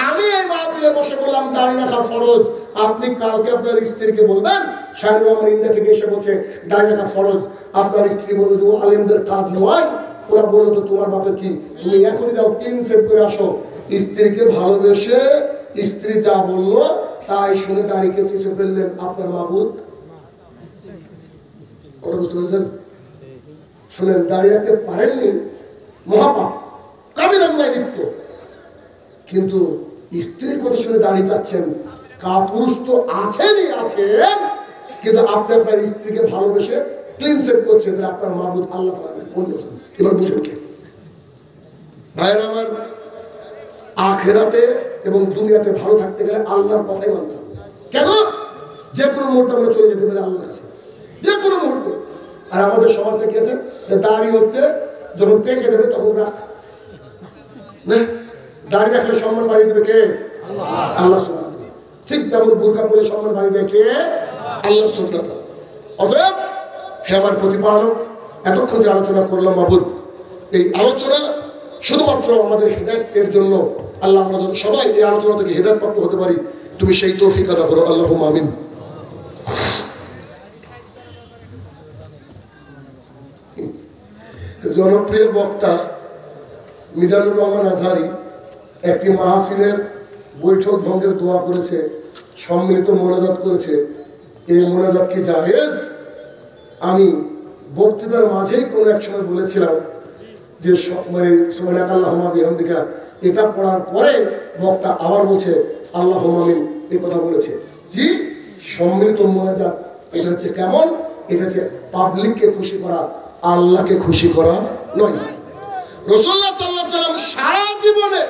[SPEAKER 2] আমি এই মাহফিলে বসে বললাম দাড়ি রাখা ফরজ, আপনি কালকে আপনার স্ত্রীকে বলবেন শাহিনুর রহমান ইন্ডিয়া থেকে এসে বলছে দাড়ি রাখা ফরজ। আপনার স্ত্রী বললো যে ও আলেমদের কাজ নয়। ওরা বললো তো তোমার বাপের কি, তুমি এখনই যাও ক্লিন সেভ করে আসো। স্ত্রীকে ভালোবেসে স্ত্রী যা বললো তাই শুনে দাড়িকে চেঁচে ফেললেন আপনার মাবুদ। কথা বুঝতে পেরেছেন? শুনেন, দাঁড়িয়ে রাখতে পারেননি, মহাপাপ, কাবিরার নাই লিপ্ত, কিন্তু স্ত্রীর কথা শুনে দাঁড়িয়ে যাচ্ছেন। কাপুরুষ তো আছেনই আছেন, কিন্তু আপনি আপনার স্ত্রীকে ভালোবেসে ক্লিন সেভ করছেন, আপনার মাবুদ আল্লাহ তাআলা অন্যজন। এবার বুঝুন কে ভাইয়েরা আমার, আখিরাতে এবং দুনিয়াতে ভালো থাকতে গেলে আল্লাহর কথাই মানতে হবে। কেন? যে কোনো মুহূর্তে আমরা চলে যেতে পারি আল্লাহর কাছে, যে কোনো মুহূর্তে। আর আমাদের সমাজটা কি আছে, দাড়ি হচ্ছে যখন পেকে যাবে তখন রাখ না, দাড়ি রাখলে সম্মান বাড়িয়ে দেবে কে? আল্লাহ সুবহানাহু ওয়া তাআলা। ঠিক তেমন বোরকা পরে সম্মান বাড়িয়ে দেয় কে? আল্লাহ সুবহানাহু ওয়া তাআলা। অতএব হে আমার প্রতিপালক, এতক্ষণ যে আলোচনা করলাম মাবুদ, এই আলোচনা শুধুমাত্র আমাদের হেদায়েতের জন্য। আল্লাহ আমরা যেন সবাই এই আলোচনা থেকে হেদায়েত প্রাপ্ত হতে পারি, তুমি সেই তৌফিক আদা করো, আল্লাহুম্মা আমিন। জনপ্রিয় বক্তা মিজানুর রহমান আজহারি একটি মাহফিলের বৈঠক ভঙ্গের দোয়া করেছে, সম্মিলিত মোনাজাত করেছে। এই মোনাজাত কি জায়েজ? আমি বক্তৃতার মাঝেই কোনো এক সময় বলেছিলাম যে সুবহানাকাল্লাহুম্মা বিহামদিকা, এটা পড়ার পরে বক্তা আবার বলছে আল্লাহুম্মা আমিন, এই কথা বলেছে। জি, সম্মিলিত মোনাজাত এটা হচ্ছে কেমন? এটা হচ্ছে পাবলিককে খুশি করা, আল্লাহকে খুশি করা নয়। রাসূলুল্লাহ সাল্লাল্লাহু আলাইহি ওয়াসাল্লাম সারা জীবনে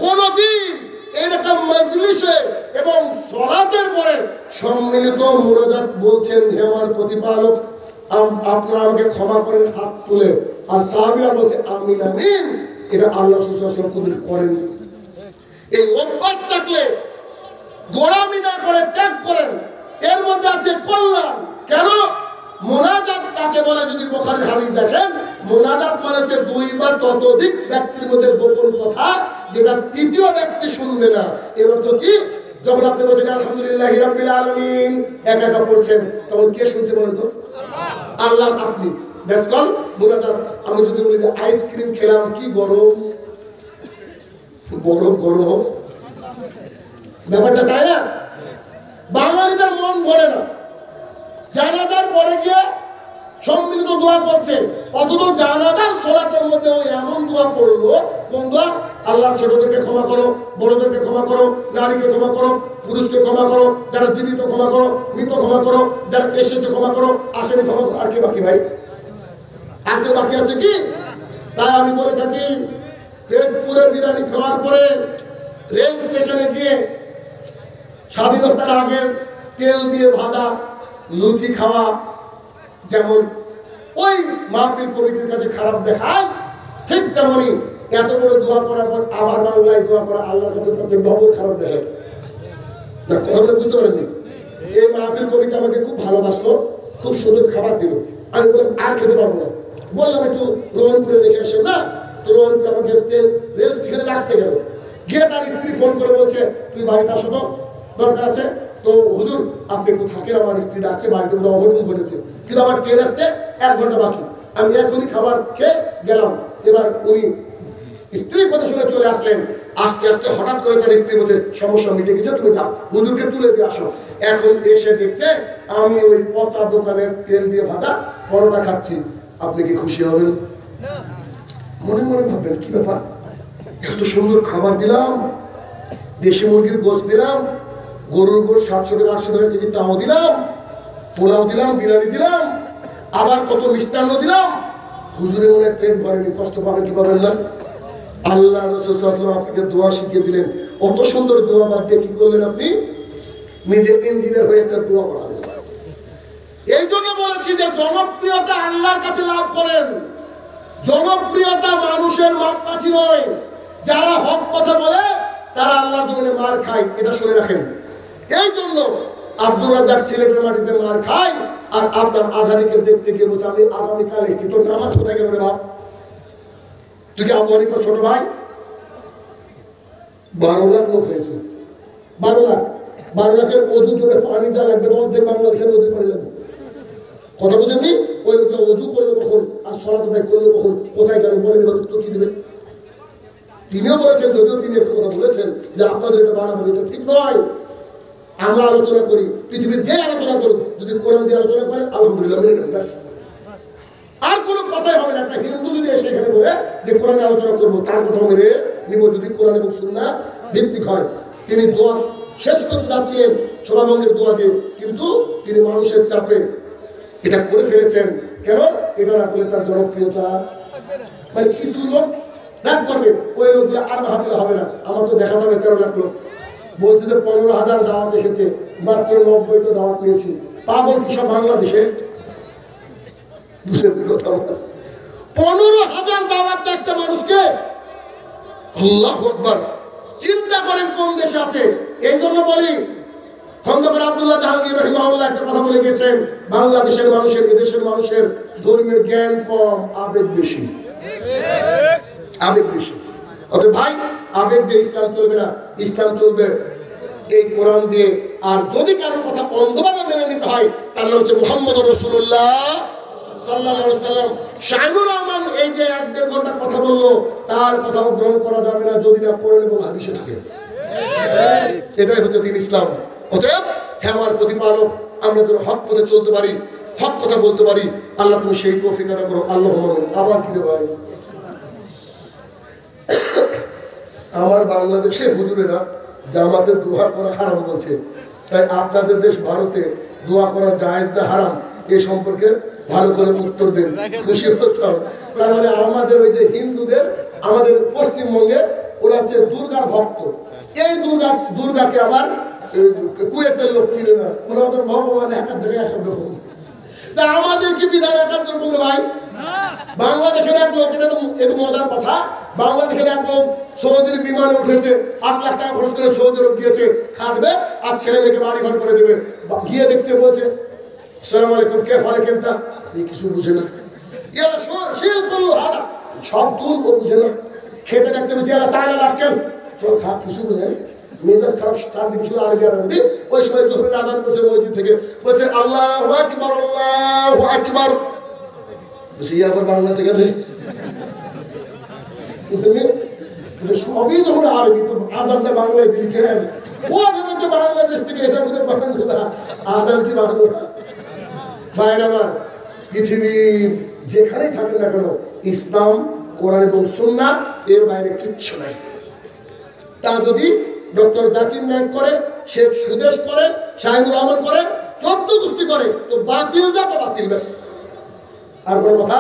[SPEAKER 2] কোনদিন এরকম মজলিসে এবং সালাতের পরে সম্মিলিত মুনাজাত বলছেন হে আমার প্রতিপালক আপনারা আমাকে ক্ষমা করেন হাত তুলে, আর সাহাবীরা বলছে আমিন আমিন। এটা আল্লাহ রাসূল সাল্লাল্লাহু আলাইহি ওয়াসাল্লাম কোনদিন করেননি। এই অভ্যাস থাকলে গোলামি না করে ত্যাগ করেন, এর মধ্যে আছে কল্যাণ। কেন? মোনাজাত কাকে বলে যদি বুখারীর হাদিস দেখেন, মোনাজাত মানে হচ্ছে দুই বা ততোধিক ব্যক্তির মধ্যে গোপন কথা যেটা তৃতীয় ব্যক্তি শুনবে না। এর অর্থ কি? যখন আপনি বলছেন আলহামদুলিল্লাহি রাব্বিল আলামিন একা একা পড়ছেন, তখন কে শুনছে বলেন তো? আল্লাহ। আপনি দ্যাটস কল মোনাজাত। আমি যদি বলি যে আইসক্রিম খেলাম, কি গরম, বড় গরম, ব্যাপারটা তাই না? বাঙালিদের মন ভরে না, জানাজার পরে গিয়ে সম্মিলিত দোয়া করছে, অথচ জানাজার সালাতের মধ্যে ওই এমন দোয়া পড়লো, কোন দোয়া? আল্লাহ ছোটদেরকে ক্ষমা করো, বড়দেরকে ক্ষমা করো, নারীকে ক্ষমা করো, পুরুষকে ক্ষমা করো, যারা জীবিত ক্ষমা করো, মৃত ক্ষমা করো, যারা এসেছে ক্ষমা করো, আসেনি ক্ষমা করো। আর কি বাকি ভাই? আর কেউ বাকি আছে কি? তাই আমি বলে থাকি, পেট পুরে বিরিয়ানি খাওয়ার পরে রেল স্টেশনে গিয়ে স্বাধীনতার আগের তেল দিয়ে ভাজা লুচি খাওয়া যেমন ওই মাহফিল কমিটির কাছে খারাপ দেখায়, ঠিক তেমনি এত বড় দোয়া করার পর আবার বাংলায় দোয়া করা আল্লাহর কাছে তার চেয়ে ডবল খারাপ দেখায়। না, কথা বুঝতে পারেননি? এই মাহফিল কমিটি আমাকে খুব ভালোবাসলো, খুব সুন্দর খাবার দিল। আমি বললাম আর খেতে পারবো না, বললাম একটু রোহনপুরে রেখে আসেন না। তো রোহনপুরে আমাকে রেল স্টেশনে রাখতে গেল, গিয়ে তার স্ত্রী ফোন করে বলছে তুই বাড়িতে আসো তো, দরকার আছে। তো হুজুর আপনি একটু থাকেন, আমার স্ত্রী ডাকছে, বাড়িতে মধ্যে অঘটন ঘটেছে, কিন্তু আমার ট্রেন আসতে 1 ঘন্টা বাকি। আমি এখনই খাবার খেয়ে গেলাম। এবার উনি স্ত্রীর কথা শুনে চলে আসলেন। আস্তে আস্তে হঠাৎ করে তার স্ত্রী বলছে সমস্যা মিটে গেছে, তুমি যাও হুজুরকে তুলে দিয়ে আসো। এখন এসে দেখছে আমি ওই পচা দোকানের তেল দিয়ে ভাজা পরোটা খাচ্ছি। আপনি কি খুশি হবেন? মনে মনে ভাববেন কি ব্যাপার, এত সুন্দর খাবার দিলাম, দেশি মুরগির গোশত দিলাম, গরুর গোশত 700 টাকা 800 টাকা কেজি তাও দিলাম, পোলাও দিলাম, বিরিয়ানি দিলাম, আবার কত মিষ্টান্ন দিলাম। হুজুরের মনে পেট ভরেনি, কষ্ট পাবেন কি পাবেন না? আল্লাহ রাসূল সাল্লাল্লাহু আলাইহি ওয়াসাল্লাম আপনাকে দোয়া শিখিয়ে দিলেন, অত সুন্দর দোয়া বাদ দিয়ে কি করলেন? আপনি নিজে ইঞ্জিনিয়ার হয়ে একটা দোয়া করালেন। এই জন্য বলেছি যে জনপ্রিয়তা আল্লাহর কাছে লাভ করেন, জনপ্রিয়তা মানুষের মাপকাঠি নয়। যারা হক কথা বলে তারা আল্লাহর জমিনে মার খায়, এটা শুনে রাখেন। এই জন্য আব্দুর রাজ্জাক সিলেটের মাটিতে মার খায়, আর আপনার আজহারিকে দেখতে গিয়ে বলছে আমি আগামীকাল এসেছি, তোর নামাজ কোথায় গেল রে বাপ? তুই কি আবু হানিফার ছোট ভাই? 12 লাখ লোক হয়েছে, 12 লাখ। 12 লাখের অজুর জন্য পানি যা লাগবে অর্ধেক বাংলাদেশের নদীর পানি লাগবে। কথা বুঝেননি? ওই লোকটা অজু করলো কখন আর সালাত আদায় করলো কখন, কোথায় গেল বলেন, উত্তর কি দেবে? তিনিও বলেছেন, যদিও তিনি একটা কথা বলেছেন যে আপনাদের এটা বাড়াবো, এটা ঠিক নয়। আমরা আলোচনা করি, পৃথিবীর যে আলোচনা করুক, যদি কোরআন দিয়ে আলোচনা করে আলহামদুলিল্লাহ মেনে নেবে, ব্যাস। আর কোনো কথাই হবে না। একটা হিন্দু যদি এসে এখানে বলে যে কোরআনে আলোচনা করবো, তার কথা মেনে নিব যদি কোরআন এবং সুন্নাহ ভিত্তিক হয়। তিনি দোয়া শেষ করতে যাচ্ছিলেন সভাভঙ্গের দোয়া দিয়ে, কিন্তু তিনি মানুষের চাপে এটা করে ফেলেছেন। কেন? এটা না করলে তার জনপ্রিয়তা, মানে কিছু লোক রাগ করবে, ওই লোকগুলো আর না হাঁটলে হবে না। আমার তো দেখা যাবে 13 লাখ লোক বলছে যে 15,000 দাওয়াত এসেছে, মাত্র 90টা দাওয়াত নিয়েছি। পাগল কি সব বাংলাদেশে? বুঝলেন কথা? 15,000 দাওয়াত একটা মানুষকে, আল্লাহু আকবার। চিন্তা করেন কোন দেশে আছে। এই জন্য বলি, খন্দকার আব্দুল্লাহ জাহাঙ্গীর রহিমাহুল্লাহ একটা কথা বলে গেছেন, বাংলাদেশের মানুষের, এদেশের মানুষের ধর্মীয় জ্ঞান কম, আবেগ বেশি। আবেগ বেশি। অতএব ভাই, আবেগ দিয়ে ইসলাম চলবে না, ইসলাম চলবে এই কোরআন দিয়ে। আর যদি কারো কথা অন্ধভাবে মেনে নিতে হয়, তার নাম হচ্ছে মুহাম্মদুর রাসূলুল্লাহ সাল্লাল্লাহু আলাইহি ওয়াসাল্লাম। শাহিনুর রহমান এই যে 1-1.5 ঘন্টা কথা বললো, তার কথাও গ্রহণ করা যাবে না যদি না কোরআন এবং হাদিসে থাকে। এটাই হচ্ছে দ্বীন ইসলাম। অতএব হে আমার প্রতিপালক, আমরা যেন হক পথে চলতে পারি, হক কথা বলতে পারি, আল্লাহ তুমি সেই তৌফিক আদা করো। আল্লাহুম্মা আমিন। আবার কি রে ভাই, আমার বাংলাদেশে হুজুরেরা জামাতে দোয়া করা হারাম বলছে, তাই আপনাদের দেশ ভারতে দোয়া করা জায়েজ না হারাম, এ সম্পর্কে ভালো করে উত্তর দেন, খুশি হতাম। তার মানে আমাদের ওই যে হিন্দুদের, আমাদের পশ্চিমবঙ্গে ওরা হচ্ছে দুর্গার ভক্ত। এই দুর্গাকে আবার কুয়েতের লোক ছিল না, ওনাদের ভগবান এক জায়গায় এক রকম। তা আমাদের কি বিধান এক রকম ভাই? বাংলাদেশের এক লোক, এটা একটু মজার কথা, বাংলাদেশের এক লোক সৌদির বিমানে উঠেছে, 8 লাখ টাকা খরচ করে সৌদি আরব গিয়েছে, খাটবে আর ছেলে মেয়েকে বাড়ি ঘর করে দেবে। গিয়ে দেখছে, বলছে আসসালামু আলাইকুম, কে ফলে কেনটা, এই কিছু বুঝে না, এরা শিল করলো হারা সব তুল, ও বুঝে না। খেতে দেখতে বেশি এরা তাই রাখেন, চল খা, কিছু বুঝে মেজাজ খারাপ, চারদিকে শুধু আরবি আর আরবি। ওই সময় জোহরের আযান করছে মসজিদ থেকে, বলছে আল্লাহু আকবার, আল্লাহু আকবার। বলছে আবার বাংলা থেকে নেই, বুঝলেন? সবই যখন আরবি, তো আযানটা বাংলায় দিলি কেন? ও ভেবেছে বাংলাদেশ থেকে, এটা বুঝে বাংলা, আযান কি বাংলা? ভাইরা আমার, পৃথিবীর যেখানেই থাকেন না কেন, ইসলাম, কোরআন এবং সুন্নাহ এর বাইরে কিচ্ছু নাই। তা যদি ডক্টর জাকির নায়েক করে, শেখ সুদেশ করে, শাহিনুর রহমান করে, 14 গোষ্ঠী করে, তো বাতিল যা তো বাতিল, ব্যাস, আর কোনো কথা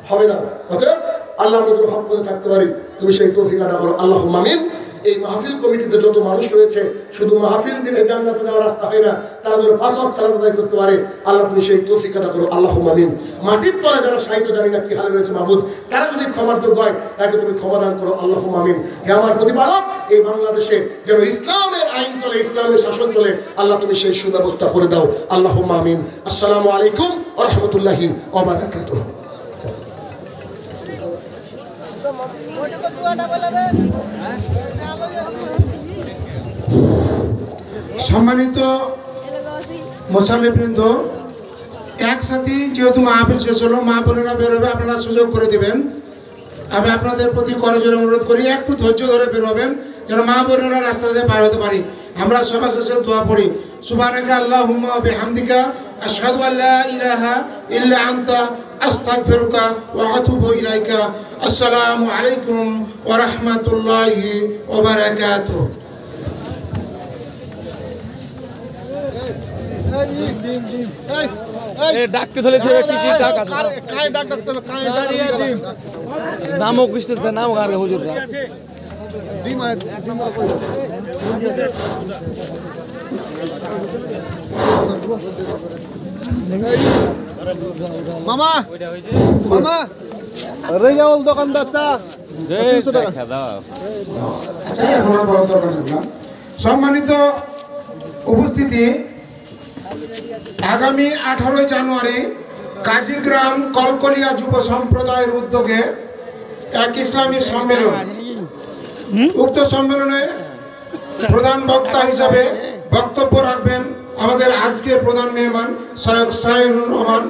[SPEAKER 2] হবে না। অতএব আল্লাহ আমরা যেন হক পথে থাকতে পারি, তুমি সেই তৌফিক আদা করো। আল্লাহুম্মা আমিন। এই মাহফিল কমিটিতে যত মানুষ রয়েছে, শুধু মাহফিল দিলে জান্নাতে যাওয়ার রাস্তা হয় না, তারা যেন 5 ওয়াক্ত সালাত আদায় করতে পারে, আল্লাহ তুমি সেই তৌফিক আদা করো। আল্লাহুম্মা আমিন। মাটির তলায় যারা সাহিত্য জানি না কি হালে রয়েছে মাহবুদ, তারা যদি ক্ষমার যোগ্য হয়, তাকে তুমি ক্ষমা দান করো। আল্লাহুম্মা আমিন। হে আমার প্রতিপালক, এই বাংলাদেশে যেন ইসলামের আইন চলে, ইসলামের শাসন চলে, আল্লাহ তুমি সেই সুব্যবস্থা করে দাও। আল্লাহুম্মা আমিন। আসসালামু আলাইকুম ওয়া রাহমাতুল্লাহি ওয়া বারাকাতুহু।
[SPEAKER 3] সম্মানিত মুসল্লিবৃন্দ, একসাথে যেহেতু মাহফিল শেষ হলো, মা বোনেরা বেরোবে, আপনারা সুযোগ করে দিবেন। আমি আপনাদের প্রতি করজোরে অনুরোধ করি, একটু ধৈর্য ধরে বেরোবেন, যেন মা বোনেরা রাস্তা দিয়ে পার হতে পারি। আমরা সবার শেষে দোয়া পড়ি, সুবহানাকা আল্লাহুম্মা ওয়া বিহামদিকা, আশহাদু আল্লা ইলাহা ইল্লা আনতা, আস্তাগফিরুকা ওয়া আতুবু ইলাইকা। আসসালামু আলাইকুম ওয়া রাহমাতুল্লাহি ওয়া বারাকাতুহু।
[SPEAKER 4] ডাকতে ধরে নামক বিশেষ নাম আর হুজুররা
[SPEAKER 5] মামা মামা রেজাউল দোকানদার চা।
[SPEAKER 3] সম্মানিত উপস্থিতি, আগামী 18 জানুয়ারি কাজীগ্রাম কলকলিয়া যুব সম্প্রদায়ের উদ্যোগে এক ইসলামী সম্মেলন। উক্ত সম্মেলনে প্রধান বক্তা হিসাবে বক্তব্য রাখবেন আমাদের আজকের প্রধান মেহমান সৈয়দ শাহিনুর রহমান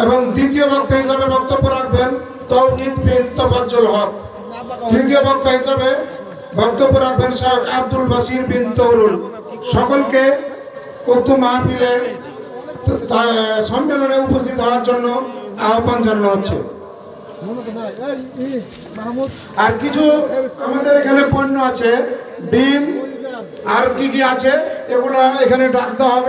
[SPEAKER 3] এবং দ্বিতীয় বক্তা হিসাবে বক্তব্য রাখবেন তৌহিদ বিন তোফাজ্জল হক। তৃতীয় বক্তা হিসাবে বক্তব্য রাখবেন শেখ আব্দুল বাসির বিন তৌরুল। সকলকে উক্ত মাহফিলে সম্মেলনে উপস্থিত হওয়ার জন্য আহ্বান জানানো হচ্ছে। আর কিছু আমাদের এখানে পণ্য আছে, ডিম আর কি কি আছে এগুলো এখানে রাখতে হবে।